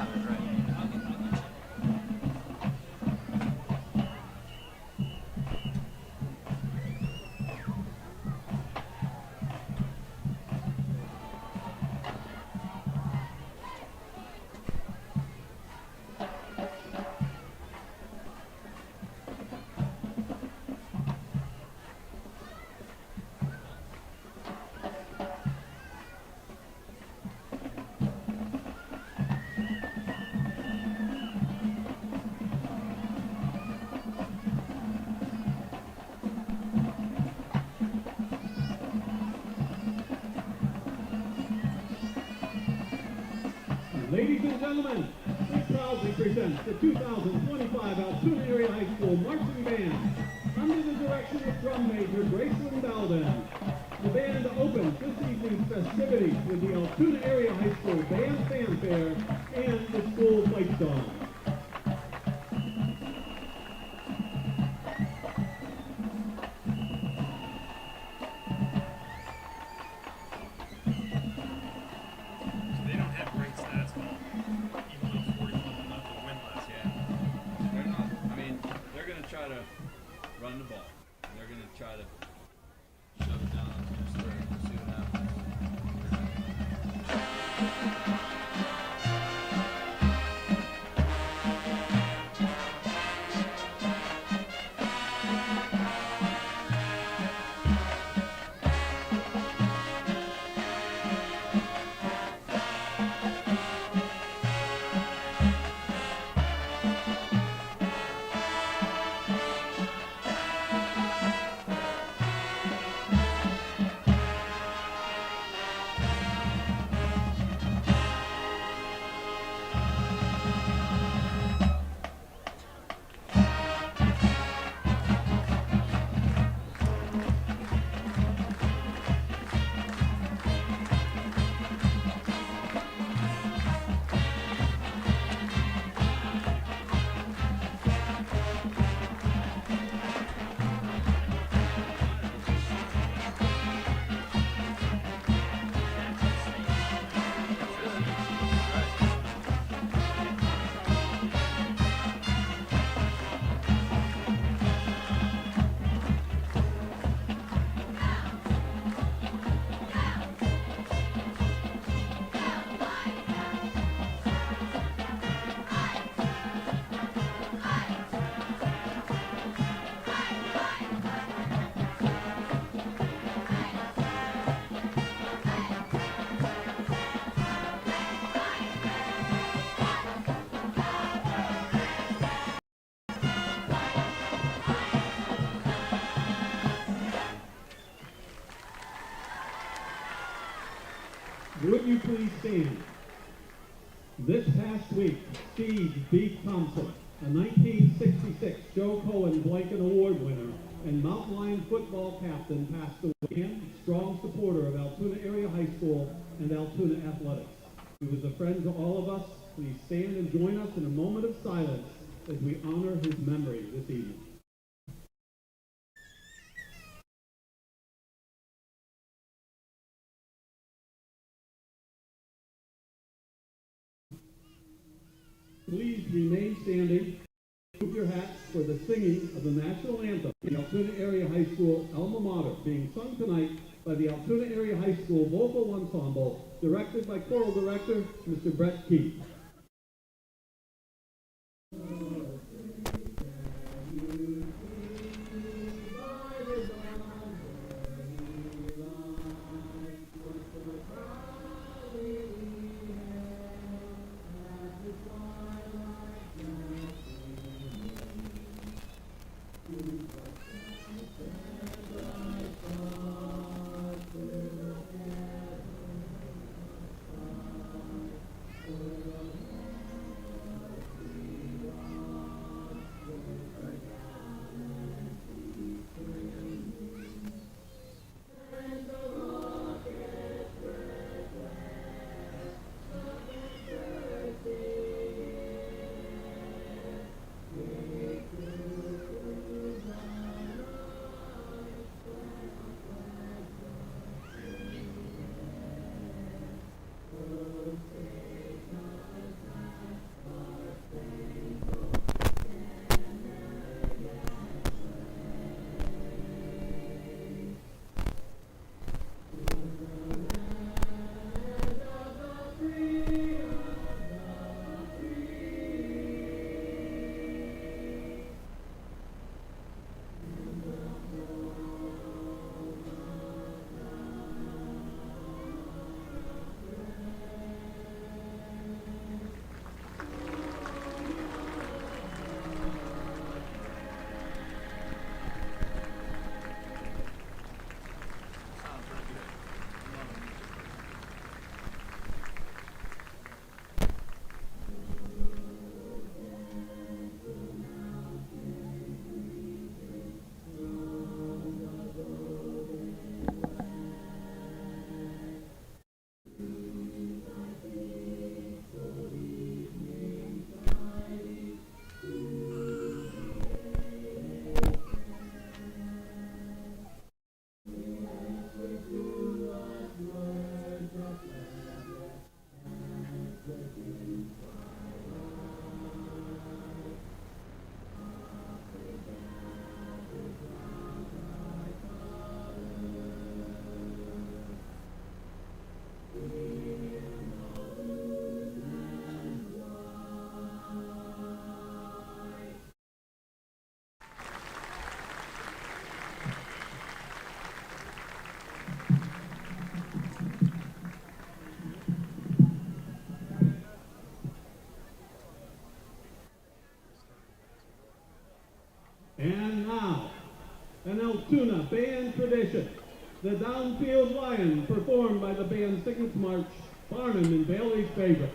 have it, right? Ladies and gentlemen, we proudly present the 2025 Altoona Area High School Marching Band under the direction of drum major Graceland Belden. The band opens this evening's festivities with the Altoona Area High School Band Fanfare and the school fight song. Run the ball. They're going to try to shove it down onto his throat and see what happens. Would you please stand? This past week, Steve B. Thompson, a 1966 Joe Cohen Blanket Award winner and Mountain Lion football captain, passed away. And strong supporter of Altoona Area High School and Altoona athletics. He was a friend to all of us. Please stand and join us in a moment of silence as we honor his memory this evening. Please remain standing. Move your hats for the singing of the national anthem, the Altoona Area High School alma mater, being sung tonight by the Altoona Area High School Vocal Ensemble, directed by choral director Mr. Brett Keith. And now, an Altoona band tradition, the Downfield Lion, performed by the band Cygnus March, Barnum and Bailey's favorite.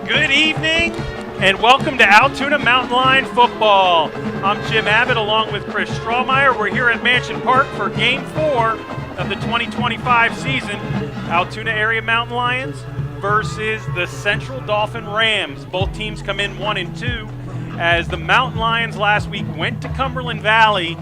Good evening and welcome to Altoona Mountain Lion Football. I'm Jim Abbott along with Chris Strawmier. We're here at Mansion Park for Game 4 of the 2025 season. Altoona area Mountain Lions versus the Central Dauphin Rams. Both teams come in 1-2 as the Mountain Lions last week went to Cumberland Valley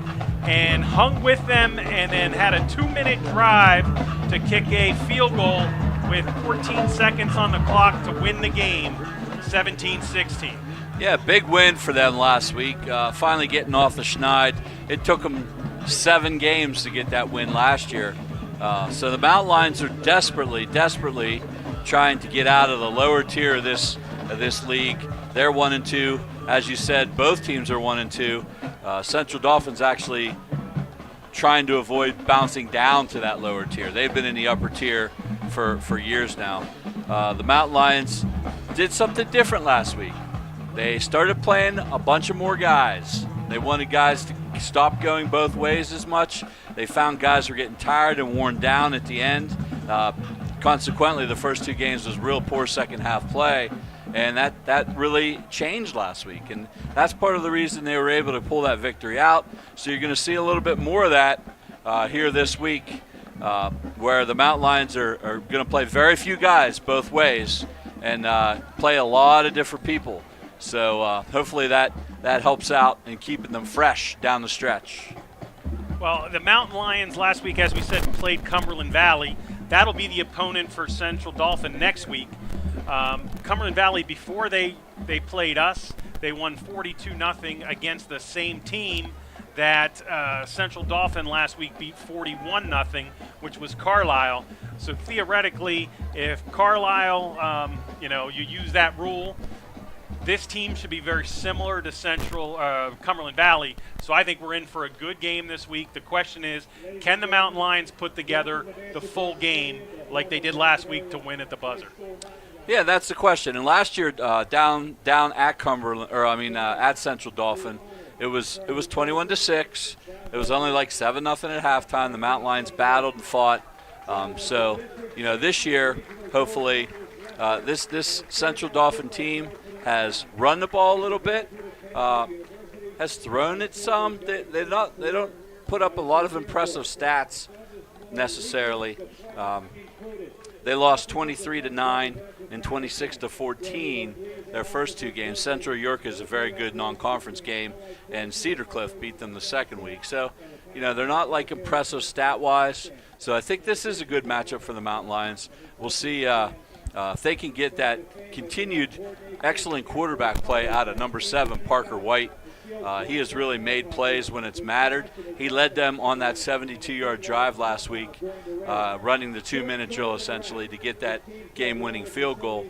and hung with them and then had a 2-minute drive to kick a field goal with 14 seconds on the clock to win the game, 17-16. Yeah, big win for them last week, finally getting off the schneid. It took them 7 games to get that win last year. So the Mountain Lions are desperately trying to get out of the lower tier of this league. They're 1-2. As you said, both teams are 1-2. Central Dauphin's actually trying to avoid bouncing down to that lower tier. They've been in the upper tier for years now. The Mountain Lions did something different last week. They started playing a bunch of more guys. They wanted guys to stop going both ways as much. They found guys were getting tired and worn down at the end. Consequently, the first 2 games was real poor second half play, and that really changed last week. And that's part of the reason they were able to pull that victory out. So you're going to see a little bit more of that here this week, where the Mountain Lions are going to play very few guys both ways and play a lot of different people. So hopefully that helps out in keeping them fresh down the stretch. Well, the Mountain Lions last week, as we said, played Cumberland Valley. That'll be the opponent for Central Dauphin next week. Cumberland Valley, before they played us, they won 42-0 against the same team that Central Dauphin last week beat 41-0, which was Carlisle. So theoretically, if Carlisle, you use that rule, this team should be very similar to Cumberland Valley. So I think we're in for a good game this week. The question is, can the Mountain Lions put together the full game like they did last week to win at the buzzer? Yeah, that's the question. And last year, down at Cumberland, at Central Dauphin, it was 21-6. It was only like 7-0 at halftime. The Mountain Lions battled and fought. So this year, hopefully, this Central Dauphin team has run the ball a little bit, has thrown it some. They don't put up a lot of impressive stats necessarily. They lost 23-9 and 26-14 their first 2 games. Central York is a very good non-conference game, and Cedar Cliff beat them the second week. So, they're not like impressive stat-wise. So I think this is a good matchup for the Mountain Lions. We'll see if they can get that continued excellent quarterback play out of number 7, Parker White. He has really made plays when it's mattered. He led them on that 72-yard drive last week, running the 2-minute drill essentially to get that game-winning field goal.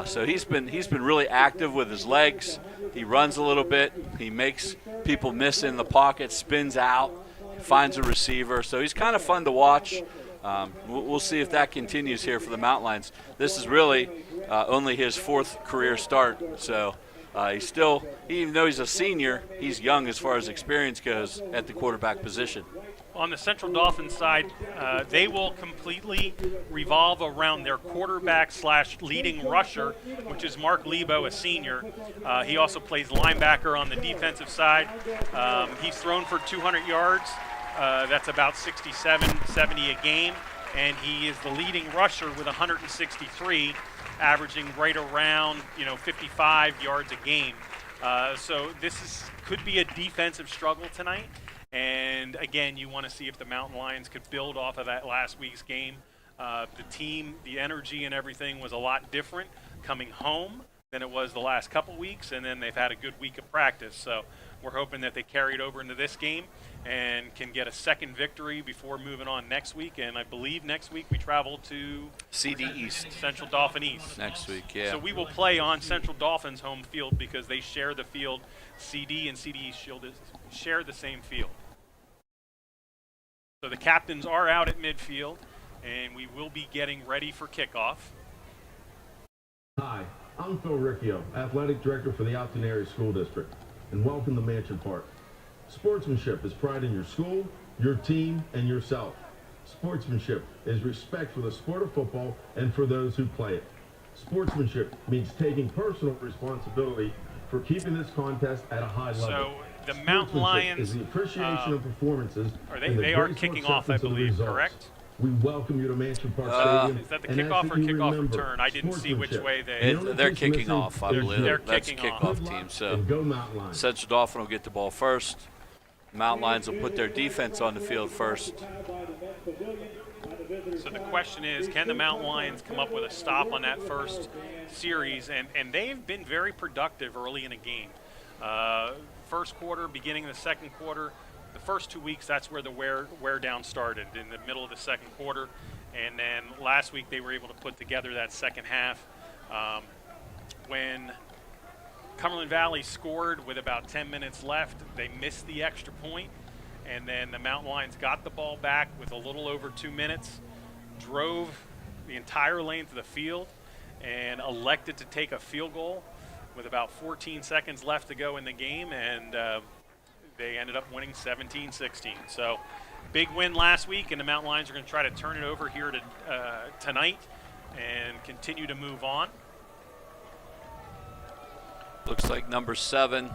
So he's been really active with his legs. He runs a little bit. He makes people miss in the pocket, spins out, finds a receiver. So he's kind of fun to watch. We'll see if that continues here for the Mountain Lions. This is really only his 4th career start. So he's still, even though he's a senior, he's young as far as experience goes at the quarterback position. On the Central Dauphin side, they will completely revolve around their quarterback / leading rusher, which is Mark Lebo, a senior. He also plays linebacker on the defensive side. He's thrown for 200 yards. That's about 67, 70 a game. And he is the leading rusher with 163, averaging right around 55 yards a game. So this could be a defensive struggle tonight. And again, you want to see if the Mountain Lions could build off of that last week's game. The team, the energy and everything was a lot different coming home than it was the last couple weeks, and then they've had a good week of practice. So we're hoping that they carry it over into this game and can get a second victory before moving on next week. And I believe next week we travel to CD East. Central Dauphin East. Next week, yeah. So we will play on Central Dauphin's home field because they share the field. CD and CD East share the same field. So the captains are out at midfield, and we will be getting ready for kickoff. Hi, I'm Phil Riccio, Athletic Director for the Altoona Area School District, and welcome to Mansion Park. Sportsmanship is pride in your school, your team, and yourself. Sportsmanship is respect for the sport of football and for those who play it. Sportsmanship means taking personal responsibility for keeping this contest at a high level. So the Mountain Lions is the appreciation of performances. they are kicking off, I believe, correct? We welcome you to Mansion Park Stadium. Is that the kickoff or kickoff return? I didn't see which way They're kicking off, I believe. They're That's kicking kickoff off. team. So And go Mountain Lions. Central Dauphin will get the ball first. Mountain Lions will put their defense on the field first. So the question is, can the Mountain Lions come up with a stop on that first series? And they've been very productive early in a game. First quarter, beginning of the second quarter, the first 2 weeks, that's where the wear down started, in the middle of the second quarter. And then last week they were able to put together that second half. When Cumberland Valley scored with about 10 minutes left, they missed the extra point, and then the Mountain Lions got the ball back with a little over 2 minutes, drove the entire length of the field, and elected to take a field goal with about 14 seconds left to go in the game, and they ended up winning 17-16. So big win last week, and the Mountain Lions are going to try to turn it over here tonight and continue to move on. Looks like number 7,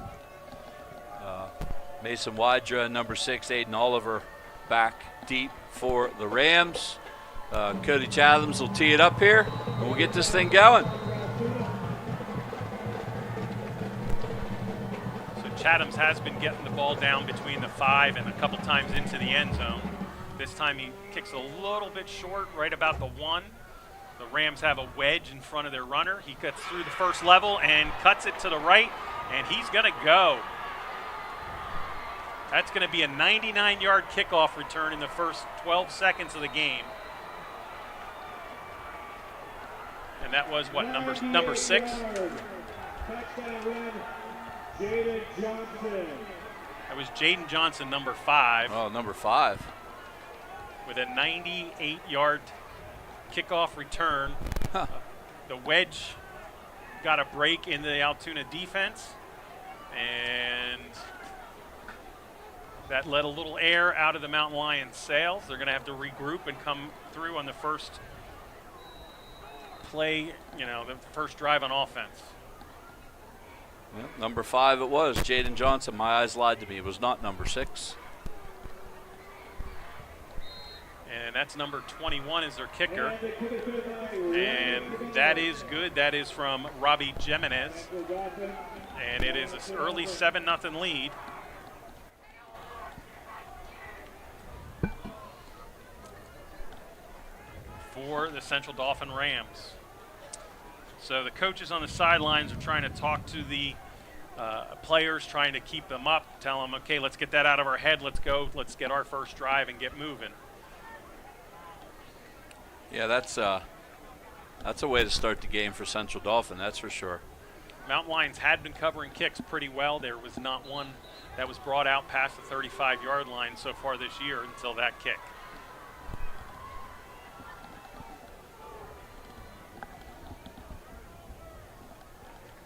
Mason Wydra, number 6, Aiden Oliver, back deep for the Rams. Cody Chathams will tee it up here, and we'll get this thing going. Chathams has been getting the ball down between the 5 and a couple times into the end zone. This time he kicks a little bit short, right about the 1. The Rams have a wedge in front of their runner. He cuts through the first level and cuts it to the right, and he's going to go. That's going to be a 99-yard kickoff return in the first 12 seconds of the game. And that was what, number 6? Jaden Johnson. That was Jaden Johnson, number 5. Oh, number 5. With a 98-yard kickoff return. Huh. The wedge got a break in the Altoona defense, and that let a little air out of the Mountain Lions' sails. They're going to have to regroup and come through on the first play, the first drive on offense. Well, number 5 it was, Jaden Johnson. My eyes lied to me. It was not number 6. And that's number 21 is their kicker. And that is good. That is from Robbie Jimenez. And it is an early 7-0 lead. For the Central Dauphin Rams. So the coaches on the sidelines are trying to talk to the players, trying to keep them up, tell them, okay, let's get that out of our head. Let's go. Let's get our first drive and get moving. Yeah, that's a way to start the game for Central Dauphin, that's for sure. Mountain Lions had been covering kicks pretty well. There was not one that was brought out past the 35-yard line so far this year until that kick.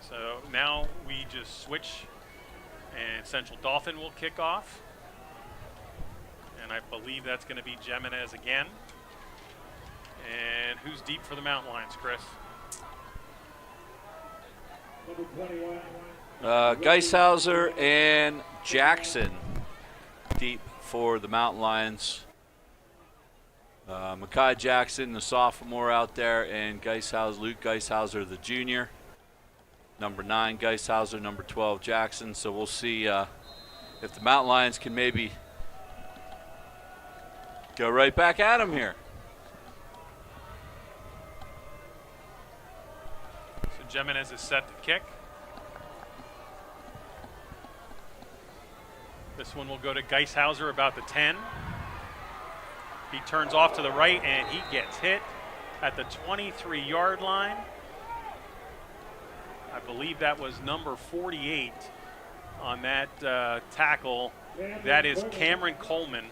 So now we just switch, and Central Dauphin will kick off. And I believe that's going to be Jimenez again. And who's deep for the Mountain Lions, Chris? Geishauser and Jackson deep for the Mountain Lions. Makai Jackson, the sophomore out there, and Luke Geishauser, the junior. Number 9, Geishauser, number 12, Jackson. So we'll see if the Mountain Lions can maybe go right back at him here. So Jimenez is set to kick. This one will go to Geishauser about the 10. He turns off to the right, and he gets hit at the 23-yard line. I believe that was number 48 on that tackle. That is Cameron Coleman.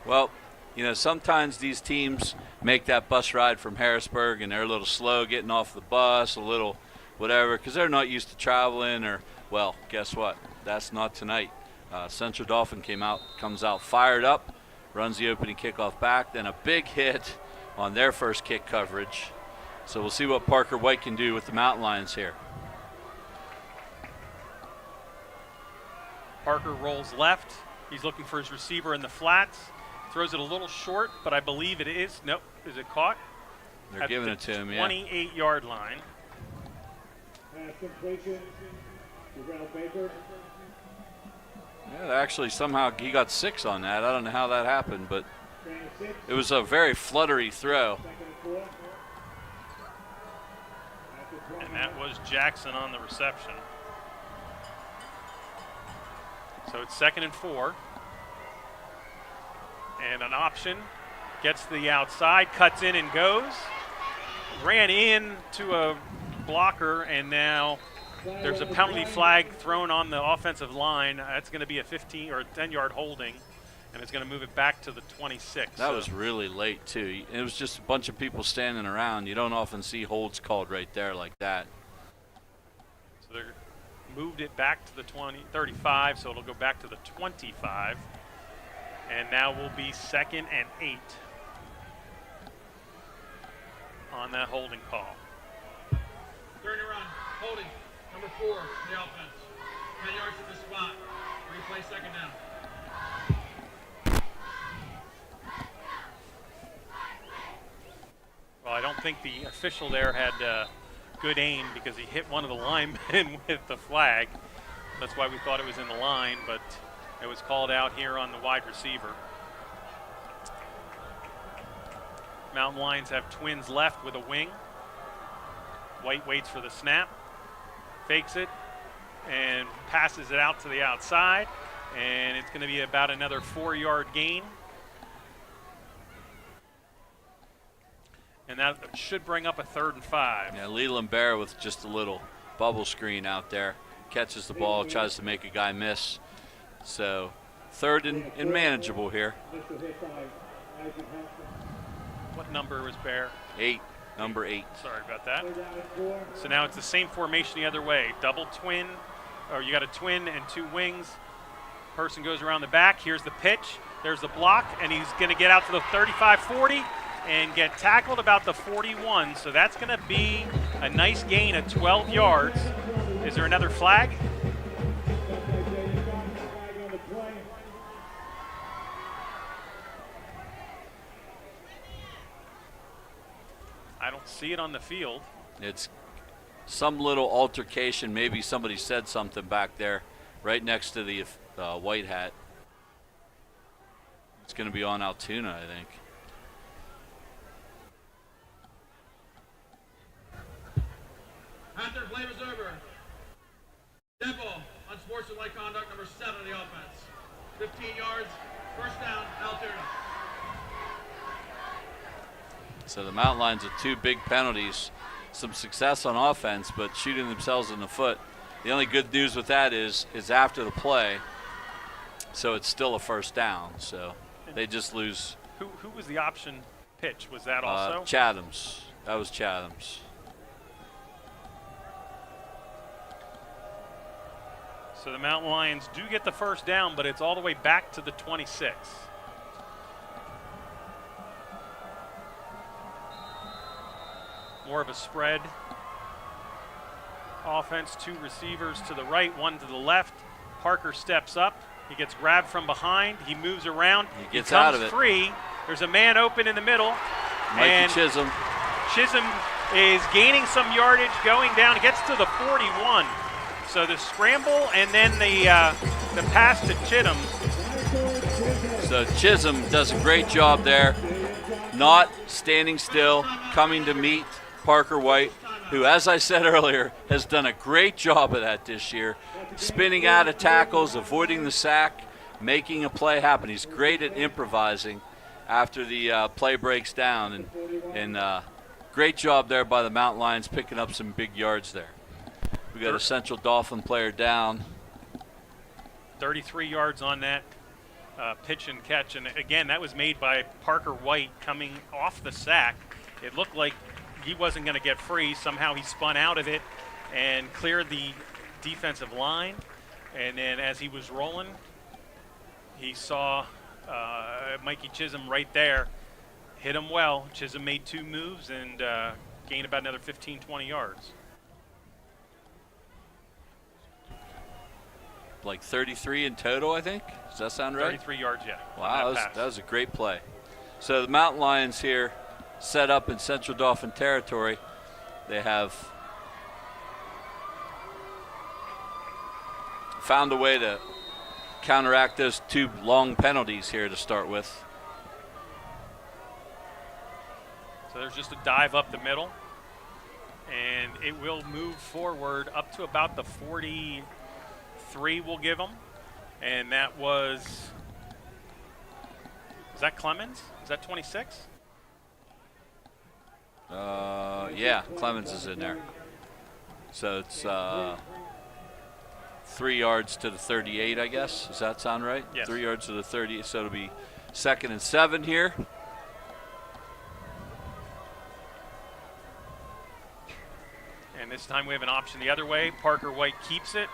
Well, sometimes these teams make that bus ride from Harrisburg, and they're a little slow getting off the bus, a little whatever, because they're not used to traveling. Well, guess what? That's not tonight. Central Dauphin comes out fired up, runs the opening kickoff back, then a big hit on their first kick coverage. So we'll see what Parker White can do with the Mountain Lions here. Parker rolls left. He's looking for his receiver in the flats. Throws it a little short, but I believe it is. Nope. Is it caught? They're giving it to him, yeah. 28-yard line. Pass completion to Ralph Baker. Yeah, actually, somehow he got 6 on that. I don't know how that happened, but it was a very fluttery throw. And that was Jackson on the reception. So it's 2nd and 4. And an option. Gets to the outside, cuts in and goes. Ran in to a blocker, and now there's a penalty flag thrown on the offensive line. That's going to be a 15 or 10-yard holding, and it's going to move it back to the 26. That was really late, too. It was just a bunch of people standing around. You don't often see holds called right there like that. So they moved it back to the 35, so it'll go back to the 25. And now will be 2nd and 8 on that holding call. Third and run, holding, number 4, the offense. 10 yards to the spot. Replay 2nd down. Well, I don't think the official there had good aim because he hit one of the linemen with the flag. That's why we thought it was in the line, but it was called out here on the wide receiver. Mountain Lions have twins left with a wing. White waits for the snap, fakes it, and passes it out to the outside. And it's going to be about another 4-yard gain. And that should bring up a 3rd and 5. Yeah, Leland Bear with just a little bubble screen out there. Catches the ball, tries to make a guy miss. So 3rd and manageable here. What number was Bear? 8, number 8. Sorry about that. So now it's the same formation the other way. Double twin, or you got a twin and 2 wings. Person goes around the back. Here's the pitch. There's the block, and he's going to get out to the 35-40 and get tackled about the 41. So that's going to be a nice gain of 12 yards. Is there another flag? I don't see it on the field. It's some little altercation. Maybe somebody said something back there right next to the white hat. It's going to be on Altoona, I think. After play was over. Dead ball, unsportsmanlike conduct, number 7 of the offense. 15 yards, 1st down, Altoona. So the Mountain Lions with 2 big penalties, some success on offense, but shooting themselves in the foot. The only good news with that is after the play, so it's still a 1st down. So they just lose. Who was the option pitch? Was that also? Chatham's. That was Chatham's. So the Mountain Lions do get the 1st down, but it's all the way back to the 26. More of a spread offense, 2 receivers to the right, 1 to the left. Parker steps up. He gets grabbed from behind. He moves around. He gets out of it. Free. There's a man open in the middle. Mikey Chisholm. Chisholm is gaining some yardage, going down. He gets to the 41. So the scramble and then the pass to Chisholm. So Chisholm does a great job there, not standing still, coming to meet Parker White, who, as I said earlier, has done a great job of that this year, spinning out of tackles, avoiding the sack, making a play happen. He's great at improvising after the play breaks down, and great job there by the Mountain Lions picking up some big yards there. We got a Central Dauphin player down. 33 yards on that pitch and catch, and again, that was made by Parker White coming off the sack. It looked like he wasn't going to get free. Somehow he spun out of it and cleared the defensive line, and then as he was rolling, he saw Mikey Chisholm right there, hit him well. Chisholm made 2 moves and gain about another 15, 20 yards. Like 33 in total, I think. Does that sound right? 33 yards, yeah. Wow, that was a great play. So the Mountain Lions here set up in Central Dauphin territory. They have found a way to counteract those 2 long penalties here to start with. So there's just a dive up the middle, and it will move forward up to about the 43 we'll give them. And that was that Clemens? Is that 26? Yeah, Clemens is in there. So it's 3 yards to the 38, I guess. Does that sound right? Yes. 3 yards to the 30, so it'll be 2nd and 7 here. And this time we have an option the other way. Parker White keeps it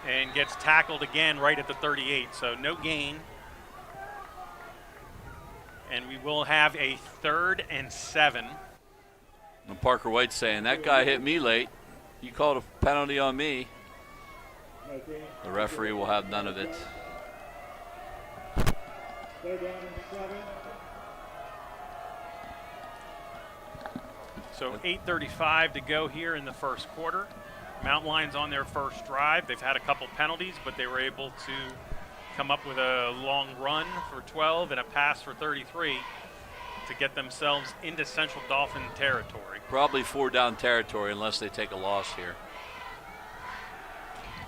and gets tackled again right at the 38, so no gain. And we will have a 3rd and 7. And Parker White's saying, that guy hit me late. You called a penalty on me. The referee will have none of it. So 8:35 to go here in the first quarter. Mountain Lions on their first drive. They've had a couple penalties, but they were able to come up with a long run for 12 and a pass for 33 to get themselves into Central Dauphin territory. Probably 4 down territory unless they take a loss here.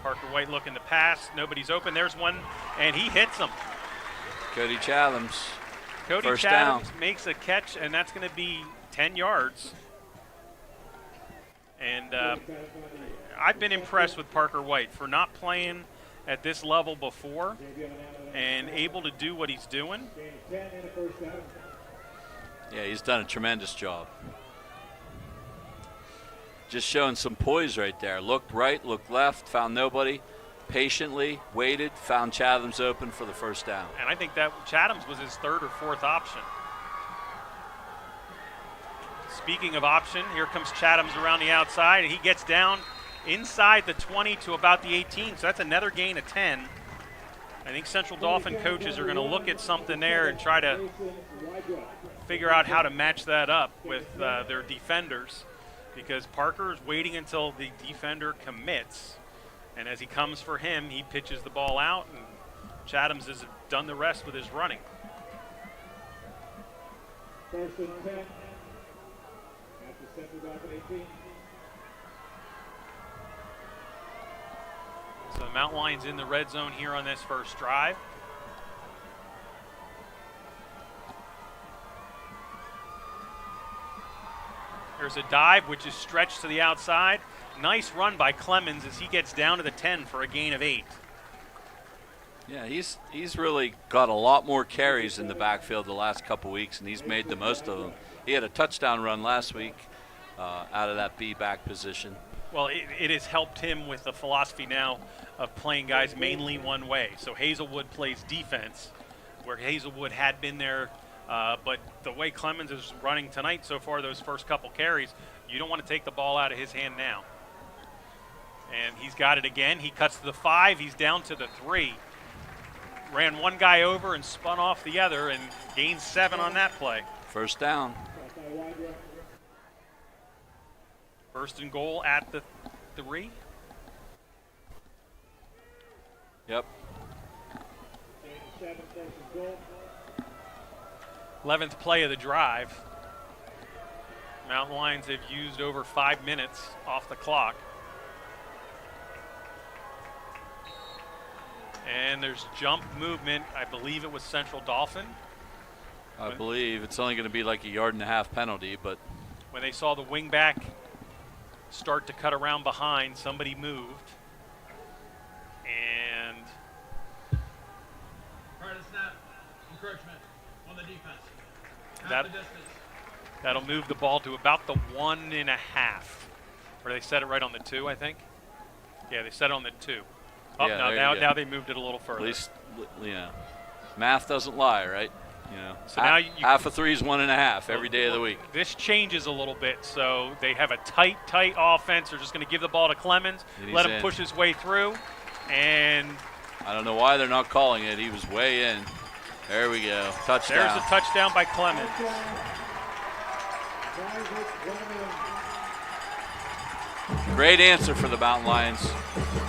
Parker White looking to pass. Nobody's open. There's one, and he hits him. Cody Chathams. Cody First Chathams down. makes a catch, and that's going to be 10 yards. And I've been impressed with Parker White for not playing at this level before and able to do what he's doing. Yeah, he's done a tremendous job. Just showing some poise right there. Looked right, looked left, found nobody. Patiently waited, found Chathams open for the first down. And I think that Chathams was his 3rd or 4th option. Speaking of option, here comes Chathams around the outside, and he gets down inside the 20 to about the 18, so that's another gain of 10. I think Central Dauphin coaches are going to look at something there and try to figure out how to match that up with their defenders, because Parker is waiting until the defender commits, and as he comes for him, he pitches the ball out, and Chathams has done the rest with his running. 1st and 10 at the Central Dauphin 18. So the Mountain Lions in the red zone here on this first drive. There's a dive, which is stretched to the outside. Nice run by Clemens as he gets down to the 10 for a gain of 8. Yeah, he's really got a lot more carries in the backfield the last couple weeks, and he's made the most of them. He had a touchdown run last week out of that B back position. Well, it has helped him with the philosophy now of playing guys mainly one way. So Hazelwood plays defense, where Hazelwood had been there, but the way Clemens is running tonight so far, those first couple carries, you don't want to take the ball out of his hand now. And he's got it again. He cuts to the 5. He's down to the 3. Ran one guy over and spun off the other and gained 7 on that play. First down. 1st and goal at the 3. Yep. 11th play of the drive. Mountain Lions have used over 5 minutes off the clock. And there's jump movement. I believe it was Central Dauphin. I believe it's only going to be like a 1.5 yard penalty, but When they saw the wingback start to cut around behind, somebody moved. And Prior to snap, encroachment on the defense. Half That- the distance. that'll move the ball to about the 1.5. Or they set it right on the 2, I think. Yeah, they set it on the 2. Oh, Yeah, no, there you go. now they moved it a little at further. least, math doesn't lie, right? So now half a three is 1.5 every day of the week. This changes a little bit. So they have a tight offense. They're just going to give the ball to Clemens, let him push his way through, and I don't know why they're not calling it. He was way in. There we go. Touchdown. There's a touchdown by Clemens. Great answer for the Mountain Lions.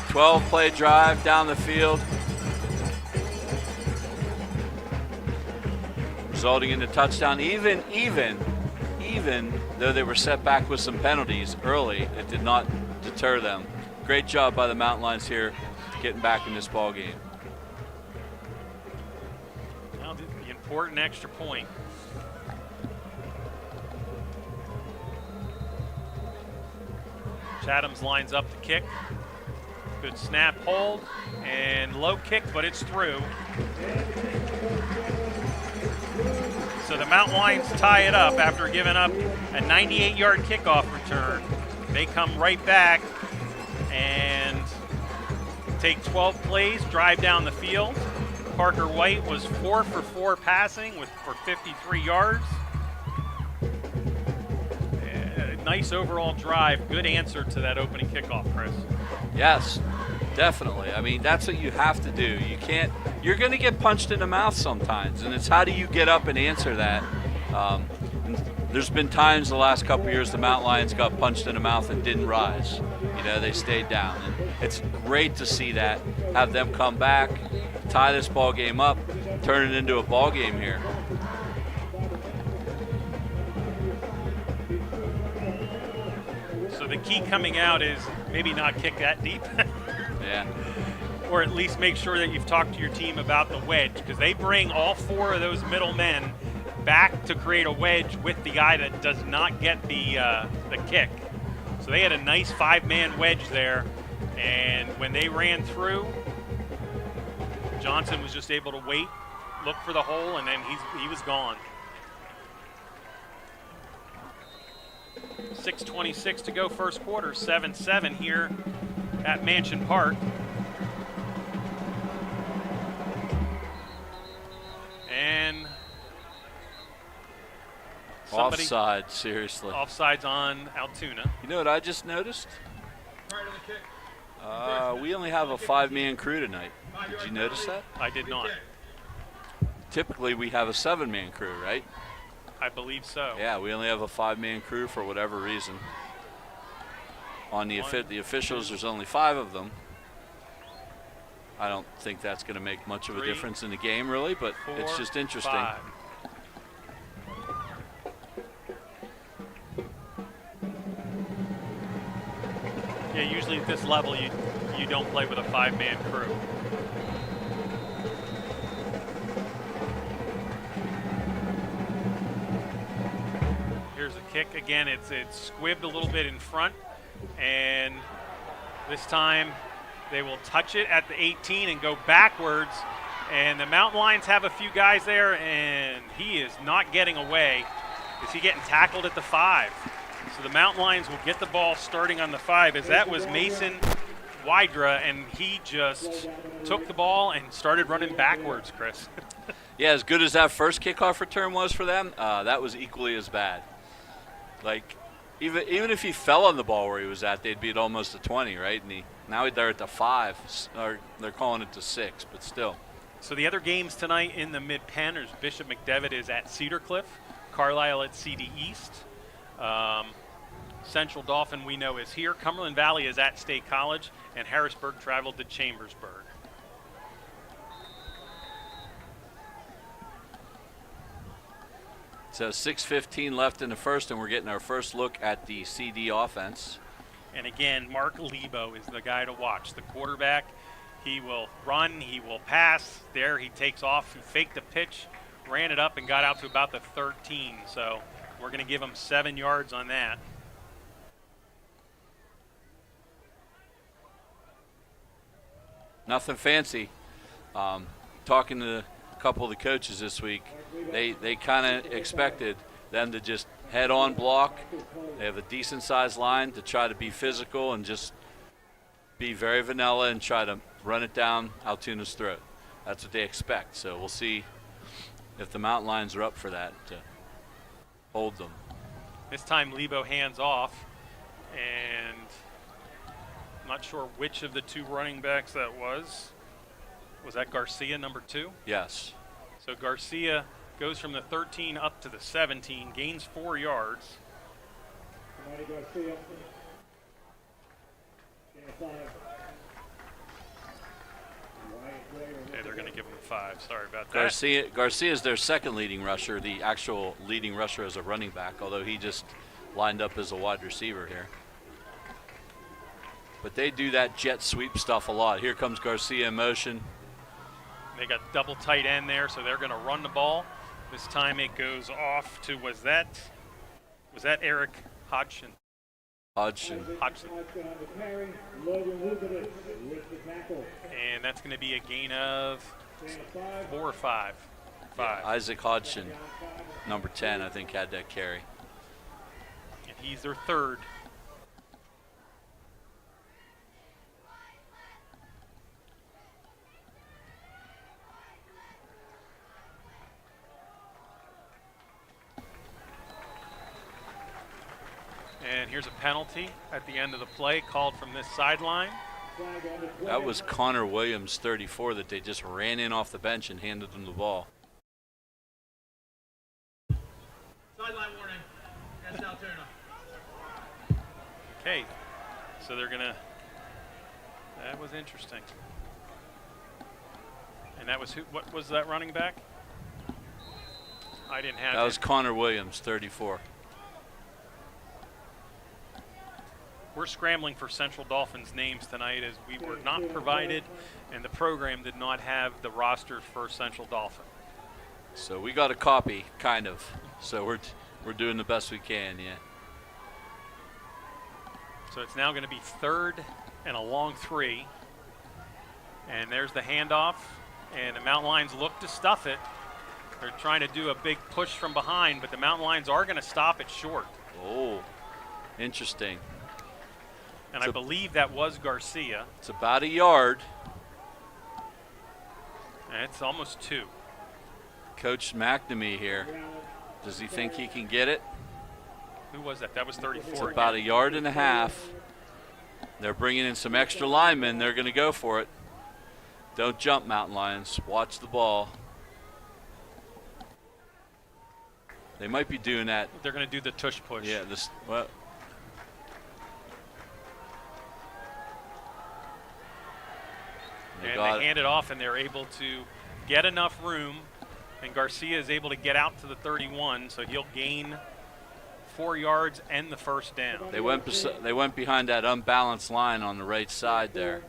12-play drive down the field, resulting in a touchdown. Even though they were set back with some penalties early, it did not deter them. Great job by the Mountain Lions here, getting back in this ball game. Now the important extra point. Chatham's lines up the kick. Good snap, hold, and low kick, but it's through. So the Mountain Lions tie it up after giving up a 98-yard kickoff return. They come right back and take 12 plays, drive down the field. Parker White was 4 for 4 passing for 53 yards. Nice overall drive. Good answer to that opening kickoff, Chris. Yes, definitely. I mean, that's what you have to do. You're going to get punched in the mouth sometimes, and it's how do you get up and answer that. There's been times the last couple of years the Mountain Lions got punched in the mouth and didn't rise. They stayed down. And it's great to see that, have them come back, tie this ball game up, turn it into a ball game here. So the key coming out is maybe not kick that deep. Yeah. Or at least make sure that you've talked to your team about the wedge, because they bring all 4 of those middle men back to create a wedge with the guy that does not get the kick. So they had a nice 5-man wedge there, and when they ran through, Johnson was just able to wait, look for the hole, and then he was gone. 6:26 to go first quarter, 7-7 here at Mansion Park. And offside, seriously. Offside's on Altoona. You know what I just noticed? We only have a 5-man crew tonight. Did you notice that? I did not. Typically we have a 7-man crew, right? I believe so. Yeah, we only have a 5-man crew for whatever reason. On the officials, there's only 5 of them. I don't think that's going to make much of a difference in the game, really, but 4, it's just interesting. 5. Yeah, usually at this level, you don't play with a 5-man crew. Here's a kick again. It's squibbed a little bit in front, and this time they will touch it at the 18 and go backwards. And the Mountain Lions have a few guys there, and he is not getting away. Is he getting tackled at the 5? So the Mountain Lions will get the ball starting on the 5, as that was Mason Wydra, and he just took the ball and started running backwards, Chris. Yeah, as good as that first kickoff return was for them, that was equally as bad. Like, even if he fell on the ball where he was at, they'd be at almost a 20, right? And now they're at the 5, or they're calling it to 6, but still. So the other games tonight in the Mid-Penn is Bishop McDevitt is at Cedar Cliff, Carlisle at CD East. Central Dauphin, we know, is here. Cumberland Valley is at State College, and Harrisburg traveled to Chambersburg. So 6:15 left in the first, and we're getting our first look at the CD offense. And again, Mark Lebo is the guy to watch. The quarterback, he will run, he will pass. There he takes off, he faked the pitch, ran it up, and got out to about the 13. So we're going to give him 7 yards on that. Nothing fancy. Talking to a couple of the coaches this week, they kind of expected them to just head-on block. They have a decent-sized line to try to be physical and just be very vanilla and try to run it down Altoona's throat. That's what they expect. So we'll see if the Mountain Lions are up for that, to hold them. This time Lebo hands off, and I'm not sure which of the two running backs that was. Was that Garcia, number 2? Yes. So Garcia goes from the 13 up to the 17, gains 4 yards. Garcia. Okay, they're going to give him 5. Sorry about that. Garcia is their second leading rusher, the actual leading rusher as a running back, although he just lined up as a wide receiver here. But they do that jet sweep stuff a lot. Here comes Garcia in motion. They got double tight end there, so they're going to run the ball. This time it goes off to, was that Eric Hodgson? Hodgson. And that's going to be a gain of 4 or 5. 5. Yeah, Isaac Hodgson, number 10, I think, had that carry. And he's their 3rd. And here's a penalty at the end of the play called from this sideline. That was Connor Williams, 34, that they just ran in off the bench and handed them the ball. Sideline warning against Altoona. Okay, so they're going to, that was interesting. And that was who, what was that running back? I didn't have That was Connor Williams, 34. We're scrambling for Central Dolphins names tonight as we were not provided, and the program did not have the rosters for Central Dolphin. So we got a copy, kind of. So we're doing the best we can, yeah. So it's now going to be 3rd and a long 3. And there's the handoff, and the Mountain Lions look to stuff it. They're trying to do a big push from behind, but the Mountain Lions are going to stop it short. Oh, interesting. And I believe that was Garcia. It's about a yard. And it's almost 2. Coach McNamee here. Does he think he can get it? Who was that? That was 34. It's about a yard and a half. They're bringing in some extra linemen. They're going to go for it. Don't jump, Mountain Lions. Watch the ball. They might be doing that. They're going to do the tush push. Yeah, this. Well, and they hand it off, and they're able to get enough room, and Garcia is able to get out to the 31, so he'll gain 4 yards and the first down. They went behind that unbalanced line on the right side there.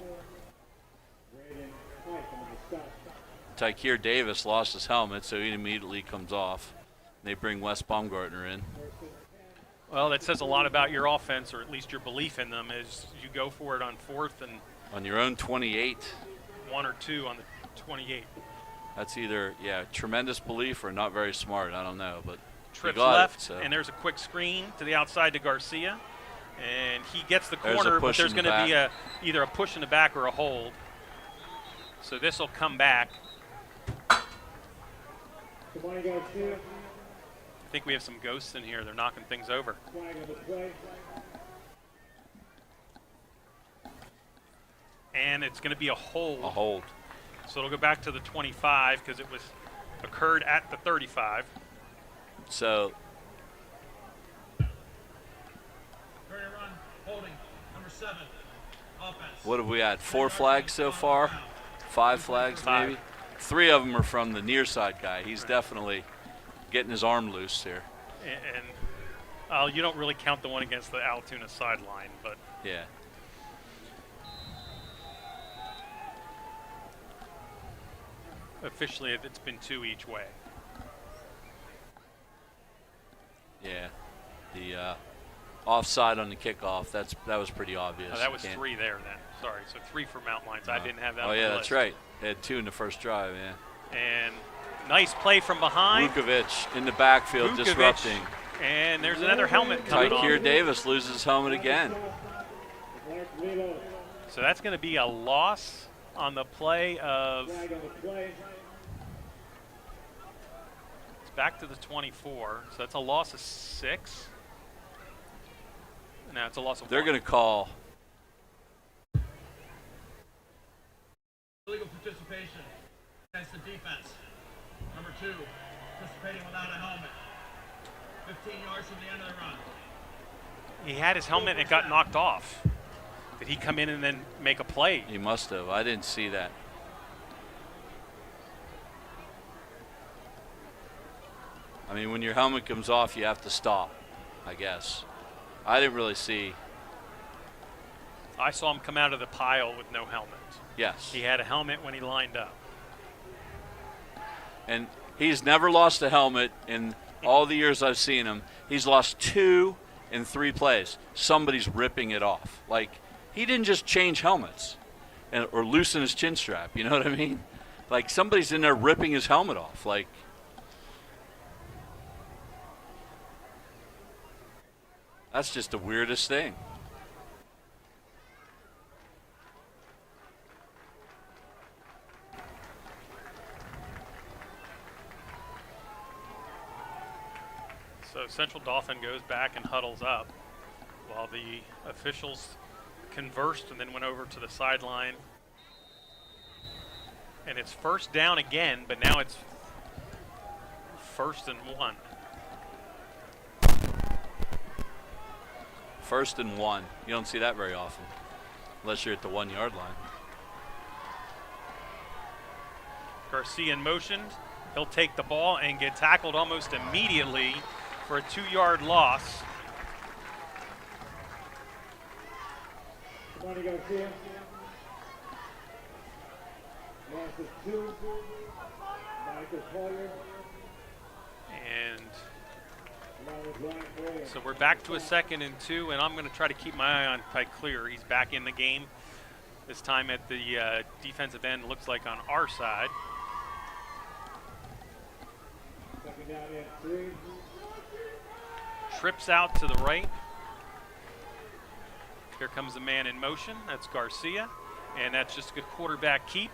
Tykeer Davis lost his helmet, so he immediately comes off. They bring Wes Baumgartner in. Well, that says a lot about your offense, or at least your belief in them, as you go for it on 4th and on your own 28. 1 or 2 on the 28. That's either, yeah, tremendous belief or not very smart. I don't know, but trips got left, it, so. And there's a quick screen to the outside to Garcia, and he gets the corner, but there's going to be either a push in the back or a hold. So this will come back. I think we have some ghosts in here. They're knocking things over. And it's going to be a hold. A hold. So it'll go back to the 25 because it was occurred at the 35. So. Turn and run, holding, number 7, offense. What have we had? 4 flags so far? 5 flags maybe? 3 of them are from the near side guy. He's definitely getting his arm loose here. And you don't really count the one against the Altoona sideline, but yeah. Officially it's been 2 each way. Yeah. The offside on the kickoff, that was pretty obvious. Oh, that was 3 there then. Sorry, so 3 for Mountain Lions. I didn't have that on yeah, the that's list. right. They had 2 in the first drive, yeah. And nice play from behind. Vukovic in the backfield disrupting. And there's another helmet coming off. Tykeer Davis loses his helmet again. So that's going to be a loss on the play of back to the 24. So that's a loss of 6. No, it's a loss of 1. They're going to call. Illegal participation against the defense. Number 2, participating without a helmet. 15 yards from the end of the run. He had his helmet and it got knocked off. Did he come in and then make a play? He must have. I didn't see that. I mean, when your helmet comes off, you have to stop, I guess. I didn't really see. I saw him come out of the pile with no helmet. Yes. He had a helmet when he lined up. And he's never lost a helmet in all the years I've seen him. He's lost 2 in 3 plays. Somebody's ripping it off. Like, he didn't just change helmets or loosen his chin strap. You know what I mean? Like, somebody's in there ripping his helmet off. Like, that's just the weirdest thing. So Central Dauphin goes back and huddles up while the officials conversed and then went over to the sideline. And it's first down again, but now it's 1st and 1. 1st and 1. You don't see that very often, unless you're at the 1-yard line. Garcia in motion. He'll take the ball and get tackled almost immediately for a 2-yard loss. Somebody Garcia. Loss of 2. Michael Collier. And so we're back to a 2nd and 2, and I'm going to try to keep my eye on Pike Clear. He's back in the game. This time at the defensive end, looks like on our side. 2nd down and 3. Trips out to the right. Here comes the man in motion. That's Garcia, and that's just a good quarterback keep.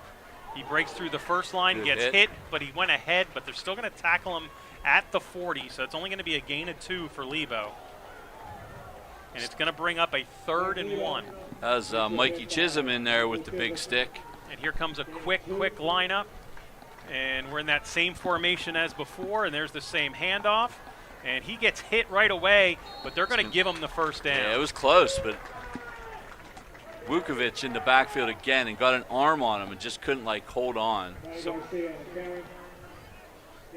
He breaks through the first line, gets hit, but he went ahead, but they're still going to tackle him at the 40, so it's only going to be a gain of 2 for Lebo. And it's going to bring up a 3rd and 1. That was Mikey Chisholm in there with the big stick. And here comes a quick lineup. And we're in that same formation as before, and there's the same handoff. And he gets hit right away, but they're going to give him the first down. Yeah, it was close, but Vukovic in the backfield again and got an arm on him and just couldn't, like, hold on. So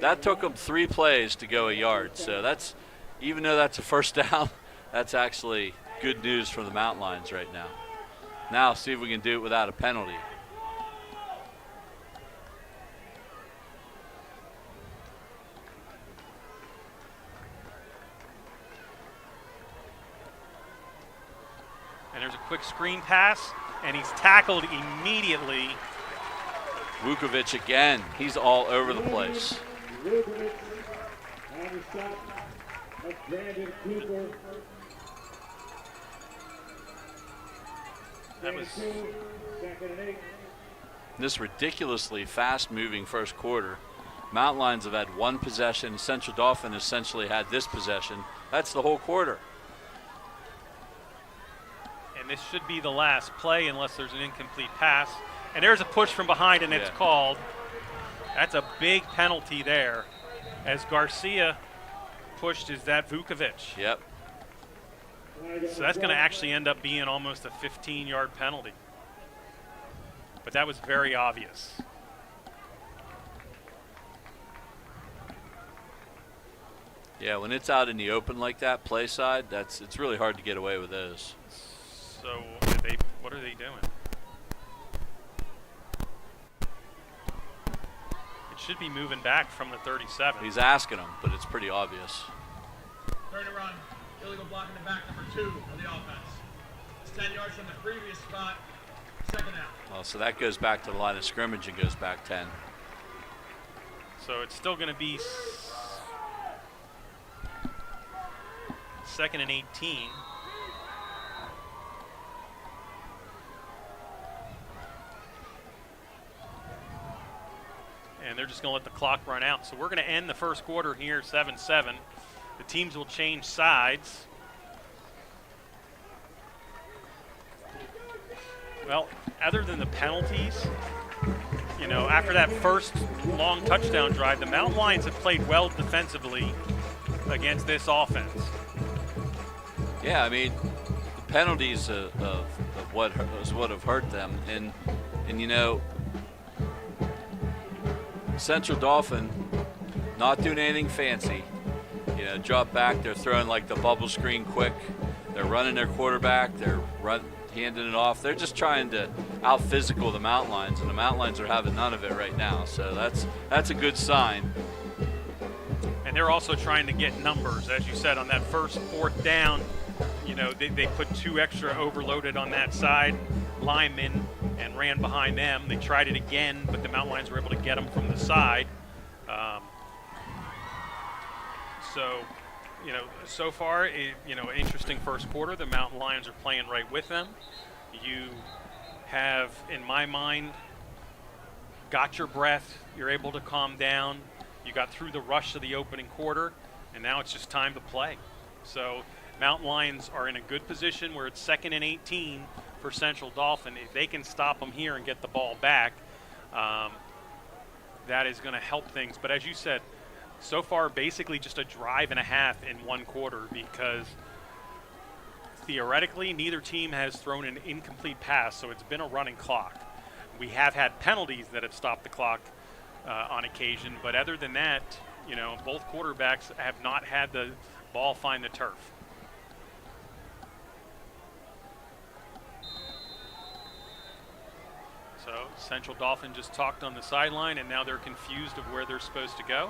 that took him 3 plays to go a yard. So that's, even though that's a first down, that's actually good news from the Mountain Lions right now. Now see if we can do it without a penalty. And there's a quick screen pass, and he's tackled immediately. Vukovic again. He's all over the place. Vukovic on the stop of Brandon Cooper. That was 2nd and 8. This ridiculously fast-moving first quarter. Mountain Lions have had 1 possession. Central Dauphin essentially had this possession. That's the whole quarter. and this should be the last play unless there's an incomplete pass. And there's a push from behind, and it's called. That's a big penalty there. As Garcia pushed, is that Vukovic? Yep. So that's going to actually end up being almost a 15-yard penalty. But that was very obvious. Yeah, when it's out in the open like that, play side, it's really hard to get away with those. So what are they doing? It should be moving back from the 37. He's asking them, but it's pretty obvious. Third and run. Illegal block in the back, number 2 of the offense. It's 10 yards from the previous spot. Second down. Well, so that goes back to the line of scrimmage and goes back 10. So it's still going to be 2nd and 18. and they're just going to let the clock run out. So we're going to end the first quarter here 7-7. The teams will change sides. Well, other than the penalties, you know, after that first long touchdown drive, the Mountain Lions have played well defensively against this offense. Yeah, I mean, the penalties of what have hurt them, and you know, Central Dauphin not doing anything fancy. You know, drop back, they're throwing like the bubble screen quick. They're running their quarterback. They're handing it off. They're just trying to out-physical the Mountain Lions, and the Mountain Lions are having none of it right now. So that's a good sign. And they're also trying to get numbers, as you said, on that first fourth down. You know, they put 2 extra overloaded on that side linemen and ran behind them. They tried it again, but the Mountain Lions were able to get them from the side. So, you know, so far, you know, interesting first quarter. The Mountain Lions are playing right with them. You have, in my mind, got your breath. You're able to calm down. You got through the rush of the opening quarter, and now it's just time to play. So Mountain Lions are in a good position where it's 2nd and 18 for Central Dauphin. If they can stop them here and get the ball back, that is going to help things. But as you said, so far basically just a drive and a half in one quarter, because theoretically neither team has thrown an incomplete pass, so it's been a running clock. We have had penalties that have stopped the clock on occasion, but other than that, you know, both quarterbacks have not had the ball find the turf. So Central Dauphin just talked on the sideline, and now they're confused of where they're supposed to go.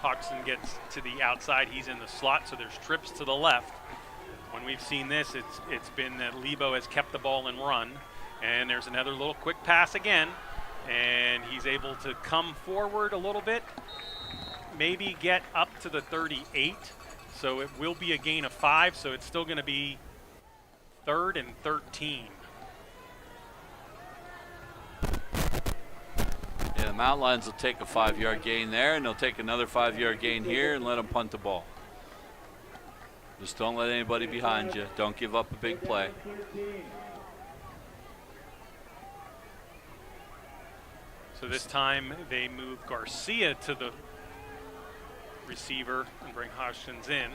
Hodgson gets to the outside. He's in the slot, so there's trips to the left. When we've seen this, it's been that Lebo has kept the ball and run. And there's another little quick pass again. And he's able to come forward a little bit, maybe get up to the 38. So it will be a gain of 5, so it's still going to be 3rd and 13. Yeah, the Mountain Lions will take a 5-yard gain there, and they'll take another 5-yard gain here and let them punt the ball. Just don't let anybody behind you. Don't give up a big play. So this time they move Garcia to the receiver and bring Hodgson in.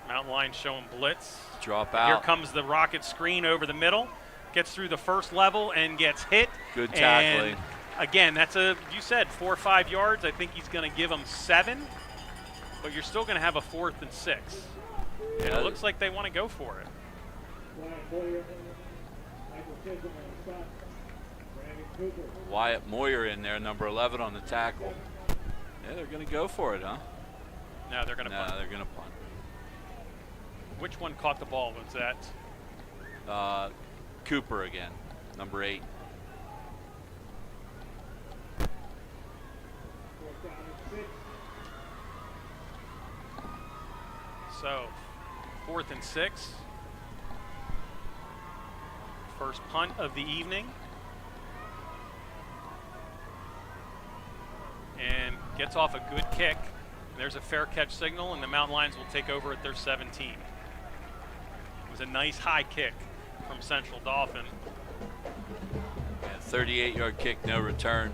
Mountain Lions showing blitz. Drop out. Here comes the rocket screen over the middle. Gets through the first level and gets hit. Good tackling. And again, that's you said 4 or 5 yards. I think he's going to give them 7, but you're still going to have a 4th and 6. Yeah. And it looks like they want to go for it. Wyatt Moyer in there, number 11 on the tackle. Yeah, they're going to go for it, huh? No, they're going to punt. No, they're going to punt. Which one caught the ball? Was that? Cooper again, number 8. So, 4th and 6. First punt of the evening. And gets off a good kick. There's a fair catch signal, and the Mountain Lions will take over at their 17. It was a nice high kick from Central Dauphin. Yeah, 38-yard kick, no return.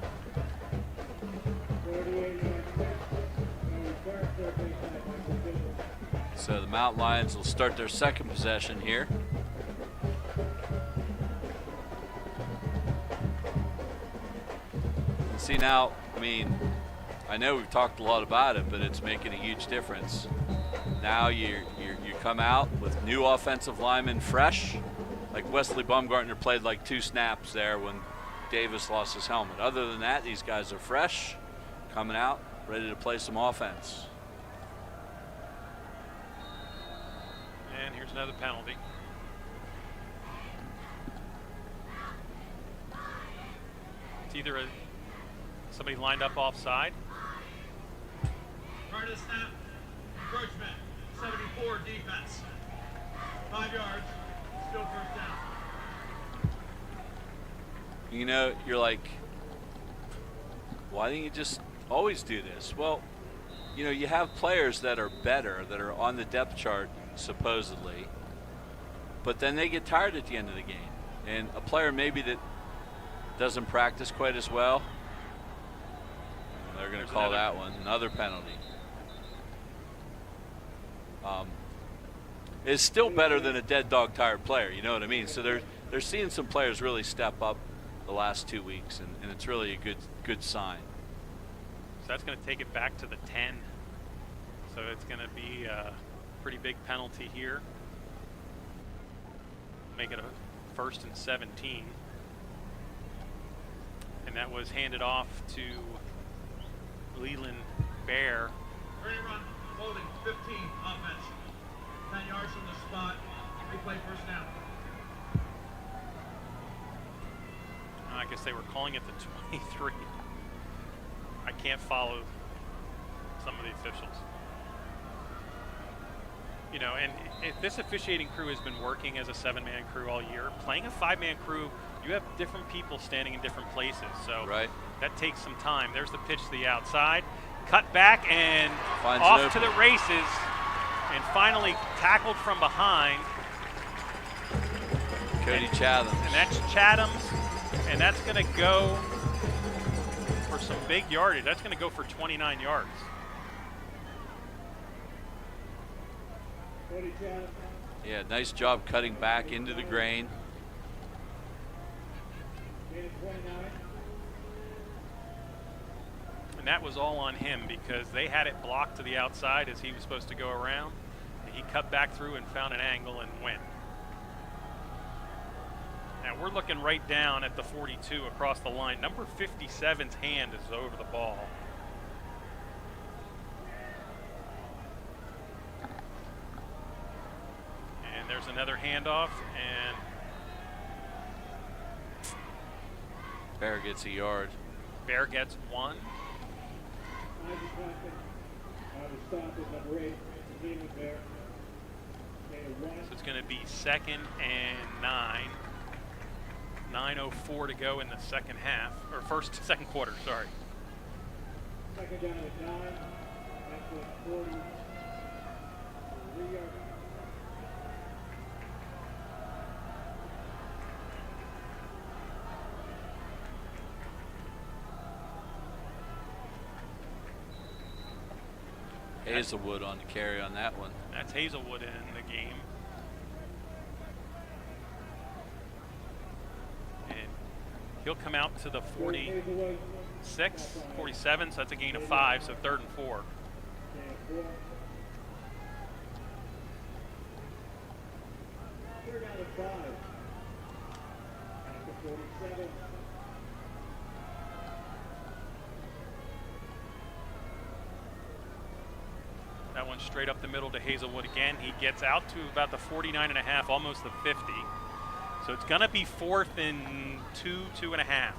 So the Mountain Lions will start their second possession here. See now, I mean, I know we've talked a lot about it, but it's making a huge difference. Now you come out with new offensive linemen fresh. Like Wesley Baumgartner played like 2 snaps there when Davis lost his helmet. Other than that, these guys are fresh, coming out, ready to play some offense. And here's another penalty. It's either somebody lined up offside. Prior to the snap, encroachment, 74 defense. 5 yards, still first down. You know, you're like, why didn't you just always do this? Well, you know, you have players that are better, that are on the depth chart, supposedly, but then they get tired at the end of the game. And a player maybe that doesn't practice quite as well, they're going to call that one another penalty. It's still better than a dead dog tired player, you know what I mean? So they're seeing some players really step up the last 2 weeks, and it's really a good sign. So that's going to take it back to the 10. So it's going to be a pretty big penalty here. Make it a 1st and 17. And that was handed off to Leland Bear. Ready to run, holding, 15, offense. 10 yards from the spot, replay first down. I guess they were calling it the 23. I can't follow some of the officials. You know, and this officiating crew has been working as a 7-man crew all year. Playing a 5-man crew, you have different people standing in different places, so that takes some time. There's the pitch to the outside, cut back and off to the races, and finally tackled from behind. Cody Chathams. And that's Chathams, and that's going to go for some big yardage. That's going to go for 29 yards. Yeah, nice job cutting back into the grain. And that was all on him because they had it blocked to the outside as he was supposed to go around. He cut back through and found an angle and went. Now we're looking right down at the 42 across the line. Number 57's hand is over the ball. And there's another handoff, and Bear gets a yard. Bear gets 1. So it's going to be 2nd and 9. 9:04 to go in the second half, or second quarter, sorry. Second down at 9. That's a 43-yard. Hazelwood on the carry on that one. That's Hazelwood in the game. And he'll come out to the 46, 47, so that's a gain of 5, so 3rd and 4. Third down at 5. After 47. That one straight up the middle to Hazelwood again. He gets out to about the 49.5, almost the 50. So it's going to be 4th and 2, 2.5.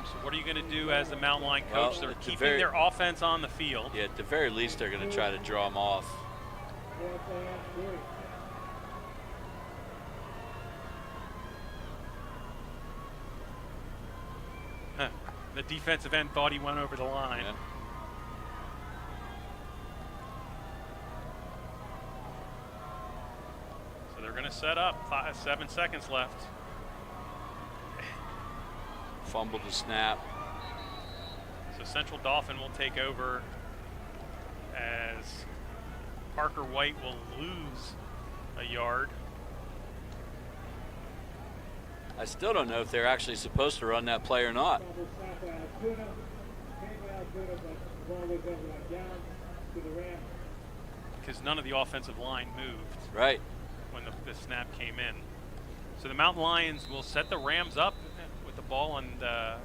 So what are you going to do as the Mountain Lion coach? Well, they're keeping their offense on the field. Yeah, at the very least, they're going to try to draw them off. The defensive end thought he went over the line. Yeah. So they're going to set up. 7 seconds left. Fumbled the snap. So Central Dauphin will take over as Parker White will lose a yard. I still don't know if they're actually supposed to run that play or not. Because none of the offensive line moved. Right. When the snap came in. So the Mountain Lions will set the Rams up with the ball on the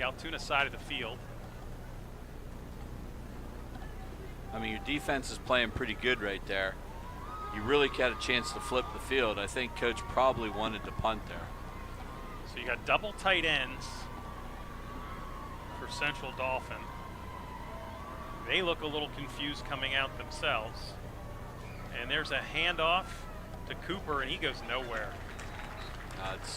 Altoona side of the field. I mean, your defense is playing pretty good right there. You really got a chance to flip the field. I think Coach probably wanted to punt there. So you got double tight ends for Central Dauphin. They look a little confused coming out themselves. And there's a handoff to Cooper, and he goes nowhere.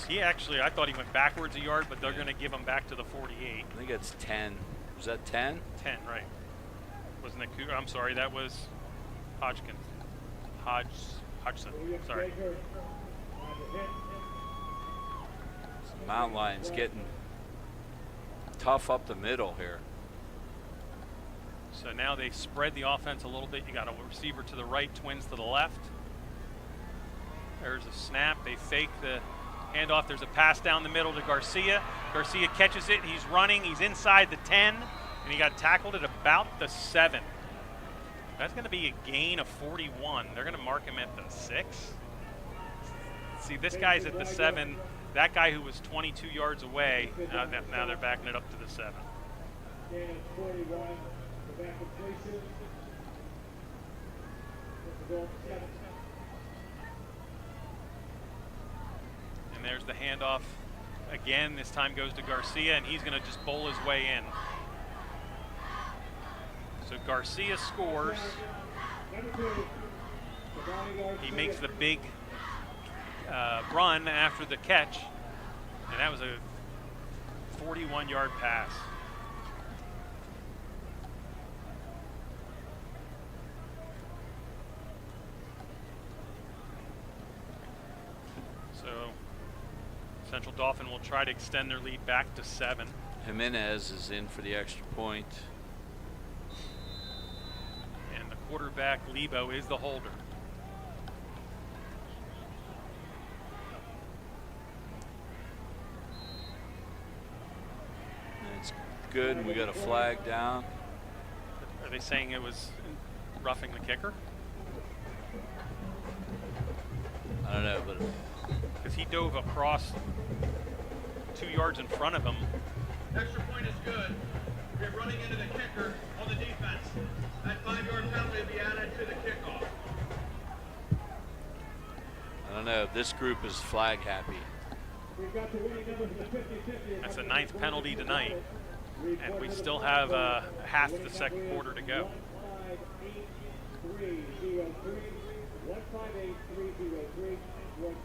He actually, I thought he went backwards a yard, but they're going to give him back to the 48. I think it's 10. Was that 10? 10, right. Wasn't it Cooper? I'm sorry, that was Hodgson. Sorry. So Mountain Lions getting tough up the middle here. So now they spread the offense a little bit. You got a receiver to the right, Twins to the left. There's a snap. They fake the handoff. There's a pass down the middle to Garcia. Garcia catches it. He's running. He's inside the 10, and he got tackled at about the 7. That's going to be a gain of 41. They're going to mark him at the 6. See, this guy's at the 7. That guy who was 22 yards away, now they're backing it up to the 7. And there's the handoff again. This time goes to Garcia, and he's going to just bowl his way in. So Garcia scores. He makes the big run after the catch, and that was a 41-yard pass. So Central Dauphin will try to extend their lead back to 7. Jimenez is in for the extra point. And the quarterback, Lebo, is the holder. It's good, and we got a flag down. Are they saying it was roughing the kicker? I don't know, but Because he dove across 2 yards in front of him. Extra point is good. You're running into the kicker on the defense. That 5-yard penalty will be added to the kickoff. I don't know. This group is flag happy. That's the 9th penalty tonight. And we still have half the second quarter to go. 158-303,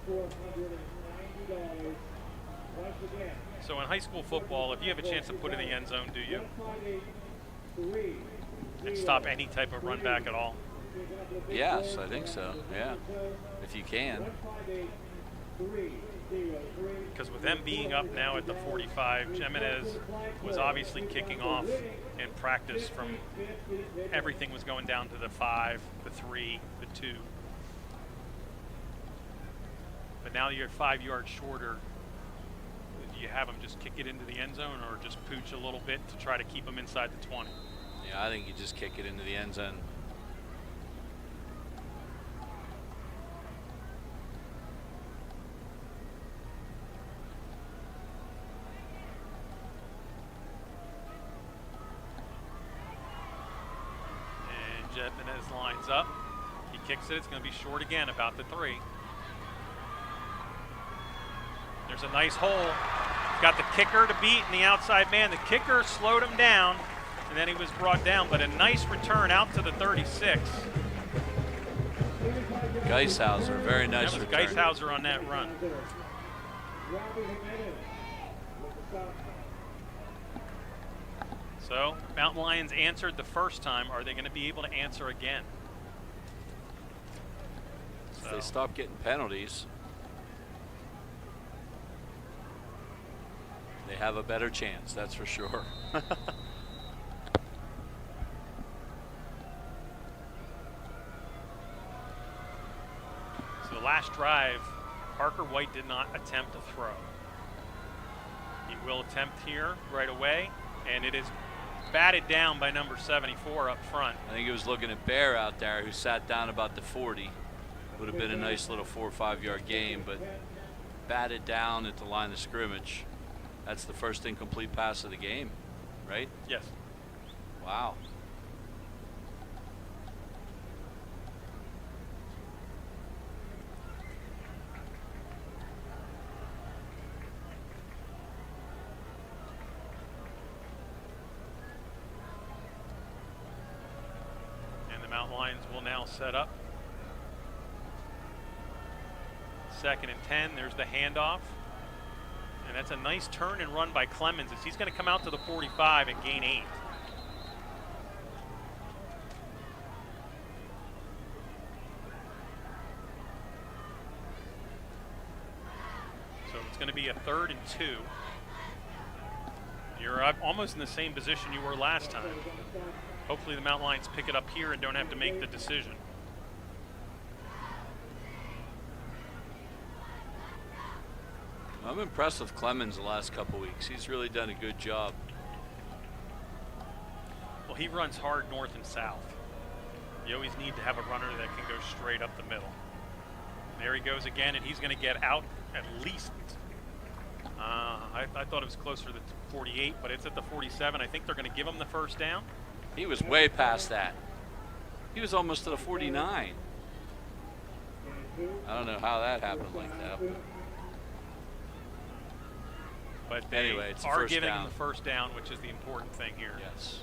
$490. So in high school football, if you have a chance to put in the end zone, do you? And stop any type of run back at all? Yes, I think so. Yeah, if you can. Because with them being up now at the 45, Jimenez was obviously kicking off in practice from everything was going down to the 5, the 3, the 2. But now you're 5 yards shorter. Do you have them just kick it into the end zone or just pooch a little bit to try to keep them inside the 20? Yeah, I think you just kick it into the end zone. And Jimenez lines up. He kicks it. It's going to be short again, about the 3. There's a nice hole. Got the kicker to beat and the outside man. The kicker slowed him down, and then he was brought down. But a nice return out to the 36. Geishauser, very nice That was return. Geishauser on that run. So Mountain Lions answered the first time. Are they going to be able to answer again? If they stop getting penalties, they have a better chance, that's for sure. So the last drive, Parker White did not attempt to throw. He will attempt here right away, and it is batted down by number 74 up front. I think he was looking at Bear out there, who sat down about the 40. Would have been a nice little 4 or 5 yard game, but batted down at the line of scrimmage. That's the first incomplete pass of the game, right? Yes. Wow. the Mountain Lions will now set up. 2nd and 10. There's the handoff. And that's a nice turn and run by Clemens as he's going to come out to the 45 and gain 8. So it's going to be a 3rd and 2. You're almost in the same position you were last time. Hopefully the Mountain Lions pick it up here and don't have to make the decision. I'm impressed with Clemens the last couple weeks. He's really done a good job. Well, he runs hard north and south. You always need to have a runner that can go straight up the middle. There he goes again, and he's going to get out at least. I thought it was closer to the 48, but it's at the 47. I think they're going to give him the first down. He was way past that. He was almost to the 49. I don't know how that happened like that. But they anyway, it's are first giving down. him the first down, which is the important thing here. Yes.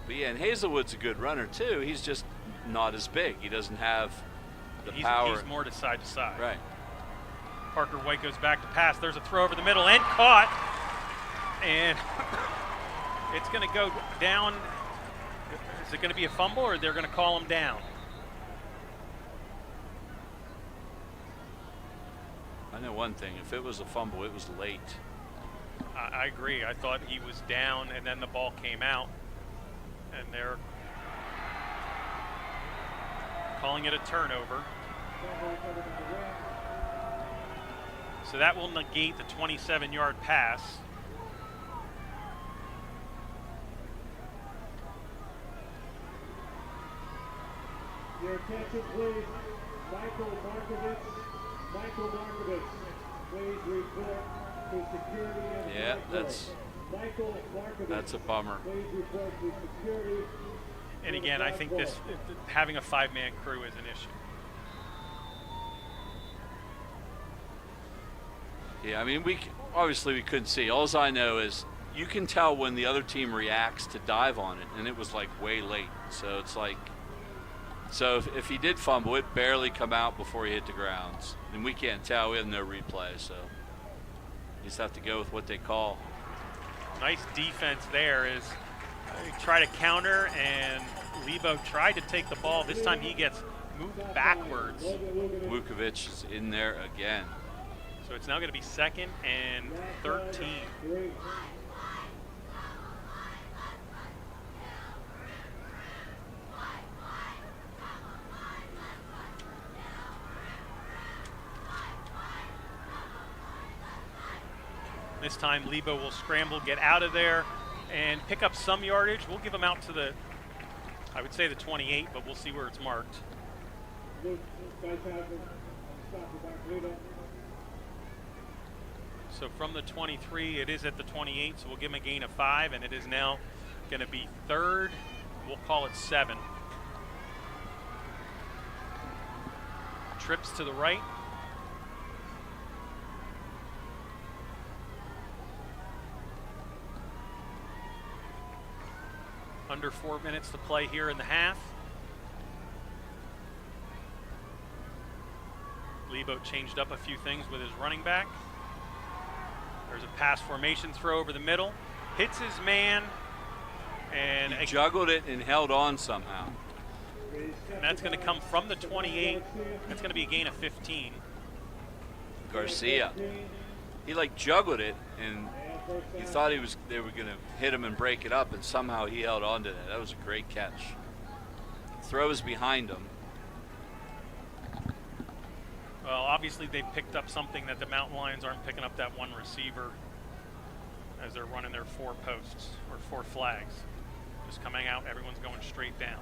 But yeah, and Hazelwood's a good runner too. He's just not as big. He doesn't have the power. He's more to side. Right. Parker White goes back to pass. There's a throw over the middle and caught. And it's going to go down. Is it going to be a fumble or they're going to call him down? I know one thing. If it was a fumble, it was late. I agree. I thought he was down and then the ball came out. And they're calling it a turnover. So that will negate the 27-yard pass. Your attention, please. Michael Markovich, please report to security. Yeah, that's a bummer. Please report to security. And again, I think this having a 5-man crew is an issue. Yeah, I mean, obviously we couldn't see. All I know is you can tell when the other team reacts to dive on it, and it was like way late. So it's like, so if he did fumble, it barely come out before he hit the grounds, and we can't tell. We have no replay, so you just have to go with what they call. Nice defense there is try to counter, and Lebo tried to take the ball. This time he gets moved backwards. Vukovic is in there again. So it's now going to be 2nd and 13. This time Lebo will scramble, get out of there, and pick up some yardage. We'll give him out to the, I would say the 28, but we'll see where it's marked. So from the 23, it is at the 28, so we'll give him a gain of 5, and it is now going to be 3rd. We'll call it 7. Trips to the right. Under 4 minutes to play here in the half. Lebo changed up a few things with his running back. There's a pass formation throw over the middle. Hits his man. And he juggled it and held on somehow. And that's going to come from the 28. That's going to be a gain of 15. Garcia. He like juggled it, and you thought they were going to hit him and break it up, and somehow he held on to that. That was a great catch. Throw is behind him. Well, obviously they picked up something that the Mountain Lions aren't picking up, that one receiver as they're running their 4 posts or 4 flags. Just coming out, everyone's going straight down.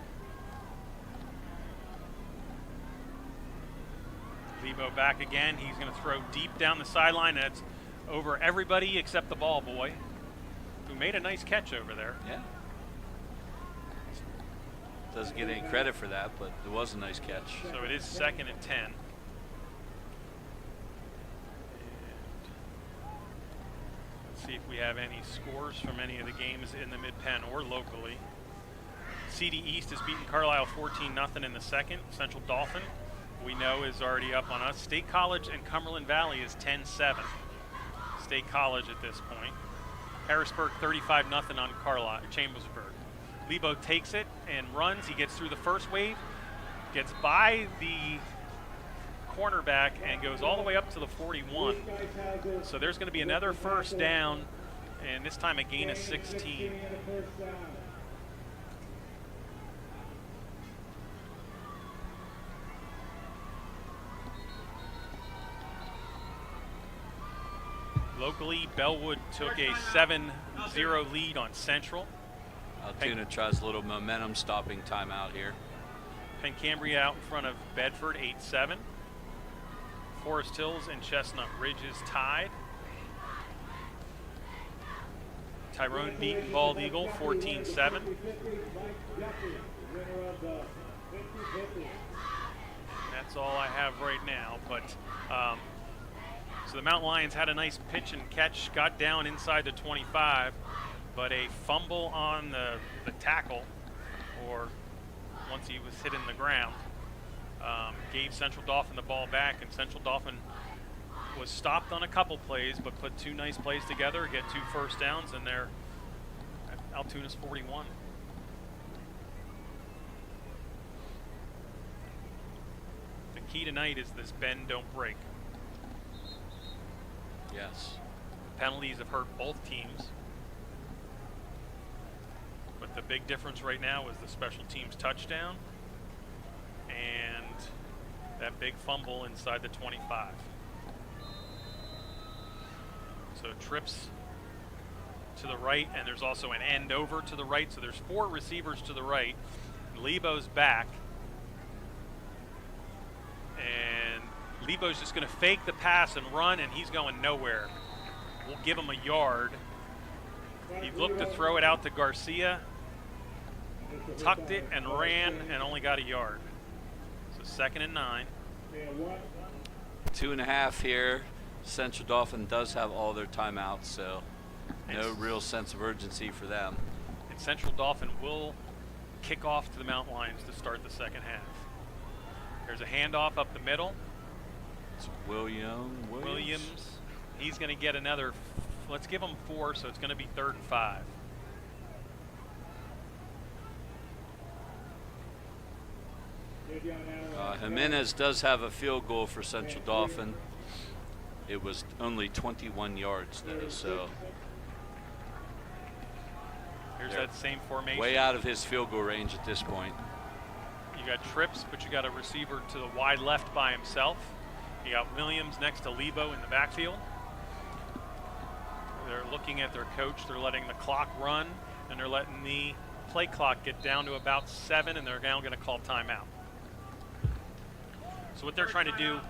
Lebo back again. He's going to throw deep down the sideline. That's over everybody except the ball boy, who made a nice catch over there. Yeah. Doesn't get any credit for that, but it was a nice catch. So it is 2nd and 10. Let's see if we have any scores from any of the games in the Mid-Penn or locally. CD East has beaten Carlisle 14-0 in the second. Central Dauphin, we know, is already up on us. State College and Cumberland Valley is 10-7. State College at this point. Harrisburg 35-0 on Chambersburg. Lebo takes it and runs. He gets through the first wave, gets by the cornerback, and goes all the way up to the 41. So there's going to be another first down, and this time a gain of 16. Locally, Bellwood took a 7-0 lead on Central. Altoona tries a little momentum stopping timeout here. Pencambria out in front of Bedford 8-7. Forest Hills and Chestnut Ridge is tied. Tyrone beaten Bald Eagle 14-7. That's all I have right now, but so the Mount Lions had a nice pitch and catch, got down inside the 25, but a fumble on the tackle, or once he was hit in the ground, gave Central Dauphin the ball back, and Central Dauphin was stopped on a couple plays, but put two nice plays together, get 2 first downs, and they're at Altoona's 41. The key tonight is this bend, don't break. Yes. Penalties have hurt both teams. But the big difference right now is the special teams touchdown and that big fumble inside the 25. So trips to the right, and there's also an end over to the right. So there's 4 receivers to the right. Lebo's back. And Lebo's just going to fake the pass and run, and he's going nowhere. We'll give him a yard. He looked to throw it out to Garcia, tucked it and ran, and only got a yard. So 2nd and 9. 2.5 here. Central Dauphin does have all their timeouts, so no real sense of urgency for them. And Central Dauphin will kick off to the Mount Lions to start the second half. There's a handoff up the middle. It's Williams. He's going to get another, let's give him 4, so it's going to be 3rd and 5. Jimenez does have a field goal for Central Dauphin. It was only 21 yards though, so here's that same formation. Way out of his field goal range at this point. You got trips, but you got a receiver to the wide left by himself. You got Williams next to Lebo in the backfield. They're looking at their coach. They're letting the clock run, and they're letting the play clock get down to about 7, and they're now going to call timeout. So what they're trying to do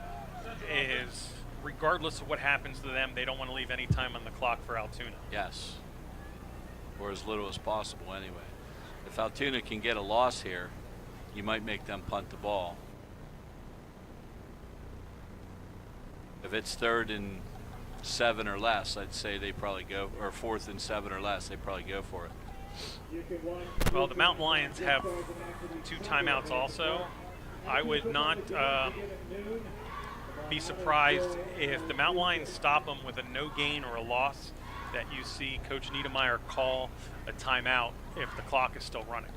is, regardless of what happens to them, they don't want to leave any time on the clock for Altoona. Yes. Or as little as possible anyway. If Altoona can get a loss here, you might make them punt the ball. If it's 3rd and 7 or less, I'd say they probably go, or 4th and 7 or less, they probably go for it. Well, the Mountain Lions have 2 timeouts also. I would not be surprised if the Mountain Lions stop them with a no gain or a loss, that you see Coach Niedermeyer call a timeout if the clock is still running.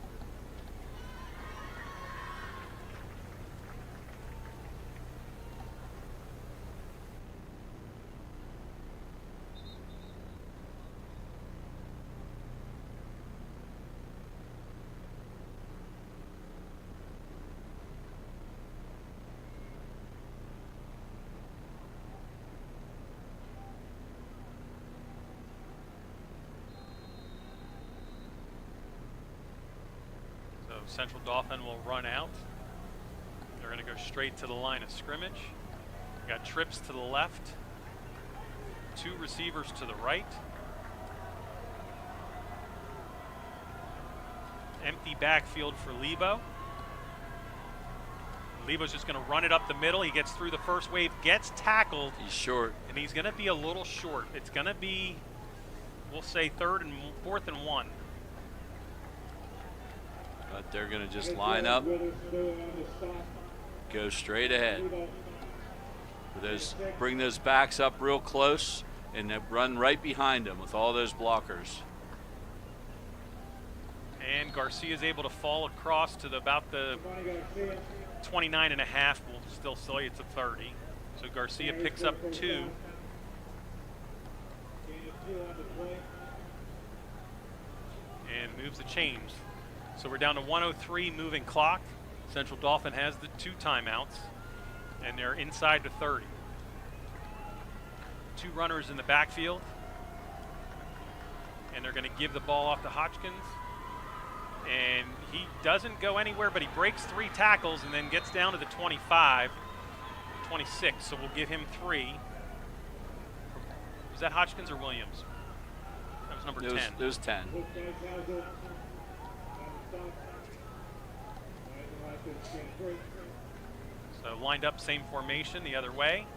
Central Dauphin will run out. They're going to go straight to the line of scrimmage. Got trips to the left, 2 receivers to the right. Empty backfield for Lebo. Lebo's just going to run it up the middle. He gets through the first wave, gets tackled. He's short. And he's going to be a little short. It's going to be, we'll say 4th and 1. But they're going to just line up, go straight ahead. Bring those backs up real close and then run right behind them with all those blockers. And Garcia is able to fall across to about the 29 and a half. We'll still say it's a 30. So Garcia picks up 2. And moves the chains. So we're down to 103 moving clock. Central Dauphin has the 2 timeouts, and they're inside the 30. 2 runners in the backfield, and they're going to give the ball off to Hodgkins. And he doesn't go anywhere, but he breaks 3 tackles and then gets down to the 25, 26. So we'll give him 3. Was that Hodgkins or Williams? That was number 10. It was 10. So lined up, same formation the other way.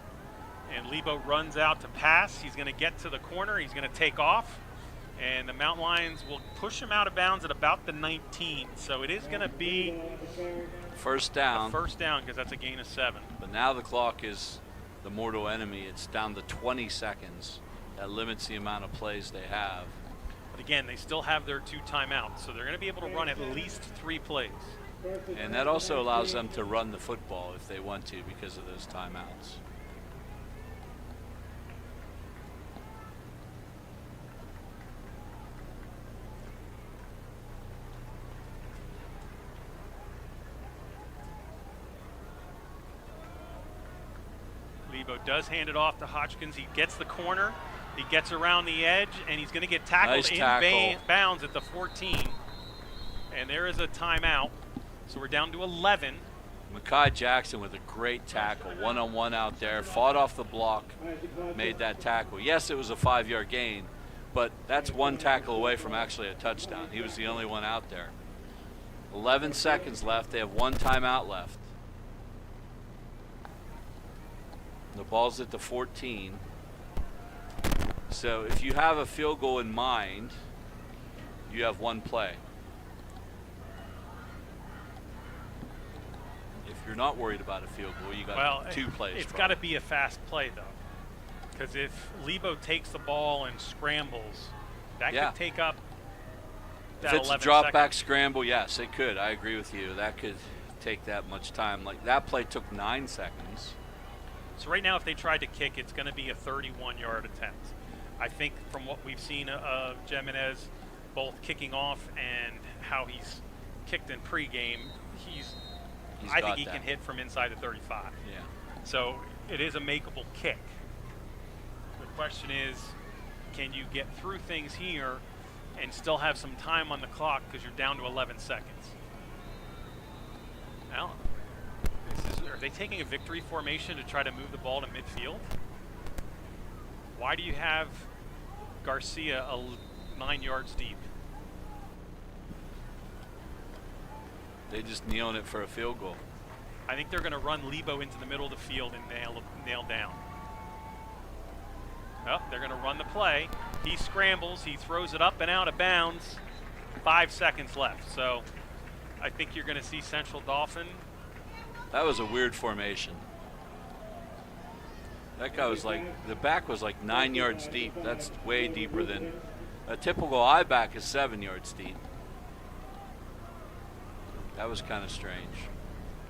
And Lebo runs out to pass. He's going to get to the corner. He's going to take off. And the Mountain Lions will push him out of bounds at about the 19. So it is going to be first down. First down, because that's a gain of 7. But now the clock is the mortal enemy. It's down to 20 seconds. That limits the amount of plays they have. But again, they still have their 2 timeouts. So they're going to be able to run at least 3 plays. And that also allows them to run the football if they want to because of those timeouts. Lebo does hand it off to Hodgkins. He gets the corner. He gets around the edge, and he's going to get tackled Nice tackle. in bounds at the 14. And there is a timeout. So we're down to 11. Mekhi Jackson with a great tackle, one-on-one out there, fought off the block, made that tackle. Yes, it was a 5-yard gain, but that's 1 tackle away from actually a touchdown. He was the only one out there. 11 seconds left. They have 1 timeout left. The ball's at the 14. So if you have a field goal in mind, you have 1 play. If you're not worried about a field goal, you got 2 plays. It's got to be a fast play, though. Because if Lebo takes the ball and scrambles, that could take up that 11 seconds. If it's a drop back seconds. scramble, yes, it could. I agree with you. That could take that much time. Like that play took 9 seconds. So right now, if they tried to kick, it's going to be a 31-yard attempt. I think from what we've seen of Jimenez, both kicking off and how he's kicked in pregame, I think he can hit from inside the 35. Yeah. So it is a makeable kick. The question is, can you get through things here and still have some time on the clock because you're down to 11 seconds? Now, are they taking a victory formation to try to move the ball to midfield? Why do you have Garcia 9 yards deep? They just kneeling it for a field goal. I think they're going to run Lebo into the middle of the field and nail down. Oh, they're going to run the play. He scrambles. He throws it up and out of bounds. 5 seconds left. So I think you're going to see Central Dauphin. That was a weird formation. That guy was like, the back was like 9 yards deep. That's way deeper than a typical I back is 7 yards deep. That was kind of strange.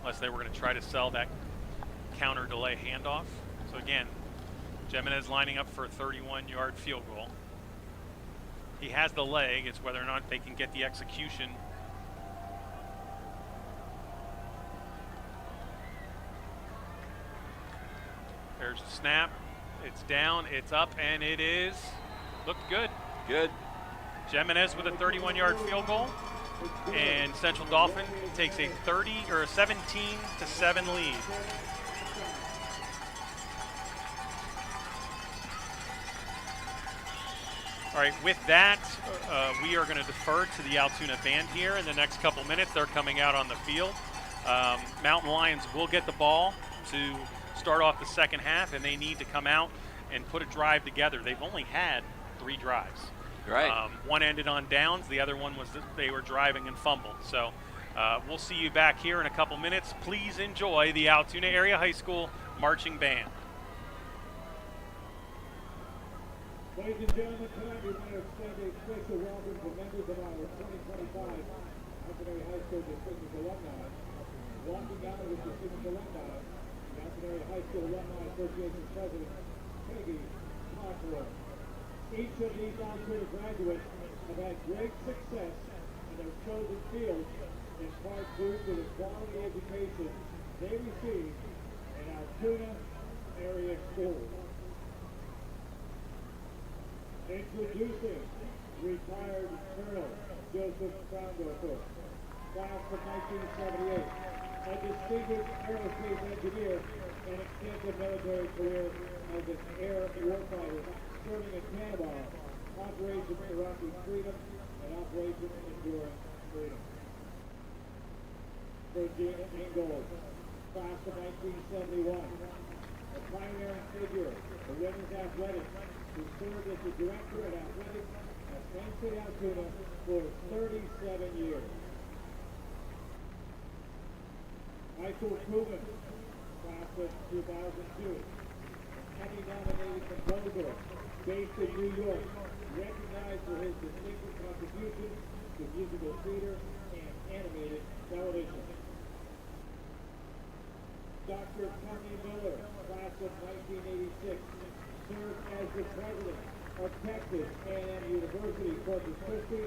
Unless they were going to try to sell that counter delay handoff. So again, Jimenez lining up for a 31-yard field goal. He has the leg. It's whether or not they can get the execution. There's the snap. It's down, it's up, and it is. Looked good. Good. Jimenez with a 31-yard field goal. And Central Dauphin takes a 17-7 lead. All right, with that, we are going to defer to the Altoona band here in the next couple minutes. They're coming out on the field. Mountain Lions will get the ball to start off the second half, and they need to come out and put a drive together. They've only had 3 drives. Right. One ended on downs. The other one was that they were driving and fumbled. So We'll see you back here in a couple minutes. Please enjoy the Altoona Area High School Marching Band. Ladies and gentlemen, tonight we want to extend a special welcome to members of our 2025 Altoona High School Distinguished Alumni. Walking out with Distinguished Alumni, the Altoona High School Alumni Association President, Peggy Cockrell. Each of these Altoona graduates have had great success in their chosen fields, in part due to the quality education they received in Altoona area schools. Introducing retired Colonel Joseph Strawmier, class of 1978, a distinguished aerospace engineer and extensive military career as an air warfighter, serving in Panama, Operation Iraqi Freedom, and Operation Enduring Freedom. Virginia Ingalls, class of 1971, a pioneering figure for women's athletics, who served as the director of athletics at Penn State Altoona for 37 years. Michael Kuban, class of 2002, Emmy-nominated composer based in New York, recognized for his distinctive contributions to musical theater and animated television. Dr. Tommy Miller, class of 1986, served as the president of Texas A&M University, Corpus Christi,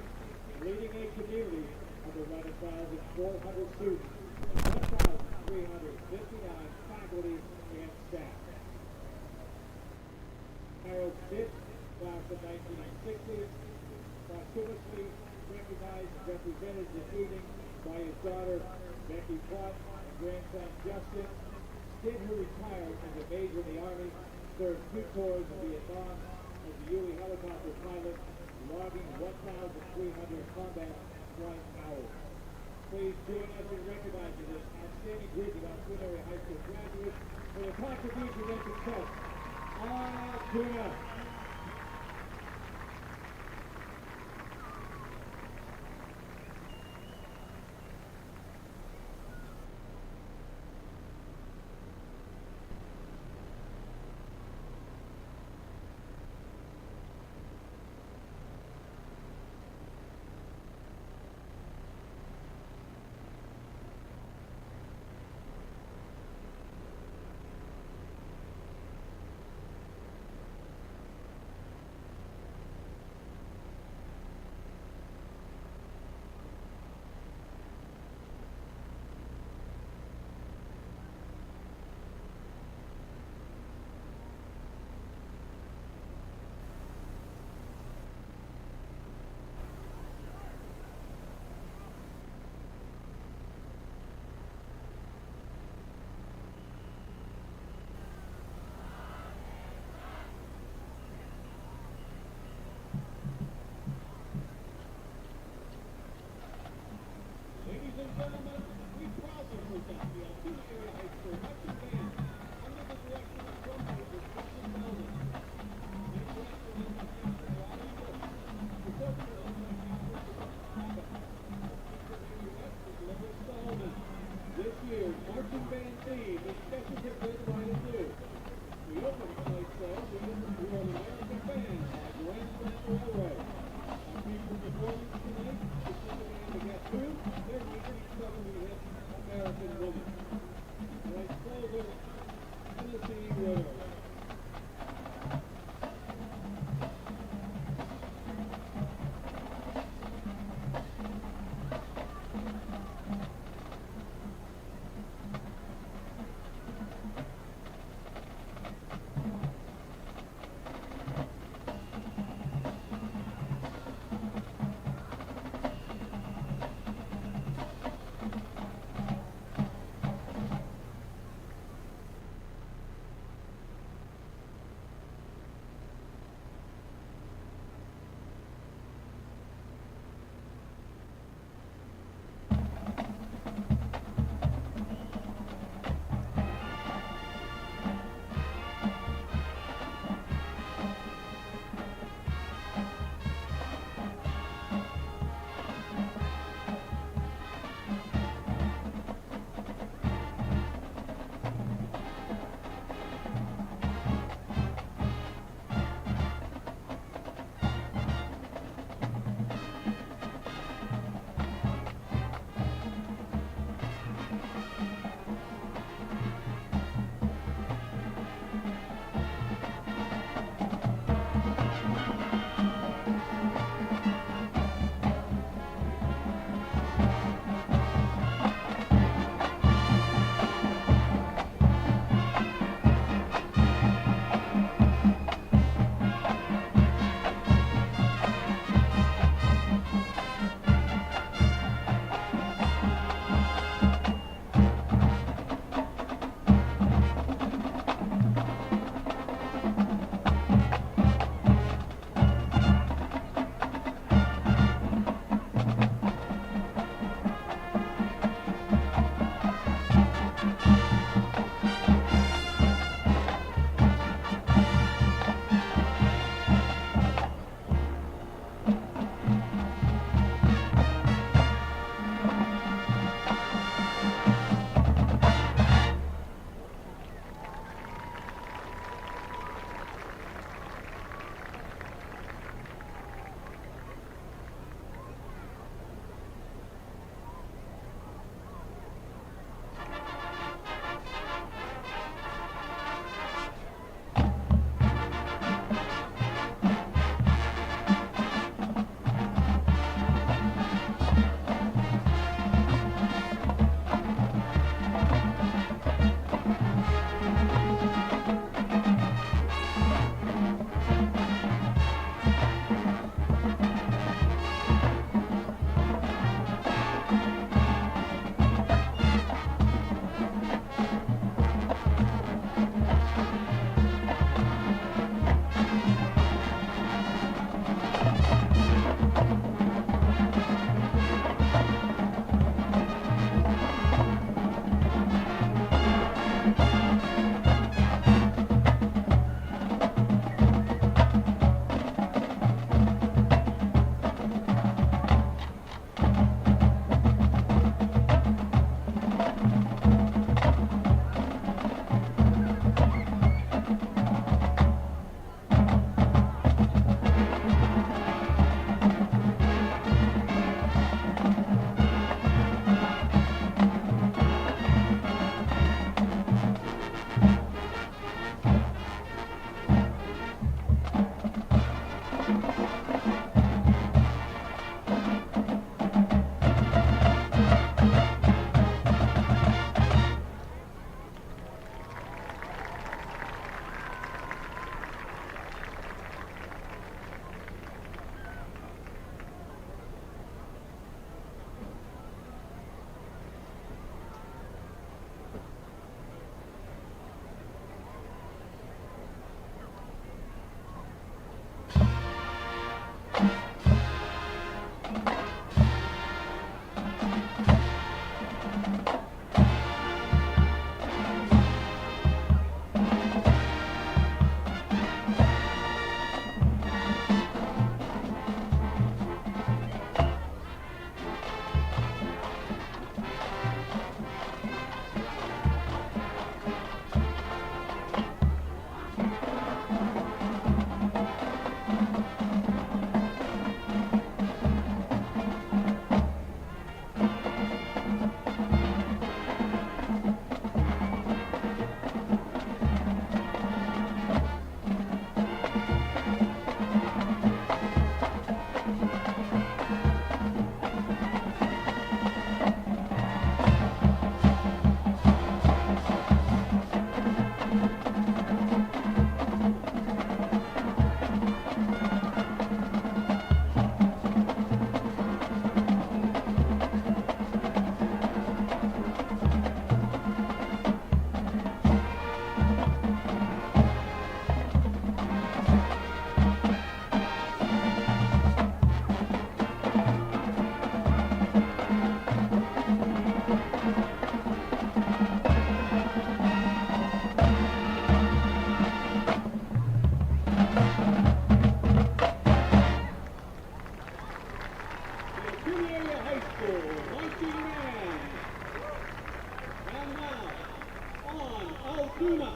leading a community of 11,400 students, 1,359 faculty and staff. Harold Smith, class of 1960, posthumously recognized and represented this evening by his daughter, Becky Plott, and grandson, Justin. Sid, who retired as a major in the Army, served 2 tours in Vietnam as a Huey helicopter pilot, logging 1,300 combat flight hours. Please join us in recognizing this outstanding group of Altoona Area High School graduates for their contributions and success. Altoona! Altoona.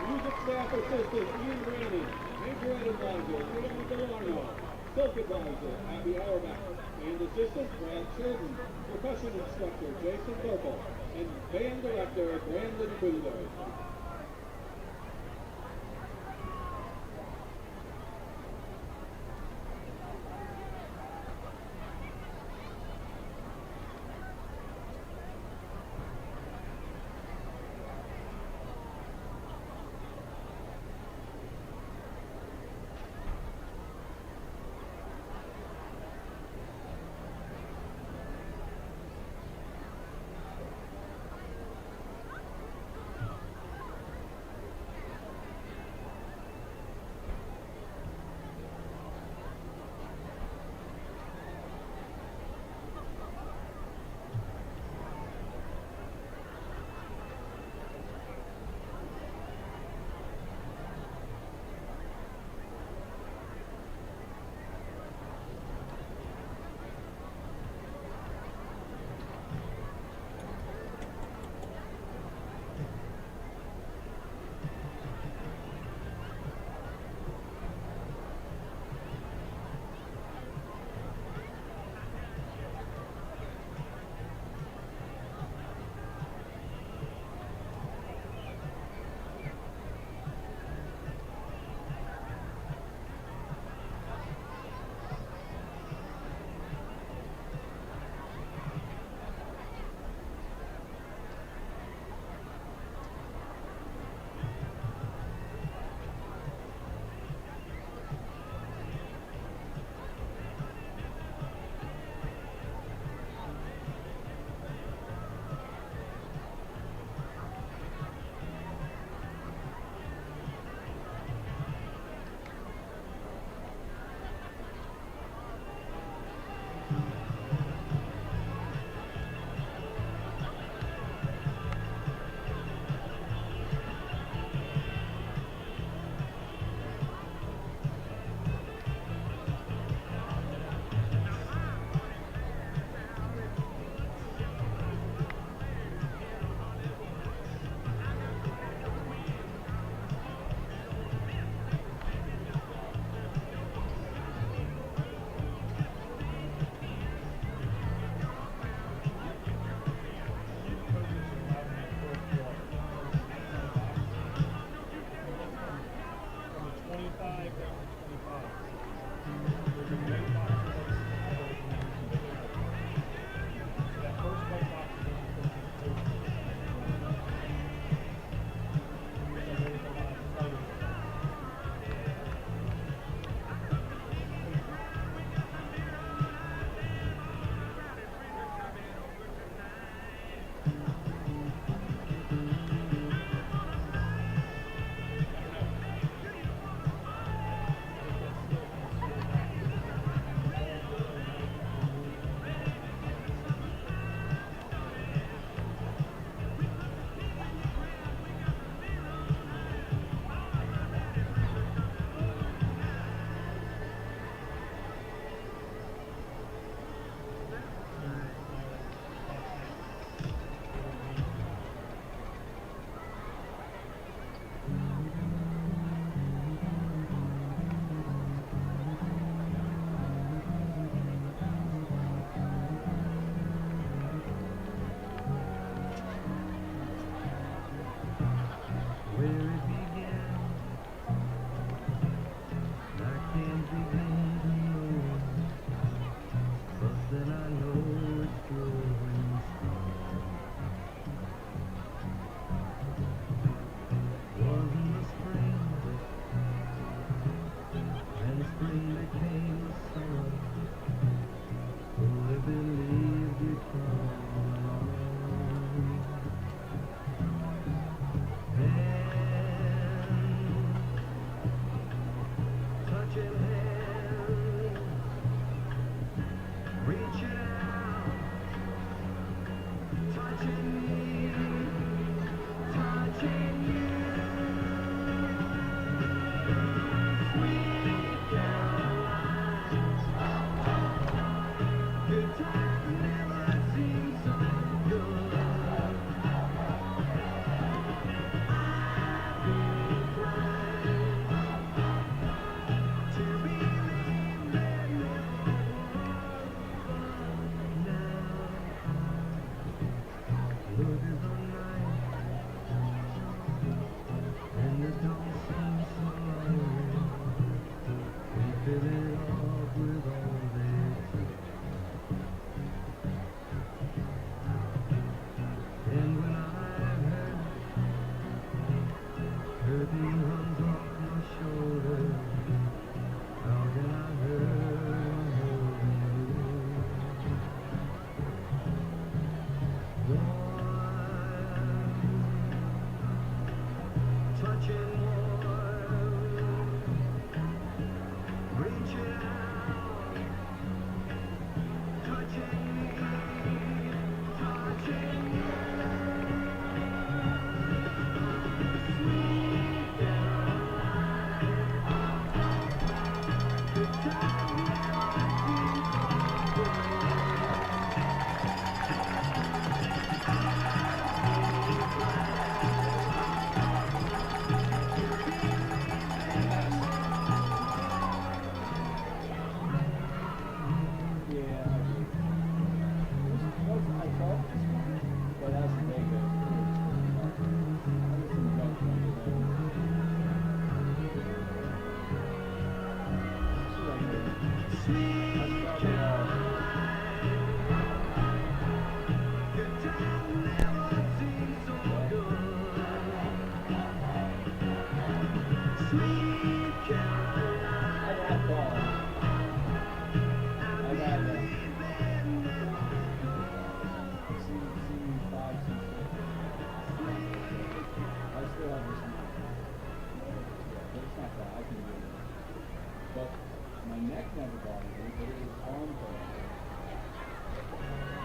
Music staff assistant Ian Brandon, major ed advisor Leon Delano, silk advisor Abby Auerbach, and assistant Brad Sheridan, percussion instructor Jason Purple, and band director Brandon Bundo.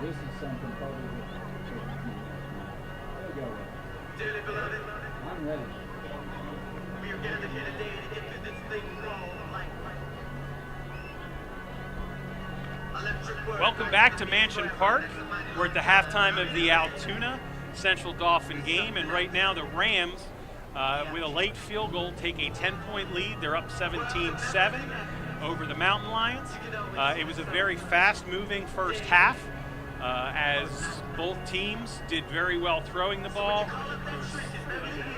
This is something totally different. There you go. Dearly beloved, I'm ready. we are gathered here today to get through this thing called life. Electric word. Welcome back to Mansion Park. We're at the halftime of the Altoona Central Dauphin game, and right now the Rams, with a late field goal, take a 10-point lead. They're up 17-7 over the Mountain Lions. It was a very fast-moving first half, as both teams did very well throwing the ball.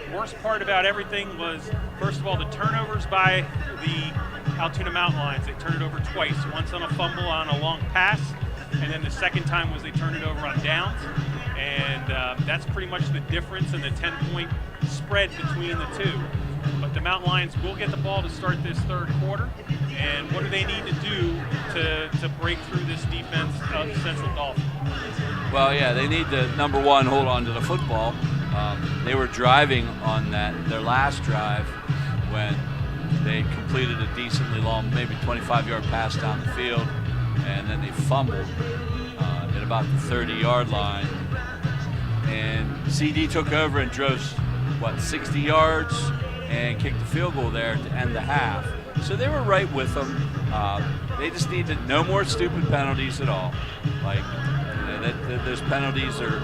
The worst part about everything was, first of all, the turnovers by the Altoona Mountain Lions. They turned it over twice, once on a fumble on a long pass, and then the second time was they turned it over on downs. And that's pretty much the difference in the 10-point spread between the two. But the Mountain Lions will get the ball to start this third quarter. And what do they need to do to break through this defense of Central Dauphin? Well, yeah, they need to, number one, hold on to the football. They were driving on their last drive when they completed a decently long, maybe 25-yard pass down the field, and then they fumbled at about the 30-yard line. And CD took over and drove, 60 yards and kicked the field goal there to end the half. So they were right with them. They just needed no more stupid penalties at all. Like, those penalties are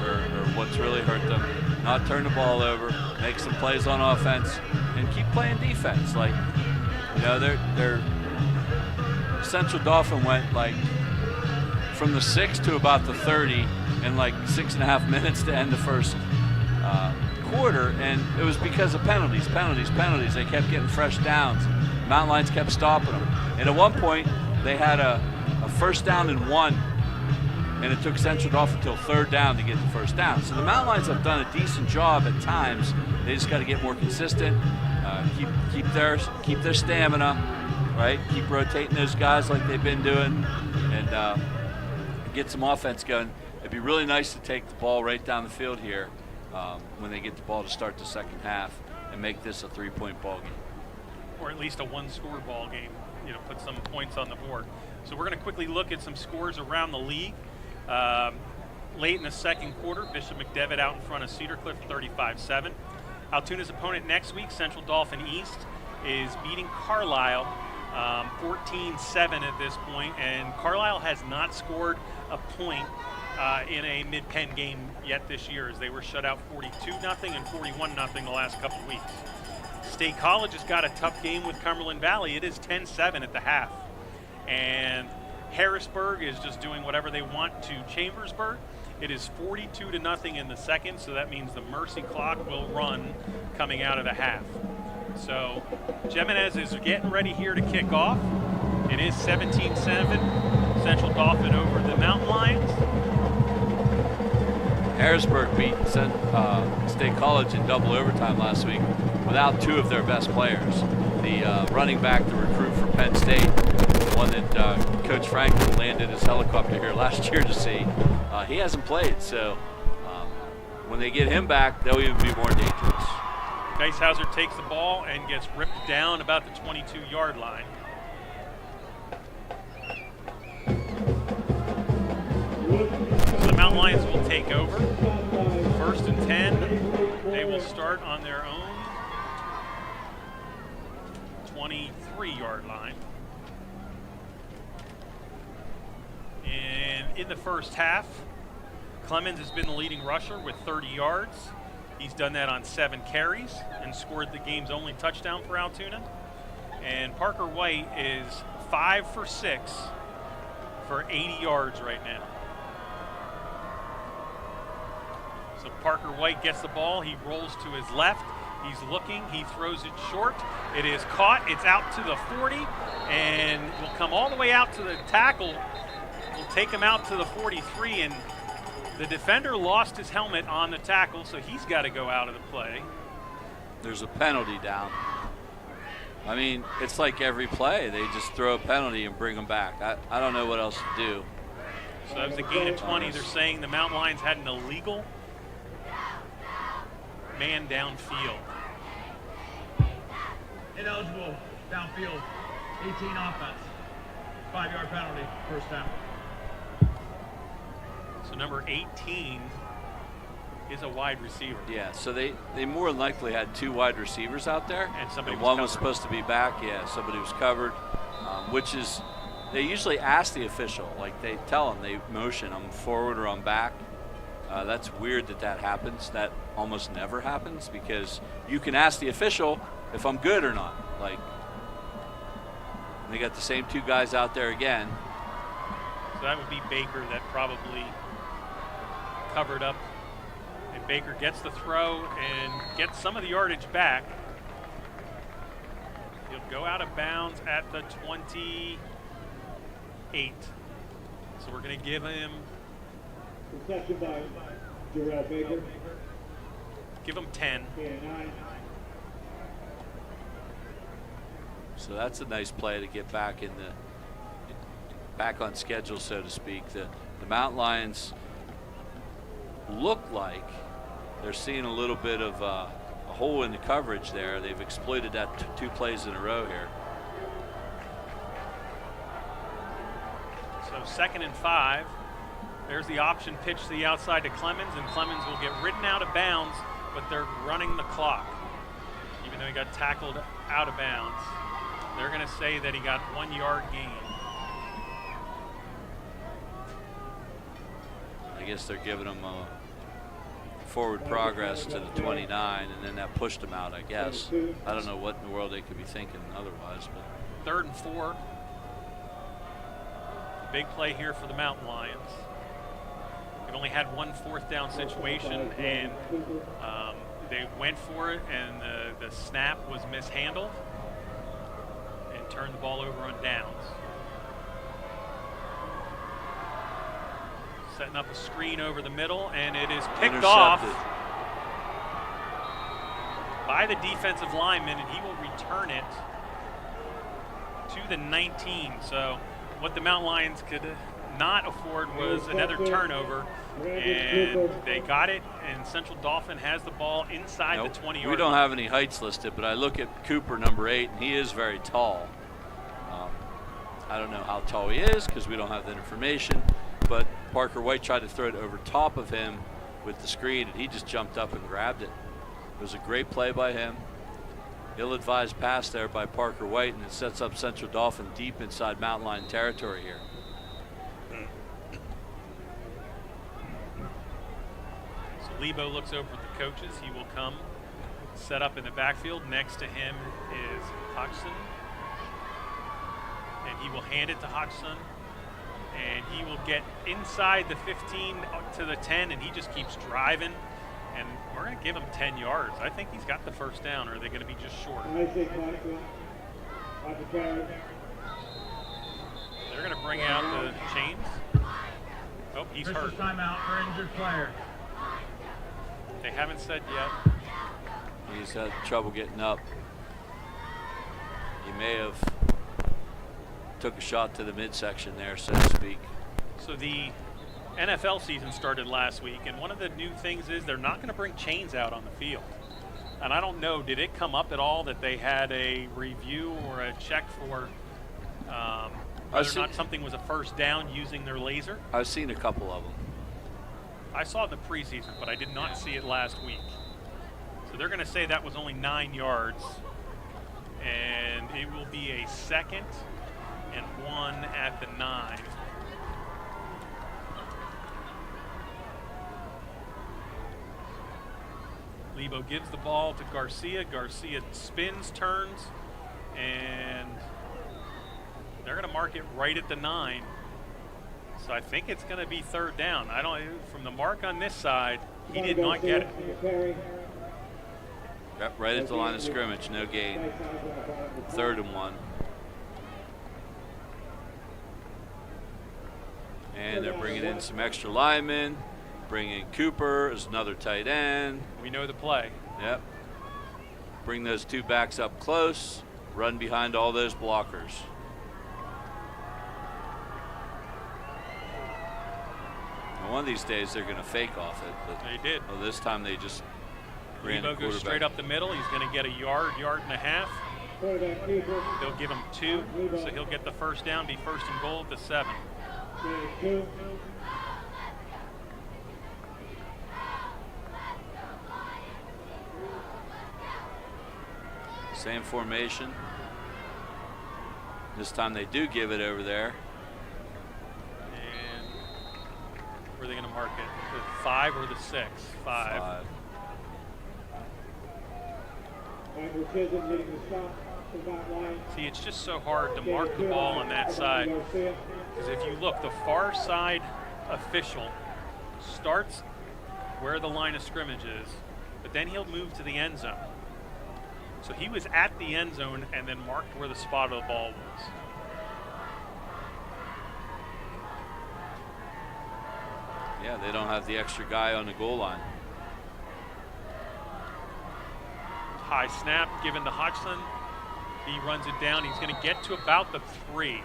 what's really hurt them. Not turn the ball over, make some plays on offense, and keep playing defense. Like, their Central Dauphin went like from the 6 to about the 30 in like 6.5 minutes to end the first quarter, and it was because of penalties. They kept getting fresh downs. Mountain Lions kept stopping them. And at one point, they had a first down and 1, and it took Central Dauphin until third down to get the first down. So the Mountain Lions have done a decent job at times. They just got to get more consistent, keep their stamina, right? Keep rotating those guys like they've been doing, and get some offense going. It'd be really nice to take the ball right down the field here when they get the ball to start the second half and make this a 3-point ball game. Or at least a one-score ball game, put some points on the board. So we're going to quickly look at some scores around the league. Late in the second quarter, Bishop McDevitt out in front of Cedar Cliff 35-7. Altoona's opponent next week, Central Dauphin East, is beating Carlisle 14-7 at this point, and Carlisle has not scored a point in a mid-pen game yet this year, as they were shut out 42-0 and 41-0 the last couple weeks. State College has got a tough game with Cumberland Valley. It is 10-7 at the half. And Harrisburg is just doing whatever they want to Chambersburg. It is 42-0 in the second, so that means the mercy clock will run coming out of the half. So Jimenez is getting ready here to kick off. It is 17-7, Central Dauphin over the Mountain Lions. Harrisburg beat State College in double overtime last week without 2 of their best players. The running back, the recruit for Penn State, the one that Coach Franklin landed his helicopter here last year to see, he hasn't played. So when they get him back, they'll even be more dangerous. Geishauser takes the ball and gets ripped down about the 22-yard line. So the Mountain Lions will take over. 1st and 10. They will start on their own 23-yard line. And in the first half, Clemens has been the leading rusher with 30 yards. He's done that on 7 carries and scored the game's only touchdown for Altoona. And Parker White is 5 for 6 for 80 yards right now. So Parker White gets the ball. He rolls to his left, He's looking, he throws it short. It is caught, it's out to the 40, and will come all the way out to the tackle. Will take him out to the 43, and the defender lost his helmet on the tackle, so he's got to go out of the play. There's a penalty down. I mean, it's like every play. They just throw a penalty and bring them back. I don't know what else to do. So that was a gain of 20. They're saying the Mountain Lions had an illegal man downfield. Ineligible downfield, 18 offense. 5-yard penalty, first down. So number 18 is a wide receiver. Yeah, so they more than likely had 2 wide receivers out there. And somebody was one covered. was supposed to be back. Yeah, somebody was covered, which is, they usually ask the official. Like they tell them, they motion, I'm forward or I'm back. That's weird that happens. That almost never happens because you can ask the official if I'm good or not. Like, they got the same 2 guys out there again. So that would be Baker that probably covered up. And Baker gets the throw and gets some of the yardage back. He'll go out of bounds at the 28. So we're going to give him, Reception by Jarrell Baker. give him 10. So that's a nice play to get back back on schedule, so to speak. The Mountain Lions look like they're seeing a little bit of a hole in the coverage there. They've exploited that 2 plays in a row here. So 2nd and 5. There's the option pitch to the outside to Clemens, and Clemens will get ridden out of bounds, but they're running the clock. Even though he got tackled out of bounds, they're going to say that he got 1 yard gain. I guess they're giving him forward progress to the 29, and then that pushed him out, I guess. I don't know what in the world they could be thinking otherwise. But 3rd and 4. Big play here for the Mountain Lions. They've only had 1 4th down situation, and they went for it, and the snap was mishandled and turned the ball over on downs. Setting up a screen over the middle, and it is picked off by the defensive lineman, and he will return it to the 19. So what the Mountain Lions could not afford was another turnover, and they got it, and Central Dauphin has the ball inside the 20-yard line. We don't have any heights listed, but I look at Cooper, number 8, and he is very tall. I don't know how tall he is because we don't have that information, but Parker White tried to throw it over top of him with the screen, and he just jumped up and grabbed it. It was a great play by him. Ill-advised pass there by Parker White, and it sets up Central Dauphin deep inside Mountain Lion territory here. So Lebo looks over at the coaches. He will come set up in the backfield. Next to him is Hodgson, and he will hand it to Hodgson, and he will get inside the 15 to the 10, and he just keeps driving, and we're going to give him 10 yards. I think he's got the first down, or are they going to be just short? They're going to bring out the chains. Oh, he's hurt. Timeout for injured player. They haven't said yet. He's had trouble getting up. He may have took a shot to the midsection there, so to speak. So the NFL season started last week, and one of the new things is they're not going to bring chains out on the field. And I don't know, did it come up at all that they had a review or a check for whether or not something was a first down using their laser? I've seen a couple of them. I saw it in the preseason, but I did not see it last week. So they're going to say that was only 9 yards, and it will be a 2nd and 1 at the 9. Lebo gives the ball to Garcia. Garcia spins, turns, and they're going to mark it right at the 9. So I think it's going to be 3rd down. From the mark on this side, he did not get it. Right at the line of scrimmage, no gain. 3rd and 1. And they're bringing in some extra linemen. Bringing in Cooper as another tight end. We know the play. Yep. Bring those 2 backs up close. Run behind all those blockers. And one of these days they're going to fake off it. But They did. well, this time they just ran the Lebo goes quarterback. straight up the middle. He's going to get a yard and a half. They'll give him 2, so he'll get the first down, be 1st and goal at the 7. Same formation. This time they do give it over there. And where are they going to mark it? The 5 or the 6? 5. See, it's just so hard to mark the ball on that side. Because if you look, the far side official starts where the line of scrimmage is, but then he'll move to the end zone. So he was at the end zone and then marked where the spot of the ball was. Yeah, they don't have the extra guy on the goal line. High snap given to Hodgson. He runs it down. He's going to get to about the 3.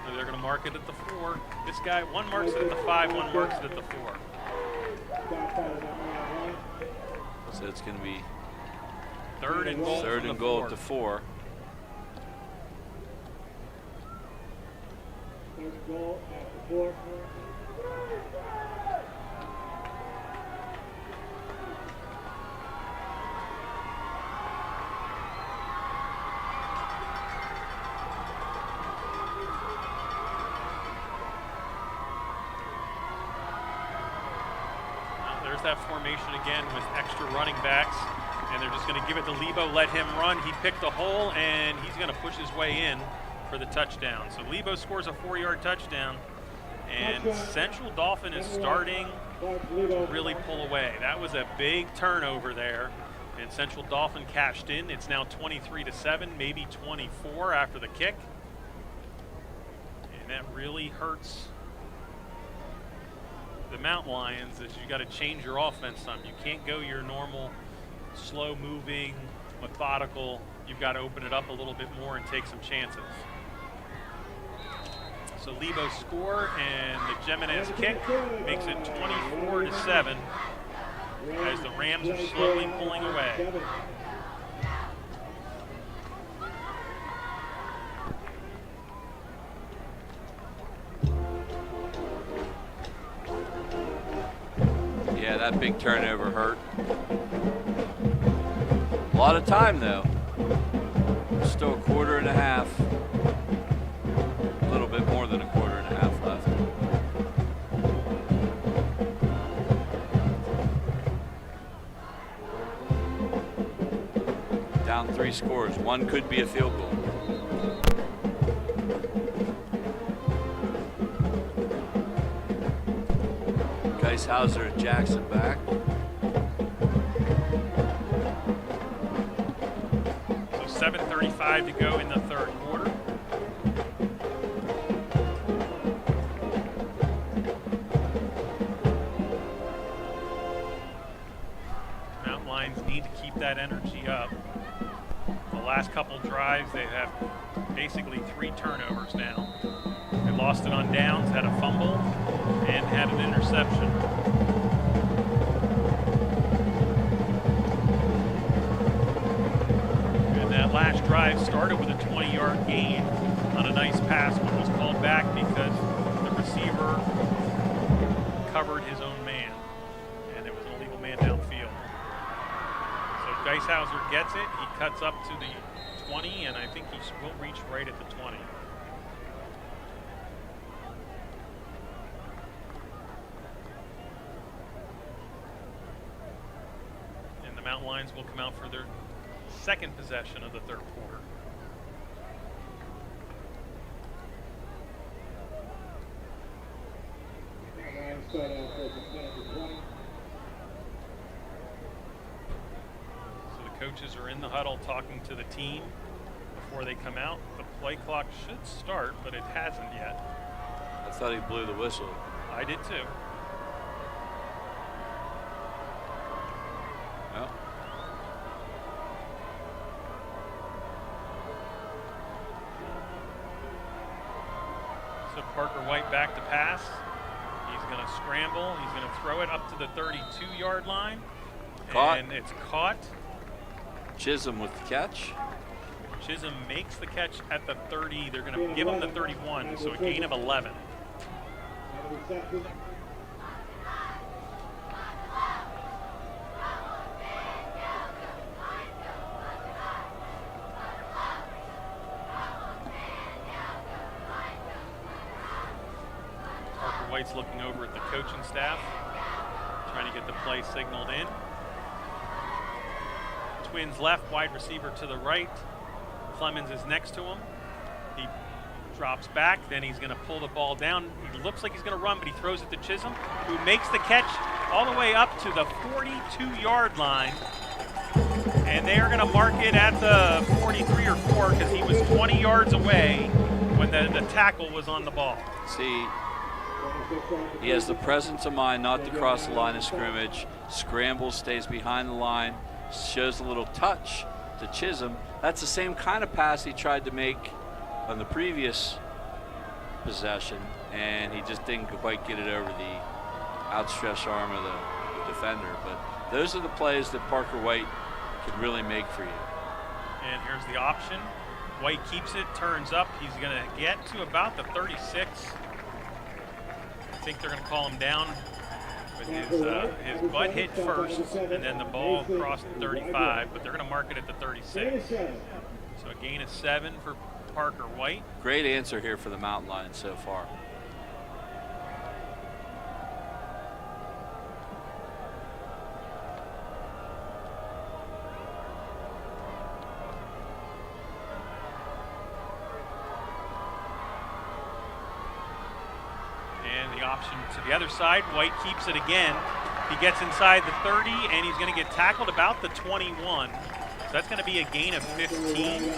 So they're going to mark it at the 4. This guy, one marks it at the 5, one marks it at the 4. So it's going to be 3rd and goal. 3rd and goal at the 4. There's that formation again with extra running backs, and they're just going to give it to Lebo, let him run. He picked a hole, and he's going to push his way in for the touchdown. So Lebo scores a 4-yard touchdown, and Central Dauphin is starting to really pull away. That was a big turnover there, and Central Dauphin cashed in. It's now 23-7, maybe 24 after the kick, and that really hurts the Mountain Lions. Is you got to change your offense some. You can't go your normal slow moving, methodical. You've got to open it up a little bit more and take some chances. So Lebo score, and the Jimenez kick makes it 24-7 as the Rams are slowly pulling away. Yeah, that big turnover hurt. A lot of time though. Still a quarter and a half. A little bit more than a quarter and a half left. Down 3 scores. One could be a field goal. Hauser and Jackson back. So 7:35 to go in the 3rd quarter. Mountain Lions need to keep that energy up. The last couple drives, they have basically 3 turnovers now. They lost it on downs, had a fumble, and had an interception. And that last drive started with a 20-yard gain on a nice pass, but was called back because the receiver covered his own man, and there was an illegal man downfield. So Geishauser gets it. He cuts up to the 20, and I think he will reach right at the 20. Mountain Lions will come out for their 2nd possession of the 3rd quarter. So the coaches are in the huddle talking to the team before they come out. The play clock should start, but it hasn't yet. I thought he blew the whistle. I did too. Well, so Parker White back to pass. He's going to scramble. He's going to throw it up to the 32-yard line. Caught. And it's caught. Chisholm with the catch. Chisholm makes the catch at the 30. They're going to give him the 31, so a gain of 11. Parker White's looking over at the coaching staff, trying to get the play signaled in. Twins left, wide receiver to the right. Clemens is next to him. He drops back, then he's going to pull the ball down. He looks like he's going to run, but he throws it to Chisholm, who makes the catch all the way up to the 42-yard line. And they are going to mark it at the 43 or 4 because he was 20 yards away when the tackle was on the ball. See, he has the presence of mind not to cross the line of scrimmage, scrambles, stays behind the line, shows a little touch to Chisholm. That's the same kind of pass he tried to make on the previous possession, and he just didn't quite get it over the outstretched arm of the defender. But those are the plays that Parker White can really make for you. And here's the option. White keeps it, turns up. He's going to get to about the 36. I think they're going to call him down with his butt hit first, and then the ball crossed the 35, but they're going to mark it at the 36. So a gain of 7 for Parker White. Great answer here for the Mountain Lions so far. And the option to the other side, White keeps it again. He gets inside the 30, and he's going to get tackled about the 21. So that's going to be a gain of 15.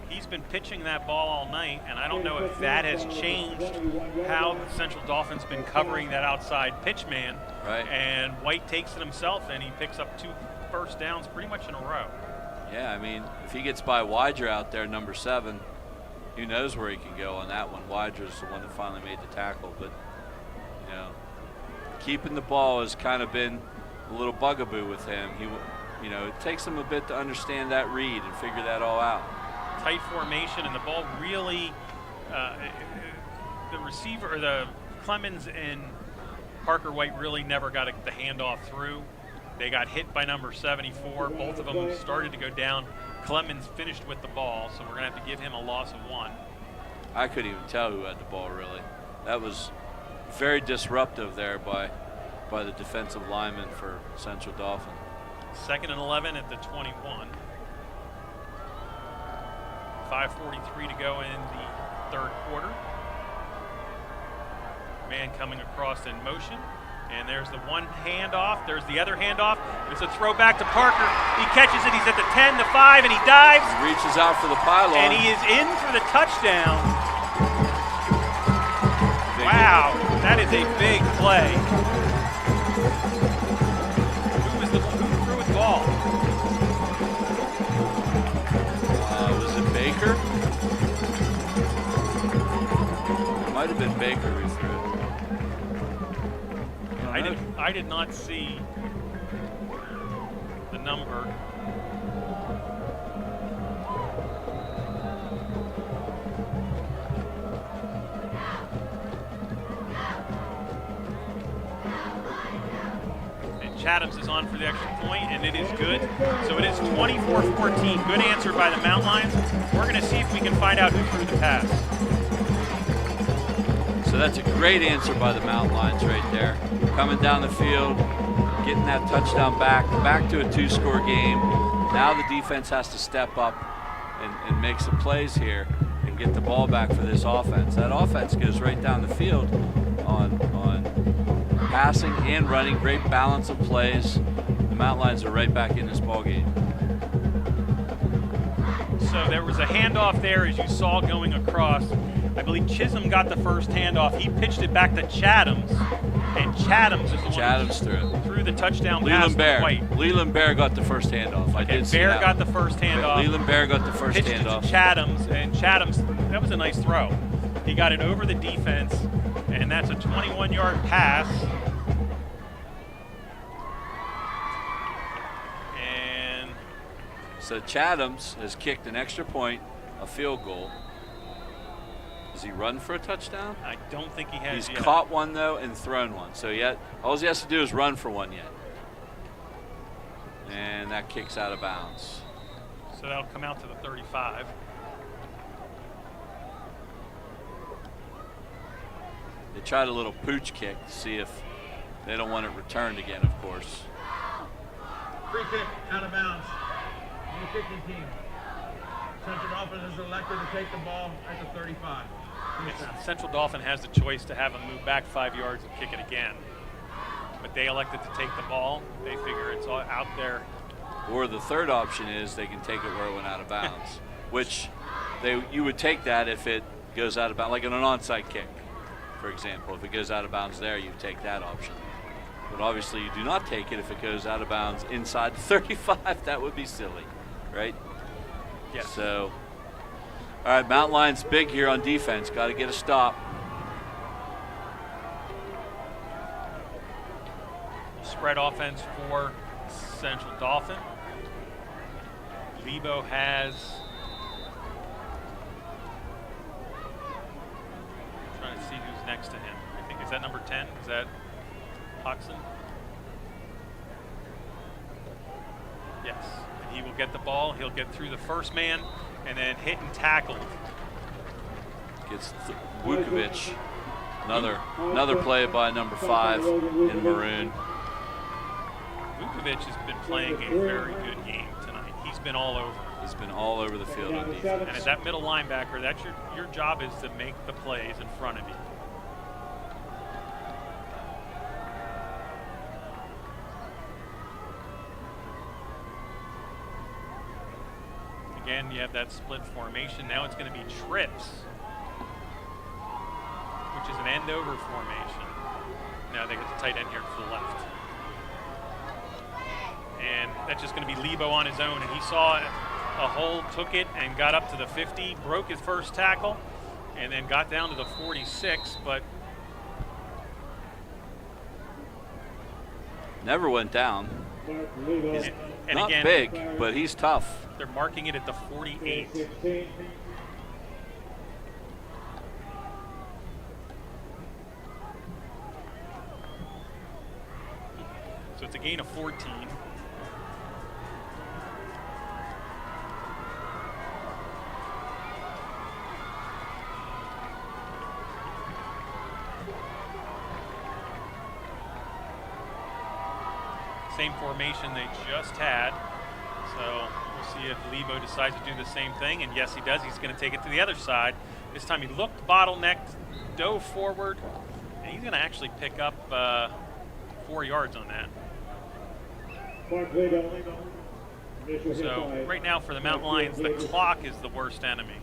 He's been pitching that ball all night, and I don't know if that has changed how the Central Dolphins been covering that outside pitch man. Right. And White takes it himself, and he picks up 2 first downs pretty much in a row. Yeah, I mean, if he gets by Widger out there, number 7, who knows where he can go on that one. Widger's the one that finally made the tackle, but you know, keeping the ball has kind of been a little bugaboo with him. You know, it takes him a bit to understand that read and figure that all out. Tight formation, and the ball really, the receiver, or the Clemens and Parker White really never got the handoff through. They got hit by number 74. Both of them started to go down. Clemens finished with the ball, so we're going to have to give him a loss of 1. I couldn't even tell who had the ball, really. That was very disruptive there by the defensive lineman for Central Dauphin. 2nd and 11 at the 21. 5:43 to go in the 3rd quarter. Man coming across in motion. And there's the one handoff. There's the other handoff. It's a throw back to Parker. He catches it. He's at the 10, the 5, and he dives. He reaches out for the pylon. And he is in for the touchdown. Wow, that is a big play. Who threw the ball? Was it Baker? It might have been Baker who threw it. I did not see the number. And Chathams is on for the extra point, and it is good. So it is 24-14. Good answer by the Mountain Lions. We're going to see if we can find out who threw the pass. So that's a great answer by the Mountain Lions right there. Coming down the field, getting that touchdown back to a 2-score game. Now the defense has to step up and make some plays here and get the ball back for this offense. That offense goes right down the field on passing and running, great balance of plays. The Mountain Lions are right back in this ball game. So there was a handoff there, as you saw going across. I believe Chisholm got the first handoff. He pitched it back to Chathams, and Chathams is the one who threw the touchdown pass to White. Leland Bear got the first handoff. I did see Bear that. got the first handoff. Leland Bear got the first pitched handoff. it to Chathams, and Chathams, that was a nice throw. He got it over the defense, and that's a 21-yard pass. And so Chathams has kicked an extra point, a field goal. Does he run for a touchdown? I don't think he has He's yet. caught one, though, and thrown one. So all he has to do is run for one yet. And that kicks out of bounds. So that'll come out to the 35. They tried a little pooch kick to see if they don't want it returned again, of course. Free kick out of bounds. On the kicking team. Central Dauphin has elected to take the ball at the 35. Central Dauphin has the choice to have him move back 5 yards and kick it again. But they elected to take the ball. They figure it's all out there. Or the third option is they can take it where it went out of bounds, which you would take that if it goes out of bounds, like in an onside kick, for example. If it goes out of bounds there, you take that option. But obviously you do not take it if it goes out of bounds inside the 35. That would be silly, right? Yes. So, all right, Mountain Lions big here on defense. Got to get a stop. Spread offense for Central Dauphin. Lebo has, I'm trying to see who's next to him. I think, is that number 10? Is that Hoxton? Yes. And he will get the ball. He'll get through the first man and then hit and tackled. Gets Vukovic. Another play by number 5 in maroon. Vukovic has been playing a very good game tonight. He's been all over. He's been all over the field on defense. And as that middle linebacker, that's your job is to make the plays in front of you. Again, you have that split formation. Now it's going to be trips, which is an end over formation. Now they get the tight end here to the left. And that's just going to be Lebo on his own. And he saw a hole, took it, and got up to the 50, broke his first tackle, and then got down to the 46, but never went down. and Not again, big, but he's tough. they're marking it at the 48. So it's a gain of 14. Same formation they just had. So we'll see if Lebo decides to do the same thing. And yes, he does. He's going to take it to the other side. This time he looked bottlenecked, dove forward, and he's going to actually pick up 4 yards on that. So right now for the Mountain Lions, the clock is the worst enemy,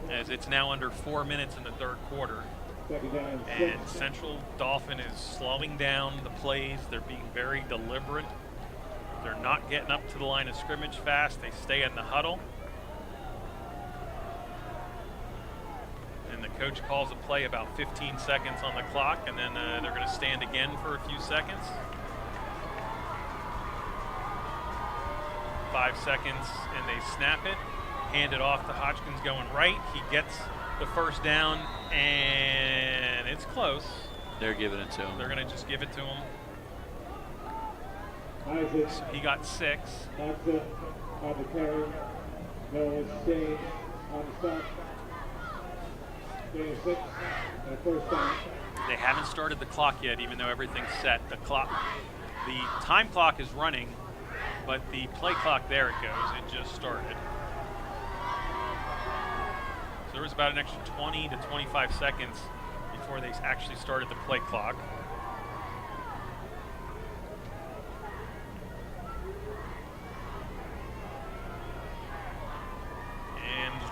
as it's now under 4 minutes in the third quarter. And Central Dauphin is slowing down the plays. They're being very deliberate. They're not getting up to the line of scrimmage fast. They stay in the huddle. And the coach calls a play about 15 seconds on the clock, and then they're going to stand again for a few seconds. 5 seconds, and they snap it. Hand it off to Hodgkins going right. He gets the first down, and it's close. They're giving it to him. They're going to just give it to him. So he got 6. They haven't started the clock yet, even though everything's set. The time clock is running, but the play clock, there it goes. It just started. So there was about an extra 20 to 25 seconds before they actually started the play clock.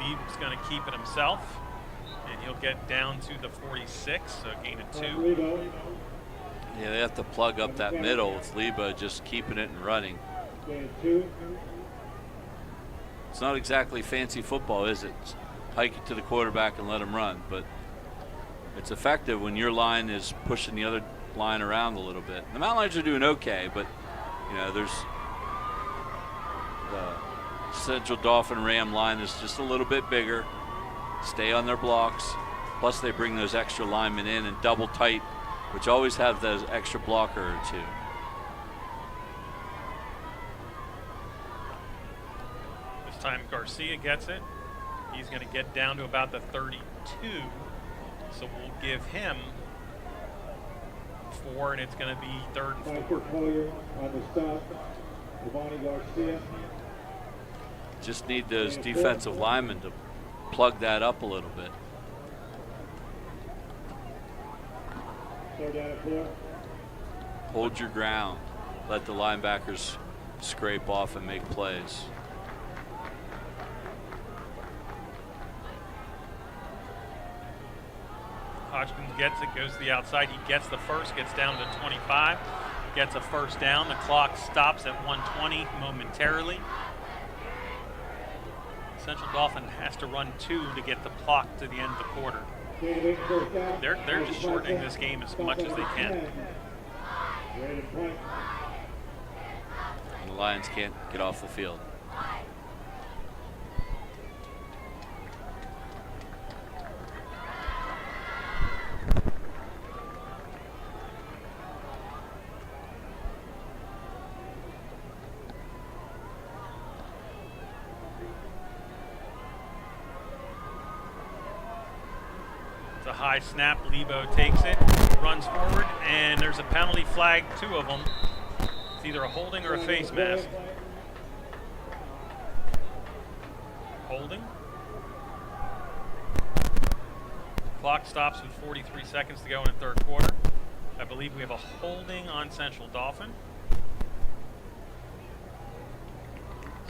Lieb's going to keep it himself, and he'll get down to the 46, so a gain of 2. Lebo. Yeah, they have to plug up that middle with Liba just keeping it and running. Gain of 2. It's not exactly fancy football, is it? It's hike it to the quarterback and let him run, but it's effective when your line is pushing the other line around a little bit. The Mountain Lions are doing okay, but you know, there's the Central Dauphin Ram line is just a little bit bigger. Stay on their blocks. Plus they bring those extra linemen in and double tight, which always have those extra blocker or two. This time Garcia gets it. He's going to get down to about the 32. So we'll give him 4, and it's going to be 3rd and 4. Michael Collier on the stop. Giovanni Garcia. Just need those defensive linemen to plug that up a little bit. 3rd down and 4. Hold your ground. Let the linebackers scrape off and make plays. Hodgkins gets it, goes to the outside. He gets the first, gets down to 25, gets a first down. The clock stops at 1:20 momentarily. Central Dauphin has to run 2 to get the clock to the end of the quarter. Gain of 8, 1st down. They're just shortening this game as much as they can. Rated point. And the Lions can't get off the field. A high snap, Lebo takes it, runs forward, and there's a penalty flag, 2 of them. It's either a holding or a face mask. Holding. Clock stops with 43 seconds to go in the 3rd quarter. I believe we have a holding on Central Dauphin.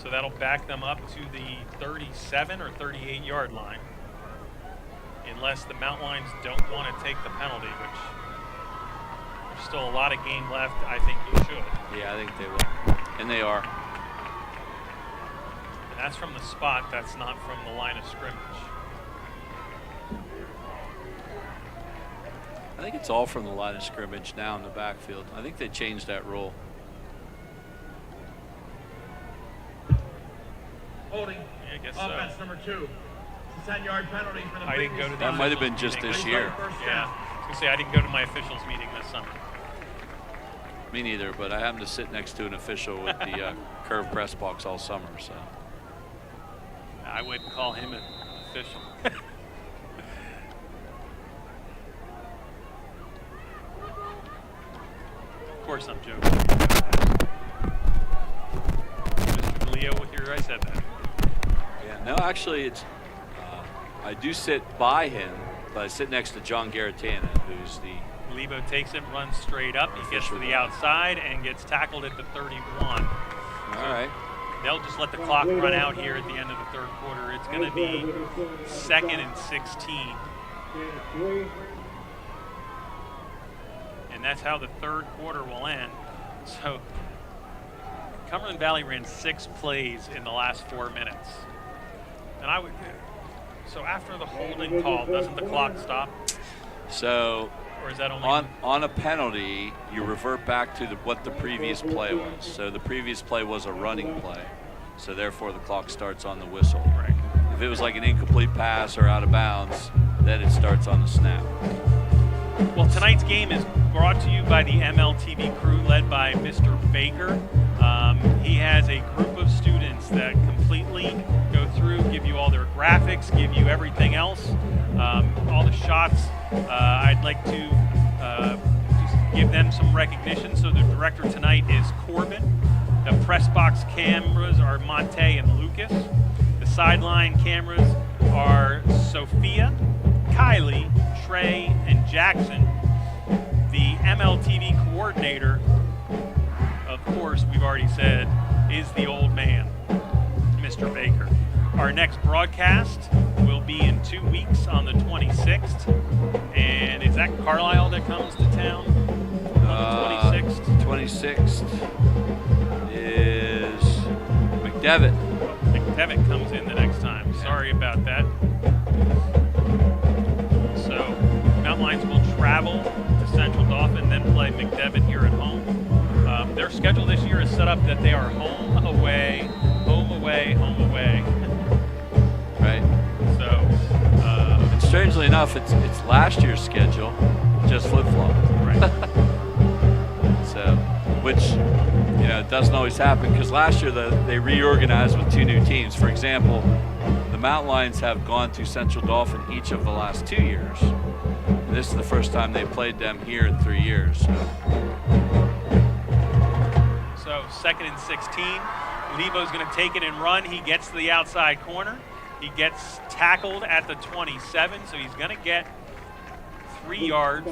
So that'll back them up to the 37 or 38 yard line. Unless the Mountain Lions don't want to take the penalty, which there's still a lot of game left. I think you should. Yeah, I think they will. And they are. And that's from the spot. That's not from the line of scrimmage. I think it's all from the line of scrimmage now in the backfield. I think they changed that rule. Holding. Yeah, I guess Offense so. number 2. It's a 10-yard penalty for the I didn't go to previous the That might have been officials just meeting. this year. Yeah, I was gonna say I didn't go to my officials meeting this summer. Me neither, but I happened to sit next to an official with the curved press box all summer, so. I wouldn't call him an official. Of course I'm joking. Mr. DeLeo with your, I said that. Yeah, no, actually, it's. I do sit by him, but I sit next to John Garatana, who's the. Lebo takes it, runs straight up. He gets to the outside and gets tackled at the 31. All right. They'll just let the clock run out here at the end of the 3rd quarter. It's going to be 2nd and 16. Gain of 3. And that's how the 3rd quarter will end. So Cumberland Valley ran 6 plays in the last 4 minutes. And I would, so after the holding call, doesn't the clock stop? So Or is that only on a penalty, you revert back to what the previous play was. So the previous play was a running play. So therefore the clock starts on the whistle. Right. If it was like an incomplete pass or out of bounds, then it starts on the snap. Well, tonight's game is brought to you by the MLTV crew led by Mr. Baker. He has a group of students that completely go through, give you all their graphics, give you everything else, all the shots. I'd like to just give them some recognition. So the director tonight is Corbin. The press box cameras are Monte and Lucas. The sideline cameras are Sophia, Kylie, Trey, and Jackson. The MLTV coordinator, of course, we've already said, is the old man, Mr. Baker. Our next broadcast be in 2 weeks on the 26th. And is that Carlisle that comes to town on the 26th? 26th is McDevitt. McDevitt comes in the next time. Sorry about that. So Mountain Lions will travel to Central Dauphin, then play McDevitt here at home. Their schedule this year is set up that they are home, away, home, away, home, away. Right. So, and strangely enough, it's last year's schedule, just flip-flop. right. So, which, you know, doesn't always happen because last year they reorganized with 2 new teams. For example, the Mountain Lions have gone to Central Dauphin each of the last 2 years. And this is the first time they played them here in 3 years. So 2nd and 16. Lebo's going to take it and run. He gets to the outside corner. He gets tackled at the 27, so he's going to get 3 yards.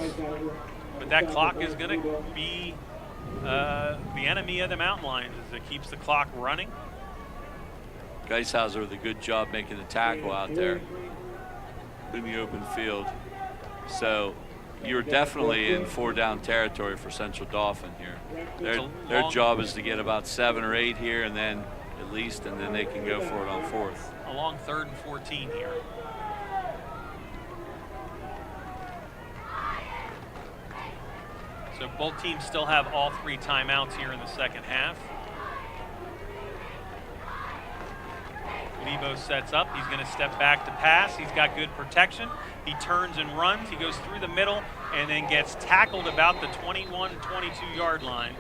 But that clock is going to be the enemy of the Mountain Lions as it keeps the clock running. Geishauser with a good job making the tackle out there in the open field. So you're definitely in 4-down territory for Central Dauphin here. Their job is to get about 7 or 8 here, and then at least, and then they can go for it on 4th. Along 3rd and 14 here. So both teams still have all 3 timeouts here in the second half. Lebo sets up. He's going to step back to pass. He's got good protection. He turns and runs. He goes through the middle and then gets tackled about the 21, 22-yard line.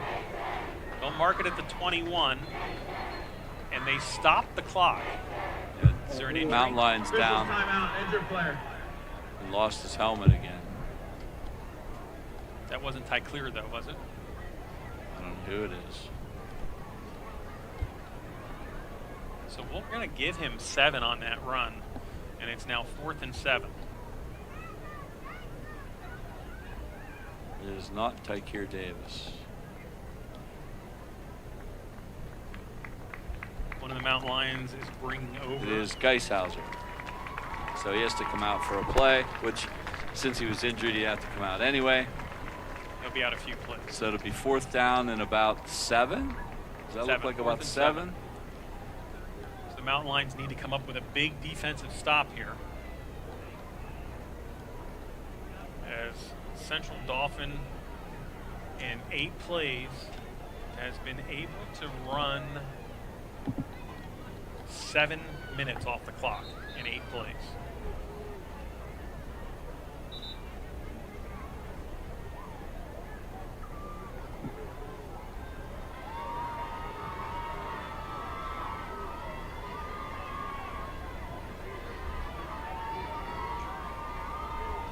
They'll mark it at the 21, and they stop the clock. Is there an injury? Mountain Lions down Timeout, injured player. and lost his helmet again. That wasn't Ty Clear, though, was it? I don't know who it is. So we're going to give him 7 on that run, and it's now 4th and 7. It is not Tykeer Davis. One of the Mountain Lions is bringing over. It is Geishauser. So he has to come out for a play, which since he was injured, he had to come out anyway. He'll be out a few plays. So it'll be 4th down and about 7. Does that look like about 7? So the Mountain Lions need to come up with a big defensive stop here. As Central Dauphin in 8 plays has been able to run 7 minutes off the clock in 8 plays.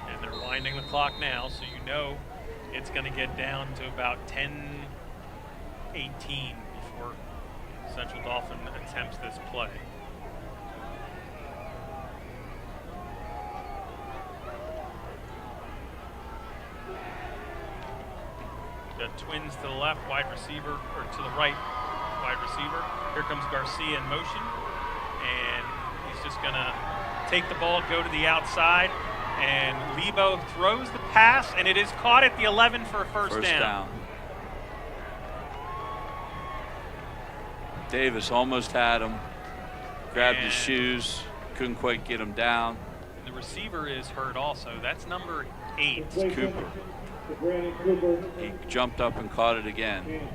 And they're winding the clock now, so you know it's going to get down to about 10:18 before Central Dauphin attempts this play. The Twins to the left, wide receiver, or to the right, wide receiver. Here comes Garcia in motion, and he's just going to take the ball, go to the outside, and Lebo throws the pass, and it is caught at the 11 for a first down. Davis almost had him, grabbed his shoes, couldn't quite get him down. The receiver is hurt also. That's number 8. It's Cooper. He jumped up and caught it again.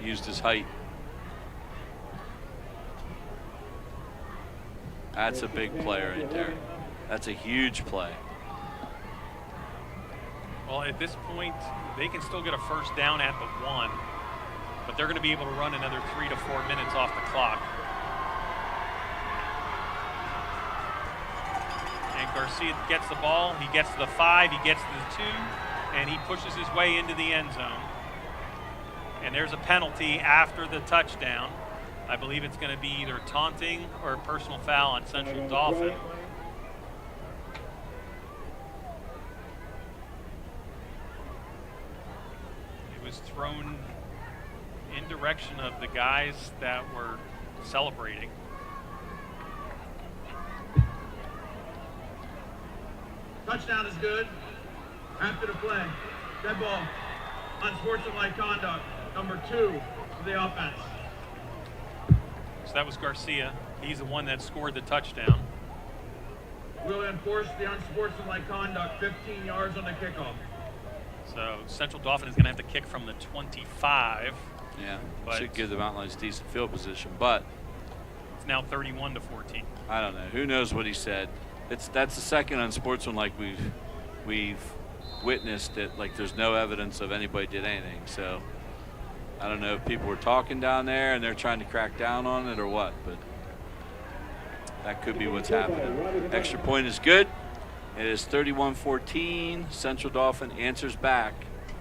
Used his height. That's a big play right there. That's a huge play. Well, at this point, they can still get a first down at the 1, but they're going to be able to run another 3 to 4 minutes off the clock. And Garcia gets the ball. He gets to the 5. He gets to the 2. And he pushes his way into the end zone. And there's a penalty after the touchdown. I believe it's going to be either taunting or a personal foul on Central Dauphin. It was thrown in direction of the guys that were celebrating. Touchdown is good. After the play, dead ball, unsportsmanlike conduct, number 2 for the offense. So that was Garcia. He's the one that scored the touchdown. We'll enforce the unsportsmanlike conduct, 15 yards on the kickoff. So Central Dauphin is going to have to kick from the 25. Yeah, But- should give the Mountain Lions decent field position, but It's now 31-14. I don't know. Who knows what he said? That's the second unsportsmanlike we've witnessed it. Like there's no evidence of anybody did anything. So I don't know if people were talking down there and they're trying to crack down on it or what, but that could be what's happening. Extra point is good. It is 31-14. Central Dauphin answers back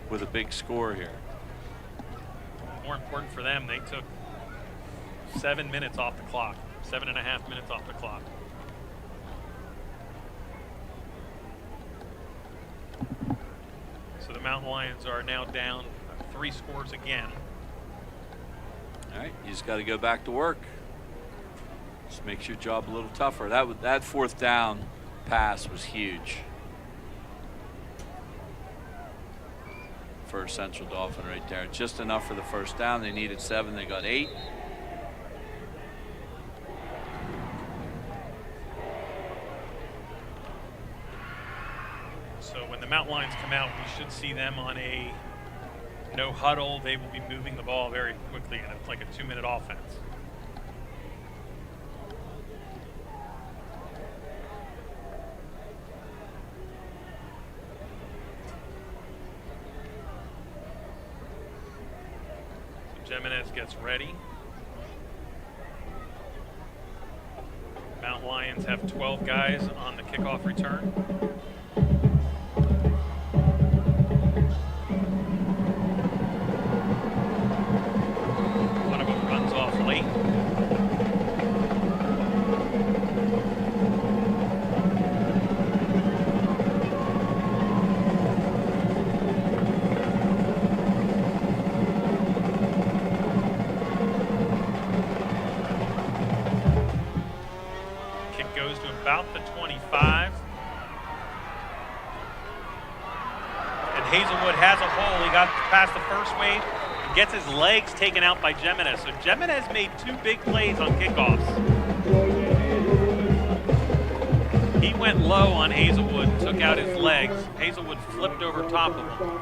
with a big score here. More important for them, they took 7 minutes off the clock, 7.5 minutes off the clock. So the Mountain Lions are now down 3 scores again. All right, you just got to go back to work. Just makes your job a little tougher. That fourth down pass was huge for Central Dauphin right there. Just enough for the first down. They needed 7. They got 8. So when the Mountain Lions come out, we should see them on a no huddle. They will be moving the ball very quickly, and it's like a 2-minute offense. So Jimenez gets ready. Mountain Lions have 12 guys on the kickoff return. One of them runs off late. Kick goes to about the 25. And Hazelwood has a hole. He got past the first wave. Gets his legs taken out by Jimenez. So Jimenez made 2 big plays on kickoffs. He went low on Hazelwood, took out his legs. Hazelwood flipped over top of him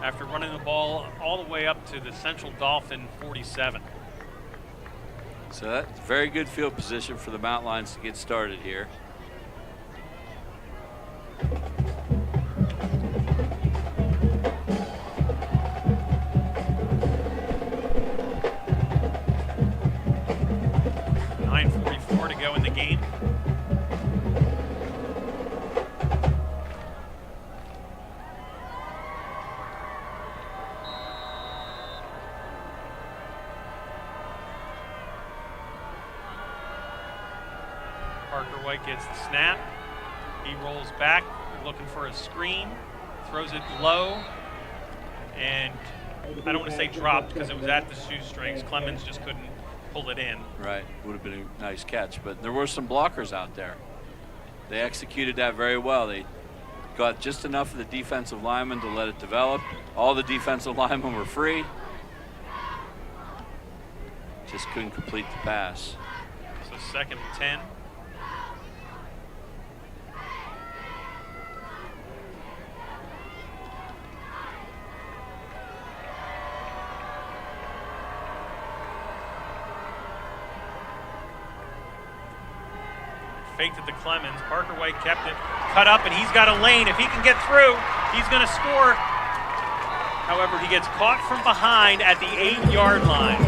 after running the ball all the way up to the Central Dauphin 47. So that's very good field position for the Mountain Lions to get started here. .9:44 to go in the game. Parker White gets the snap. He rolls back, looking for a screen, throws it low, and I don't want to say dropped because it was at the shoestrings. Clemens just couldn't pull it in. Right, would have been a nice catch, but there were some blockers out there. They executed that very well. They got just enough of the defensive linemen to let it develop. All the defensive linemen were free. Just couldn't complete the pass. So 2nd and 10. Faked it to Clemens. Parker White kept it, cut up, and he's got a lane. If he can get through, he's going to score. However, he gets caught from behind at the 8-yard line.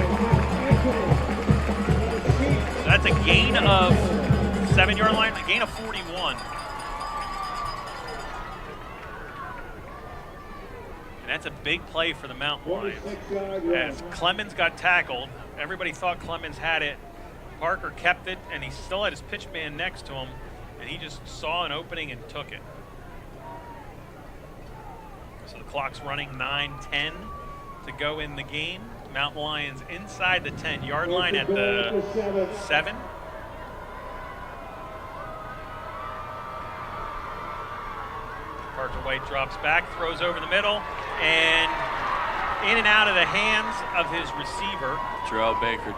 So that's a gain of 7-yard line, a gain of 41. And that's a big play for the Mountain Lions. As Clemens got tackled, everybody thought Clemens had it. Parker kept it, and he still had his pitch man next to him, and he just saw an opening and took it. So the clock's running 9:10 to go in the game. Mountain Lions inside the 10-yard line at the 7. Parker White drops back, throws over the middle, and in and out of the hands of his receiver. Jarrell Baker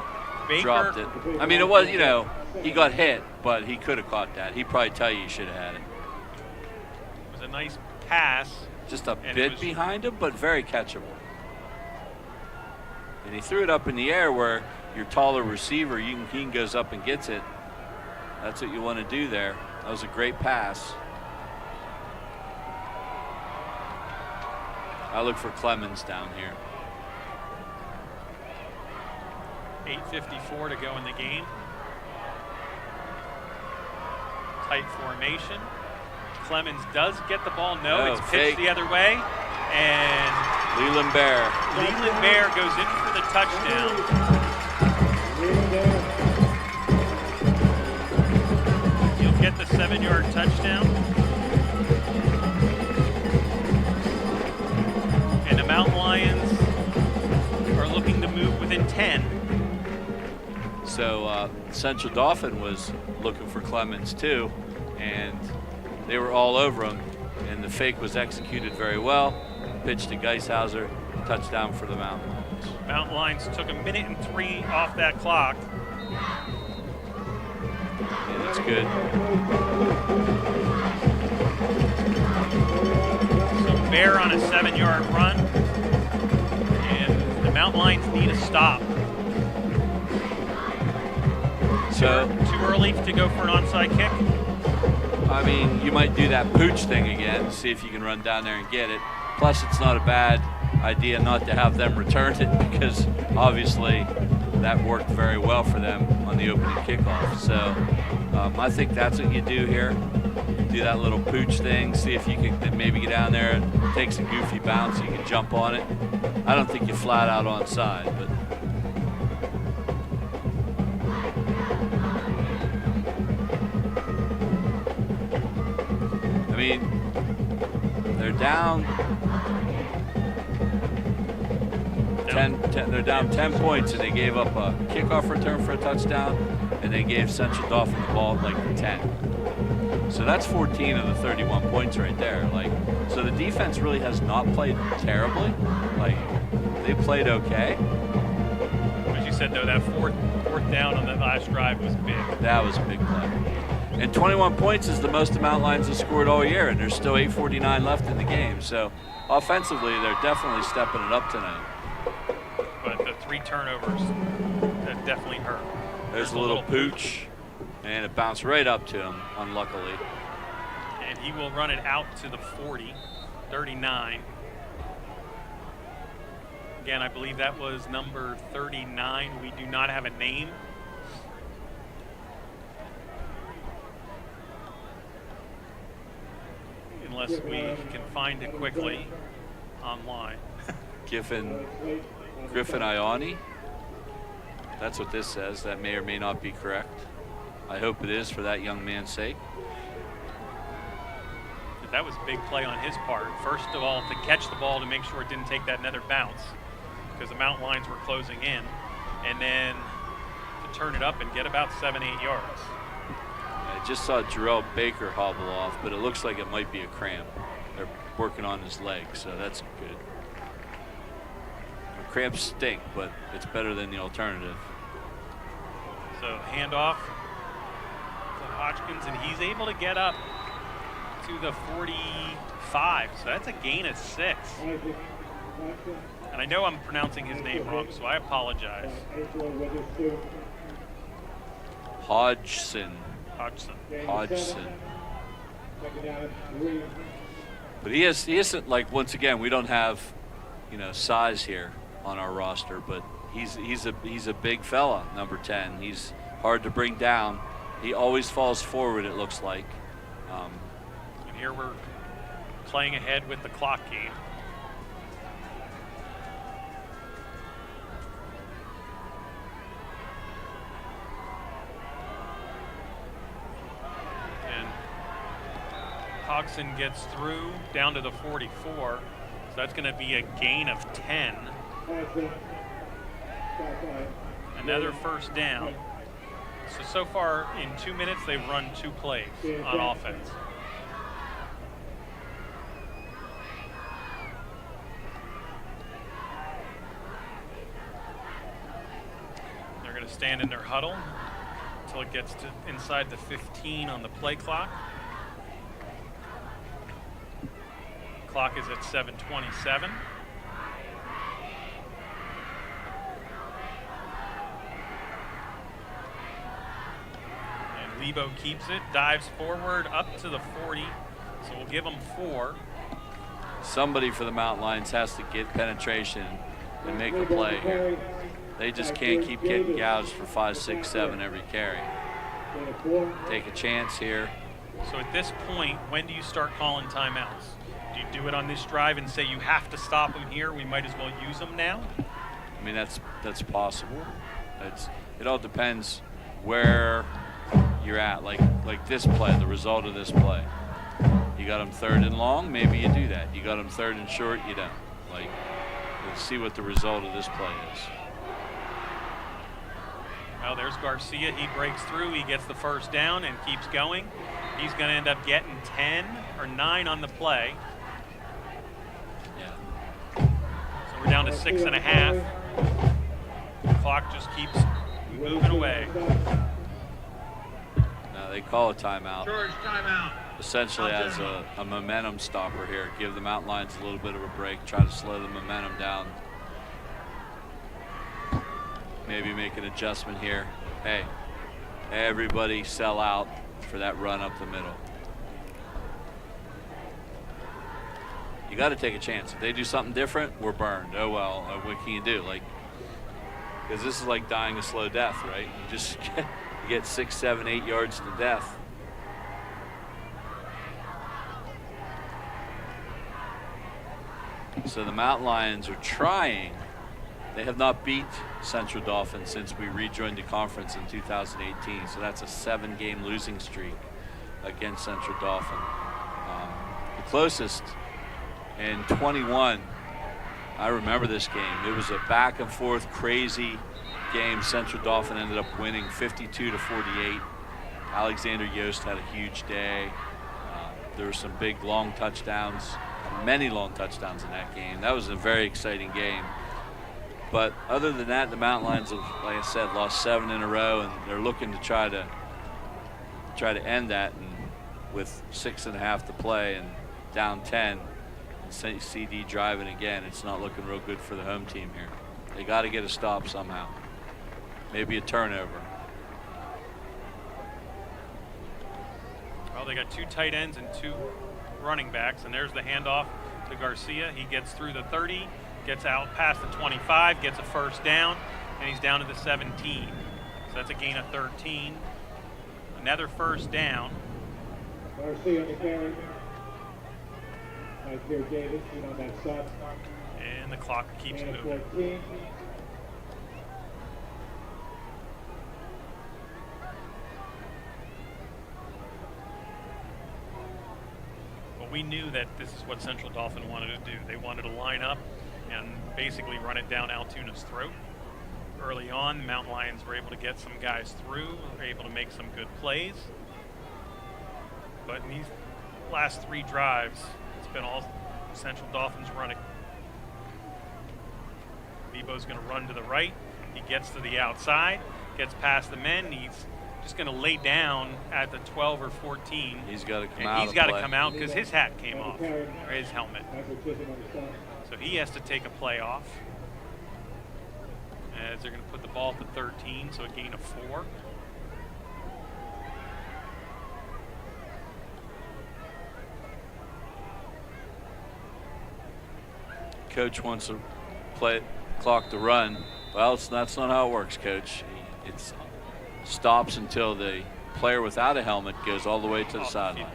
dropped it. I mean, it was, you know, he got hit, but he could have caught that. He'd probably tell you should have had it. It was a nice pass. Just a bit behind him, but very catchable. And he threw it up in the air where your taller receiver, he goes up and gets it. That's what you want to do there. That was a great pass. I look for Clemens down here. 8:54 to go in the game. Tight formation. Clemens does get the ball. No, it's pitched the other way. And Leland Bear goes in for the touchdown. He'll get the 7-yard touchdown. And the Mountain Lions are looking to move within 10. So Central Dauphin was looking for Clemens too, and they were all over him, and the fake was executed very well. Pitch to Geishauser, touchdown for the Mountain Lions. Mountain Lions took 1 minute and 3 off that clock. Yeah, that's good. So Bear on a 7-yard run, and the Mountain Lions need a stop. So too early to go for an onside kick? I mean, you might do that pooch thing again, see if you can run down there and get it. Plus, it's not a bad idea not to have them return it, because obviously that worked very well for them on the opening kickoff. So I think that's what you do here. Do that little pooch thing, see if you can maybe get down there and take some goofy bounce, you can jump on it. I don't think you flat out onside, but I mean, they're down 10, they're down 10 points, and they gave up a kickoff return for a touchdown, and they gave Central Dauphin the ball at like 10. So that's 14 of the 31 points right there. Like, so the defense really has not played terribly. Like, they played okay. As you said, though, that fourth down on that last drive was big. That was a big play. And 21 points is the most the Mountain Lions have scored all year, and there's still 8:49 left in the game. So offensively, they're definitely stepping it up tonight. But the 3 turnovers, that definitely hurt. There's a little pooch, and it bounced right up to him, unluckily. And he will run it out to the 40, 39. Again, I believe that was number 39. We do not have a name. Unless we can find it quickly online. Griffin Ioni. That's what this says. That may or may not be correct. I hope it is for that young man's sake. That was a big play on his part. First of all, to catch the ball to make sure it didn't take that another bounce, because the Mountain Lions were closing in, and then to turn it up and get about 7-8 yards. I just saw Jarrell Baker hobble off, but it looks like it might be a cramp. They're working on his leg, so that's good. The cramps stink, but it's better than the alternative. So handoff to Hodgkins, and he's able to get up to the 45. So that's a gain of 6. And I know I'm pronouncing his name wrong, so I apologize. Hodgson. But he isn't like, once again, we don't have, you know, size here on our roster, but he's a big fella, number 10. He's hard to bring down. He always falls forward, it looks like. And here we're playing ahead with the clock game. Hodgson gets through down to the 44, so that's going to be a gain of 10. Another first down. So far in 2 minutes, they've run 2 plays on offense. stand in their huddle until it gets to inside the 15 on the play clock. Clock is at 7:27. And Lebo keeps it, dives forward up to the 40, so we'll give them 4. Somebody for the Mountain Lions has to get penetration and make a play here. They just can't keep getting gouged for 5, 6, 7 every carry. Take a chance here. So at this point, when do you start calling timeouts? Do you do it on this drive and say you have to stop them here? We might as well use them now? I mean, that's possible. It all depends where you're at. Like this play, the result of this play. You got them 3rd and long, maybe you do that. You got them 3rd and short, you don't. Like, let's see what the result of this play is. Well, there's Garcia. He breaks through. He gets the first down and keeps going. He's going to end up getting 10 or 9 on the play. Yeah. So we're down to 6.5. The clock just keeps moving away. Now they call a timeout. George, timeout. Essentially as a momentum stopper here. Give the Mountain Lions a little bit of a break. Try to slow the momentum down. Maybe make an adjustment here. Hey, everybody sell out for that run up the middle. You got to take a chance. If they do something different, we're burned. Oh well, what can you do? Like, because this is like dying a slow death, right? You just get 6, 7, 8 yards to death. So the Mountain Lions are trying. They have not beat Central Dauphin since we rejoined the conference in 2018. So that's a 7-game losing streak against Central Dauphin. The closest in 21, I remember this game. It was a back and forth crazy game. Central Dauphin ended up winning 52-48. Alexander Yost had a huge day. There were some big long touchdowns, many long touchdowns in that game. That was a very exciting game. But other than that, the Mountain Lions have, like I said, lost 7 in a row, and they're looking to try to end that. And with 6.5 to play and down 10, and CD driving again, it's not looking real good for the home team here. They got to get a stop somehow. Maybe a turnover. Well, they got 2 tight ends and 2 running backs, and there's the handoff to Garcia. He gets through the 30. Gets out past the 25, gets a first down, and he's down to the 17. So that's a gain of 13. Another first down. Garcia on the carry. Right here, Davis, on that side. And the clock keeps moving. 14. Well, we knew that this is what Central Dauphin wanted to do. They wanted to line up and basically run it down Altoona's throat. Early on, the Mountain Lions were able to get some guys through, were able to make some good plays. But in these last 3 drives, it's been all Central Dauphin's running. Lebo's going to run to the right. He gets to the outside, gets past the men. He's just going to lay down at the 12 or 14. He's got to come and out. He's got to come out because his hat came off, or his helmet. That's So he has to take a play off. As they're going to put the ball at the 13, so a gain of 4. Coach wants to play clock to run. Well, that's not how it works, Coach. It stops until the player without a helmet goes all the way to the sideline.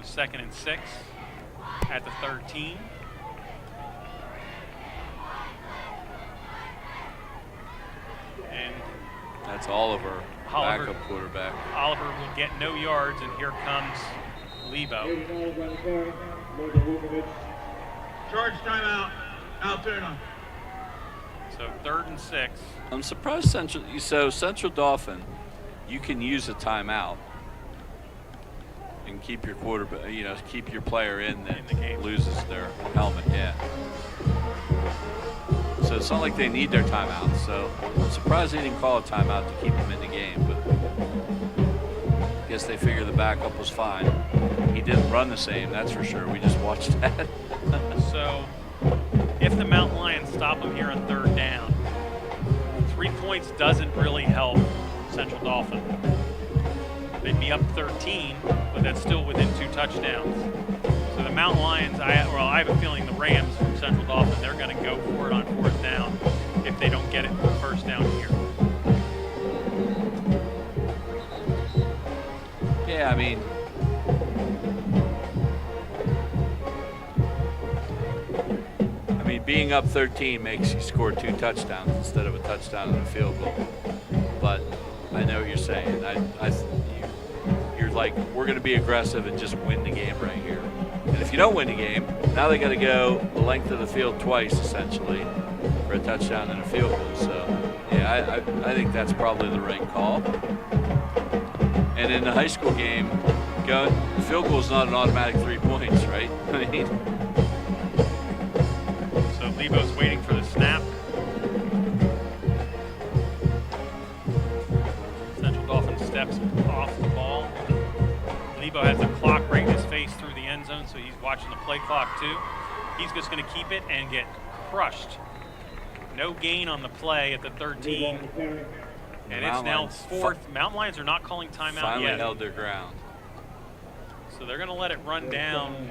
So 2nd and 6 at the 13. And that's Oliver, backup quarterback. Oliver will get no yards, and here comes Lebo. George, timeout. Altoona. So 3rd and 6. I'm surprised Central Dauphin, you can use a timeout. and keep your quarterback, keep your player in that In the game. loses their helmet. Yeah. So it's not like they need their timeout. So I'm surprised they didn't call a timeout to keep them in the game, but I guess they figured the backup was fine. He didn't run the same, that's for sure. We just watched that. So if the Mountain Lions stop them here on 3rd down, 3 points doesn't really help Central Dauphin. They'd be up 13, but that's still within 2 touchdowns. So the Mountain Lions, I have a feeling the Rams from Central Dauphin, they're going to go for it on 4th down if they don't get it for 1st down here. Yeah, I mean, being up 13 makes you score 2 touchdowns instead of a touchdown and a field goal. But I know what you're saying. You're like, we're going to be aggressive and just win the game right here. And if you don't win the game, now they got to go the length of the field twice, essentially, for a touchdown and a field goal. So, yeah, I think that's probably the right call. And in the high school game, the field goal is not an automatic 3 points, right? I mean, so Lebo's waiting for the snap. Central Dauphin steps off the ball. Lebo has the clock right in his face through the end zone, so he's watching the play clock too. He's just going to keep it and get crushed. No gain on the play at the 13. And it's now 4th. Mountain Lions are not calling timeout yet. Finally held their ground. So they're going to let it run down.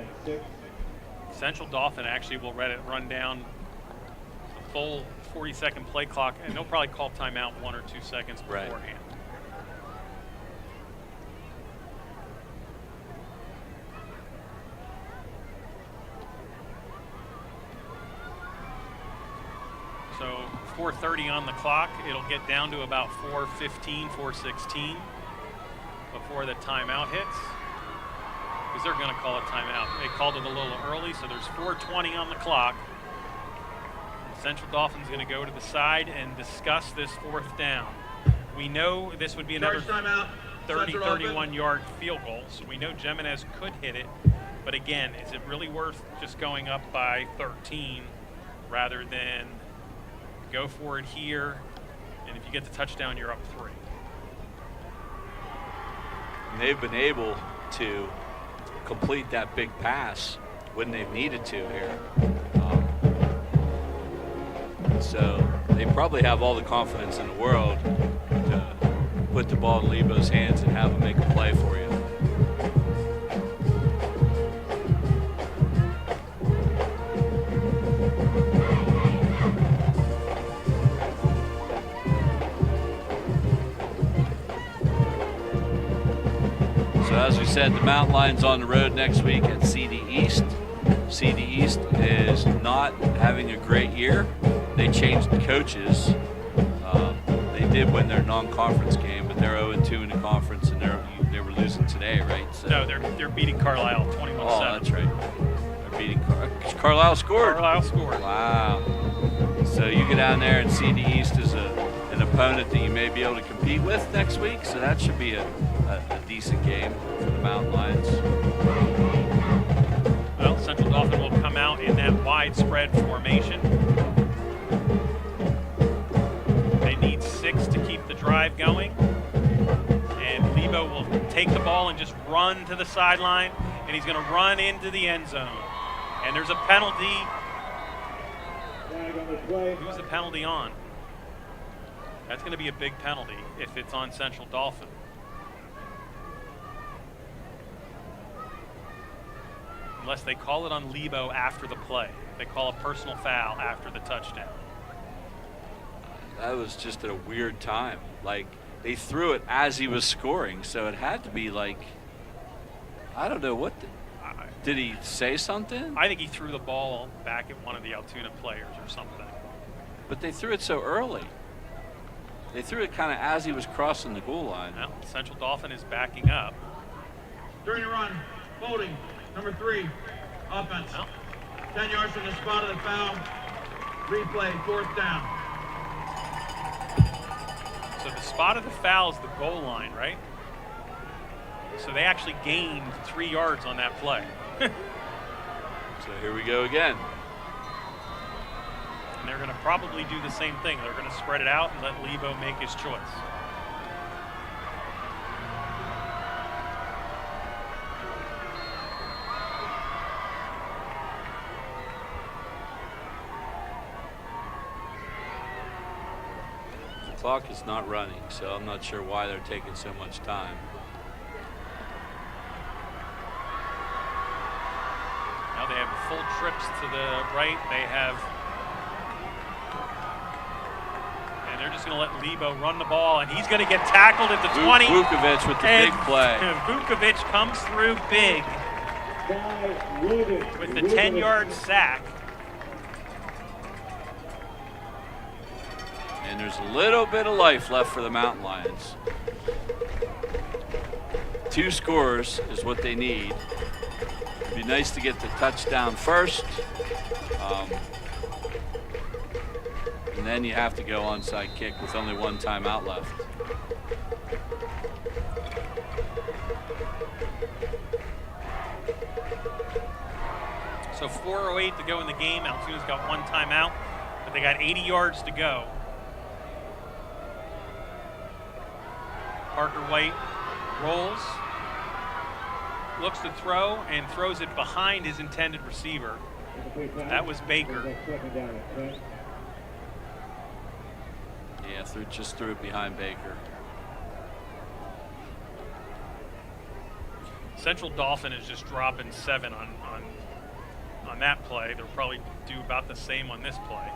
Central Dauphin actually will let it run down the full 40-second play clock, and they'll probably call timeout 1 or 2 seconds beforehand. Right. So 4:30 on the clock. It'll get down to about 4:15, 4:16 before the timeout hits. Because they're going to call a timeout. They called it a little early, so there's 4:20 on the clock. Central Dauphin's going to go to the side and discuss this 4th down. We know this would be another 30, 31-yard field goal, so we know Jimenez could hit it. But again, is it really worth just going up by 13 rather than go for it here? And if you get the touchdown, you're up 3. And they've been able to complete that big pass when they've needed to here. So they probably have all the confidence in the world to put the ball in Lebo's hands and have him make a play for you. So as we said, the Mountain Lions on the road next week at CD East. CD East is not having a great year. They changed the coaches. They did win their non-conference game, but they're 0-2 in the conference, and they were losing today, right? So, No, they're beating Carlisle 21-7. oh, that's right. They're beating Carlisle scored. Carlisle scored. Wow. So you go down there, and CD East is an opponent that you may be able to compete with next week. So that should be a decent game for the Mountain Lions. Well, Central Dauphin will come out in that widespread formation. They need 6 to keep the drive going. And Lebo will take the ball and just run to the sideline, and he's going to run into the end zone. And there's a penalty. Who's the penalty on? That's going to be a big penalty if it's on Central Dauphin. Unless they call it on Lebo after the play. They call a personal foul after the touchdown. That was just at a weird time. Like, they threw it as he was scoring, so it had to be like, I don't know what. Did he say something? I think he threw the ball back at one of the Altoona players or something. But they threw it so early. They threw it kind of as he was crossing the goal line. Well, Central Dauphin is backing up. During the run, holding, number 3, offense. Well, 10 yards from the spot of the foul. Replay, 4th down. so the spot of the foul is the goal line, right? So they actually gained 3 yards on that play. So here we go again. And they're going to probably do the same thing. They're going to spread it out and let Lebo make his choice. The clock is not running, so I'm not sure why they're taking so much time. Now they have full trips to the right. They have, and they're just going to let Lebo run the ball, and he's going to get tackled at the 20. Vukovic with the and big play. Vukovic comes through big with the 10-yard sack. And there's a little bit of life left for the Mountain Lions. 2 scores is what they need. It'd be nice to get the touchdown first. And then you have to go onside kick with only 1 timeout left. So 4:08 to go in the game. Altoona's got 1 timeout, but they got 80 yards to go. Parker White rolls, looks to throw, and throws it behind his intended receiver. That was Baker. Yeah, just threw it behind Baker. Central Dauphin is just dropping 7 on that play. They'll probably do about the same on this play.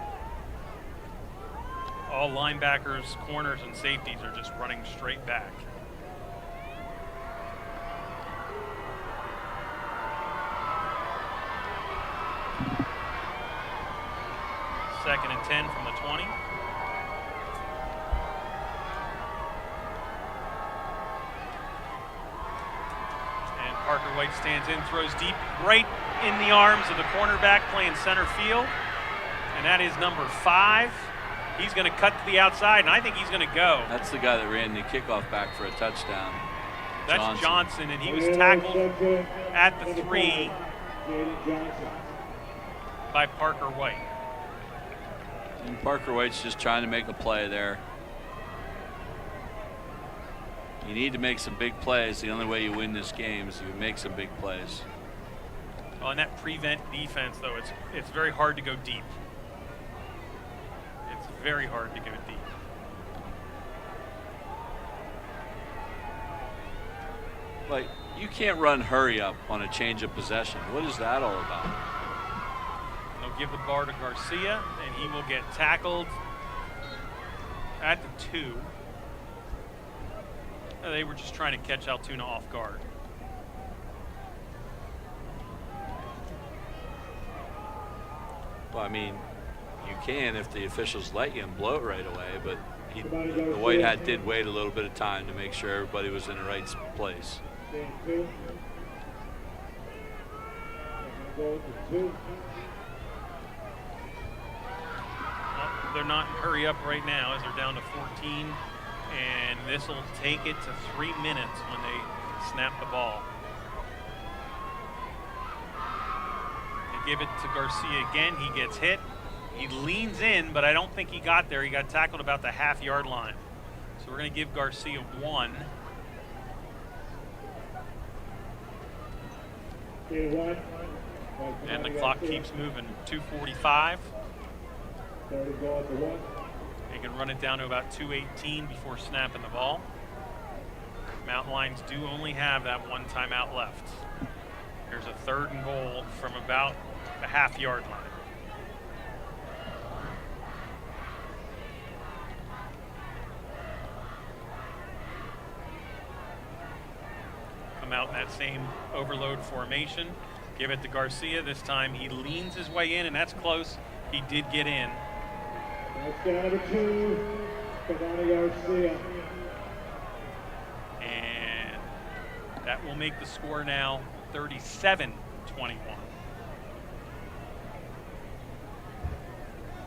All linebackers, corners, and safeties are just running straight back. Second and 10 from the 20. And Parker White stands in, throws deep, right in the arms of the cornerback playing center field. And that is number 5. He's going to cut to the outside, and I think he's going to go. That's the guy that ran the kickoff back for a touchdown. That's Johnson, and he was tackled at the 3 by Parker White. And Parker White's just trying to make a play there. You need to make some big plays. The only way you win this game is you make some big plays. On that prevent defense, though, it's very hard to go deep. It's very hard to go deep. Like, you can't run hurry up on a change of possession. What is that all about? They'll give the bar to Garcia, and he will get tackled at the 2. They were just trying to catch Altoona off guard. Well, I mean, you can if the officials let you and blow it right away, but the White Hat did wait a little bit of time to make sure everybody was in the right place. They're not in hurry up right now as they're down to 14, and this will take it to 3 minutes when they snap the ball. They give it to Garcia again. He gets hit. He leans in, but I don't think he got there. He got tackled about the half-yard line. So we're going to give Garcia 1. And the clock keeps moving. 2:45. They can run it down to about 2:18 before snapping the ball. Mountain Lions do only have that 1 timeout left. Here's a 3rd and goal from about the half-yard line. Come out in that same overload formation. Give it to Garcia. This time he leans his way in, and that's close. He did get in. Number 2, Garcia. And that will make the score now 37-21.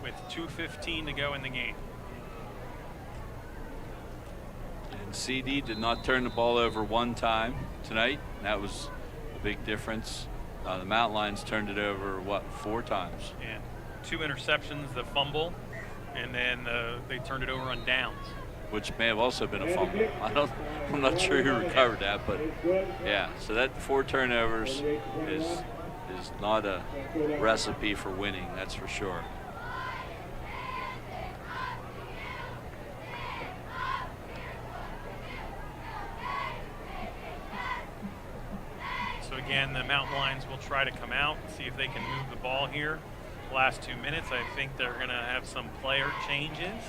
With 2:15 to go in the game. And CD did not turn the ball over one time tonight. That was a big difference. The Mountain Lions turned it over, what, 4 times? And 2 interceptions, the fumble, and then they turned it over on downs. Which may have also been a fumble. I'm not sure who recovered that, but yeah. So that 4 turnovers is not a recipe for winning, that's for sure. So again, the Mountain Lions will try to come out and see if they can move the ball here. Last 2 minutes, I think they're going to have some player changes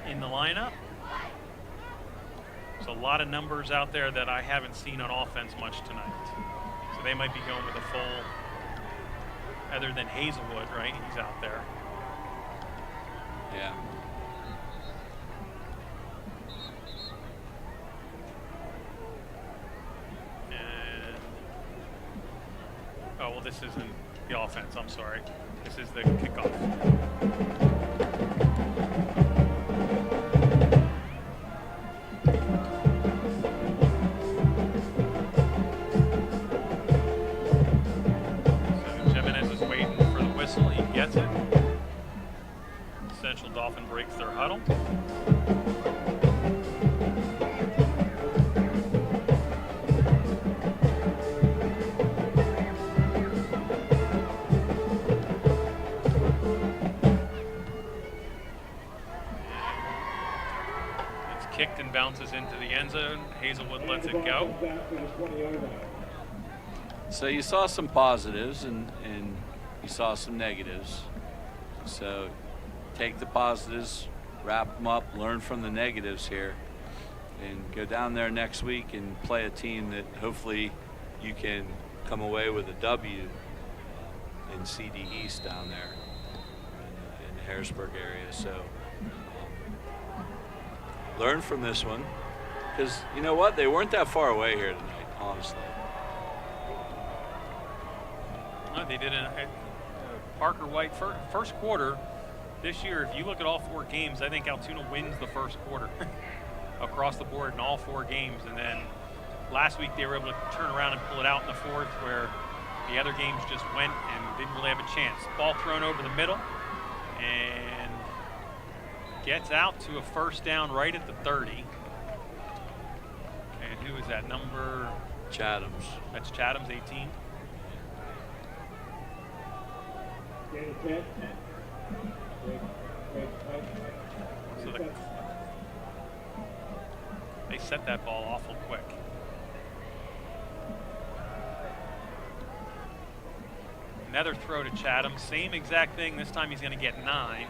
in the lineup. There's a lot of numbers out there that I haven't seen on offense much tonight. So they might be going with a full, other than Hazelwood, right? He's out there. Yeah. And, oh, well, this isn't the offense, I'm sorry. This is the kickoff. He gets it. Central Dauphin breaks their huddle. It's kicked and bounces into the end zone. Hazelwood lets it go. So you saw some positives and you saw some negatives. So take the positives, wrap them up, learn from the negatives here, and go down there next week and play a team that hopefully you can come away with a W in CD East down there in the Harrisburg area. So learn from this one, because you know what? They weren't that far away here tonight, honestly. No, they did a Parker White first quarter this year. If you look at all 4 games, I think Altoona wins the first quarter across the board in all 4 games. And then last week they were able to turn around and pull it out in the 4th, where the other games just went and didn't really have a chance. Ball thrown over the middle and gets out to a first down right at the 30. And who is that? Number? Chatham's. That's Chatham's, 18. So they set that ball awful quick. Another throw to Chatham, same exact thing. This time he's going to get 9.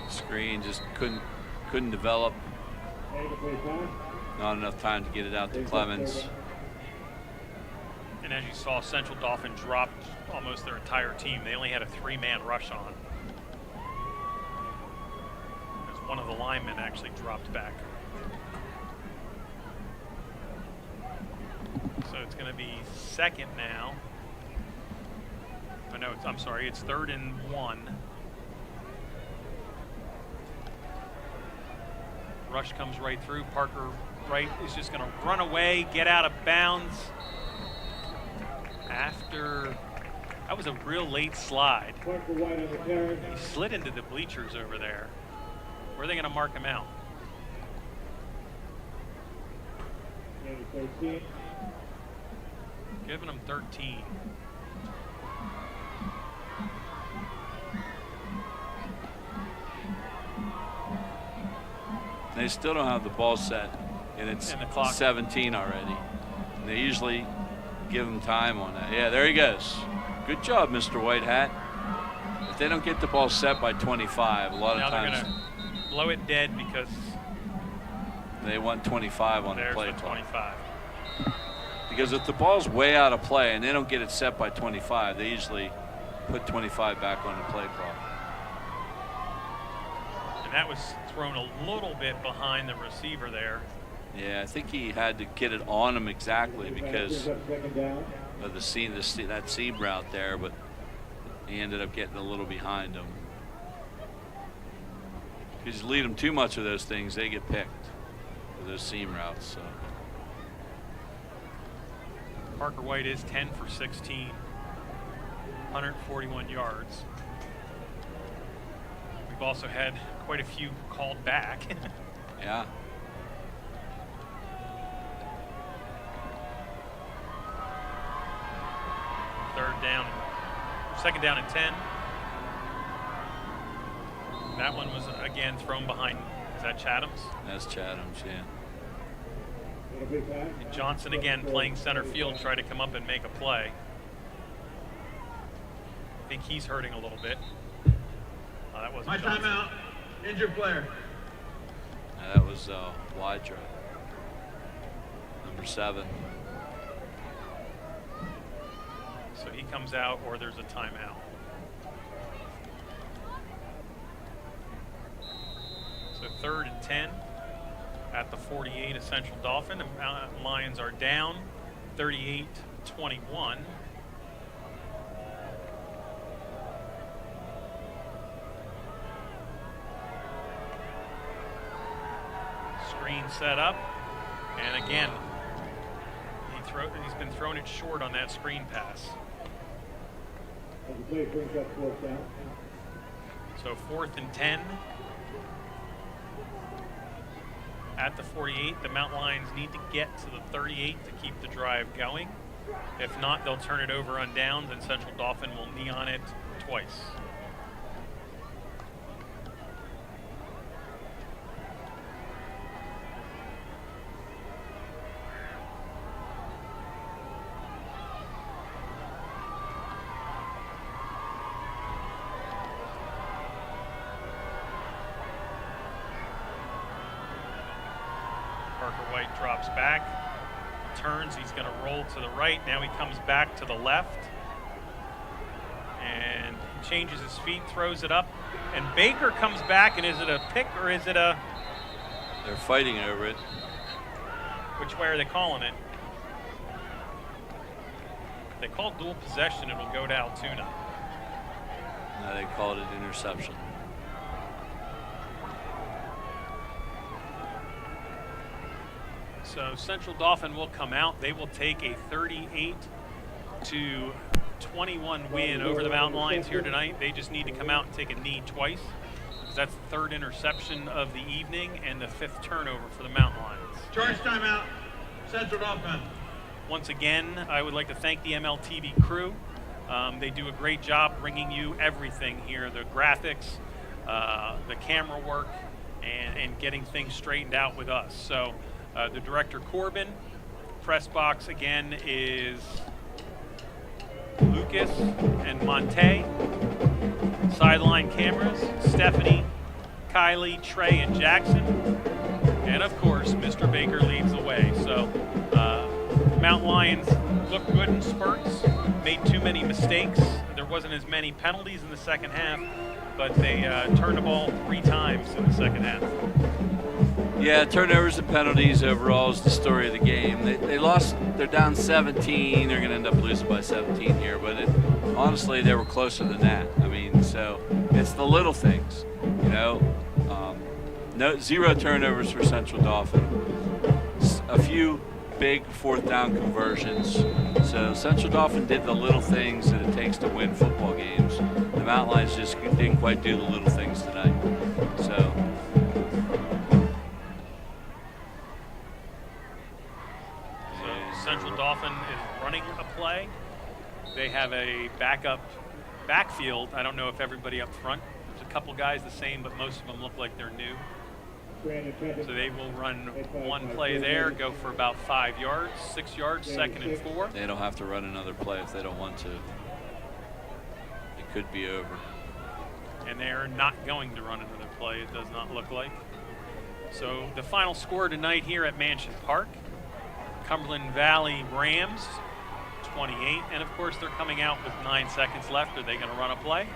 Screen just couldn't develop. Not enough time to get it out to Clemens. And as you saw, Central Dauphin dropped almost their entire team. They only had a 3-man rush on. As one of the linemen actually dropped back. So it's going to be 2nd now. Oh, no, I'm sorry, it's 3rd and 1. Rush comes right through. Parker Wright is just going to run away, get out of bounds. After, that was a real late slide. He slid into the bleachers over there. Where are they going to mark him out? Giving him 13. They still don't have the ball set, and it's And the clock. 17 already. And they usually give him time on that. Yeah, there he goes. Good job, Mr. White Hat. If they don't get the ball set by 25, a lot Now of they're times going to blow it dead because they want 25 on the there's play the clock. 25. Because if the ball's way out of play and they don't get it set by 25, they usually put 25 back on the play clock. And that was thrown a little bit behind the receiver there. Yeah, I think he had to get it on him exactly because of the seam, that seam route there, but he ended up getting a little behind him. If you lead them too much of those things, they get picked with those seam routes. So. Parker White is 10 for 16, 141 yards. We've also had quite a few called back. Yeah. Second down and 10. That one was again thrown behind. Is that Chatham's? That's Chatham's, yeah. And Johnson again playing center field, try to come up and make a play. I think he's hurting a little bit. That wasn't My Johnson. timeout. Injured player. That was Wydra, number 7. So he comes out, or there's a timeout. So 3rd and 10 at the 48 of Central Dauphin. The Lions are down 38-21. Screen set up, and again, he's been throwing it short on that screen pass. So 4th and 10 at the 48. The Mount Lions need to get to the 38 to keep the drive going. If not, they'll turn it over on downs, and Central Dauphin will knee on it twice. Parker White drops back, turns, he's going to roll to the right. Now he comes back to the left, and he changes his feet, throws it up, and Baker comes back, and is it a pick or is it a... They're fighting over it. Which way are they calling it? If they call dual possession, it'll go to Altoona. No, they called it interception. So Central Dauphin will come out. They will take a 38-21 win over the Mountain Lions here tonight. They just need to come out and take a knee twice, because that's the 3rd interception of the evening and the 5th turnover for the Mountain Lions. Charge timeout. Central Dauphin. Once again, I would like to thank the MLTV crew. They do a great job bringing you everything here, the graphics, the camera work, and getting things straightened out with us. So the director, Corbin. Press box, again, is Lucas and Monte. Sideline cameras, Stephanie, Kylie, Trey, and Jackson. And, of course, Mr. Baker leads the way. So Mount Lions looked good in spurts, made too many mistakes. There wasn't as many penalties in the second half, but they turned the ball 3 times in the second half. Yeah, turnovers and penalties overall is the story of the game. They lost, they're down 17. They're going to end up losing by 17 here, but honestly, they were closer than that. I mean, so it's the little things, you know. 0 turnovers for Central Dauphin. A few big 4th down conversions. So Central Dauphin did the little things that it takes to win football games. The Mountain Lions just didn't quite do the little things tonight. So. Central Dauphin is running a play. They have a backfield. I don't know if everybody up front. There's a couple guys the same, but most of them look like they're new. So they will run one play there, go for about 5 yards, 6 yards, 2nd and 4. They don't have to run another play if they don't want to. It could be over. And they're not going to run another play, it does not look like. So the final score tonight here at Mansion Park, Cumberland Valley Rams, 28. And of course, they're coming out with 9 seconds left. Are they going to run a play?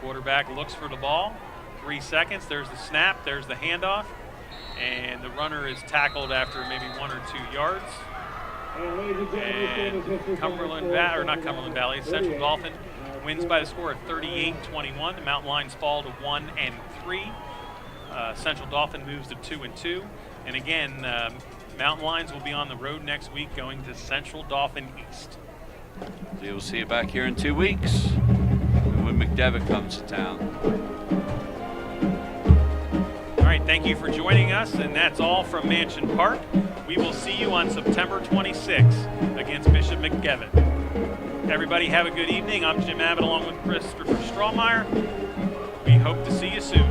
Quarterback looks for the ball. 3 seconds. There's the snap. There's the handoff. And the runner is tackled after maybe 1 or 2 yards. And Cumberland Valley, or not Cumberland Valley, Central Dauphin wins by the score of 38-21. The Mountain Lions fall to 1-3. Central Dauphin moves to 2-2. And again, Mountain Lions will be on the road next week going to Central Dauphin East. So we'll see you back here in 2 weeks when McDevitt comes to town. All right, thank you for joining us, and that's all from Mansion Park. We will see you on September 26th against Bishop McDevitt. Everybody have a good evening. I'm Jim Abbott along with Christopher Strawmier. We hope to see you soon.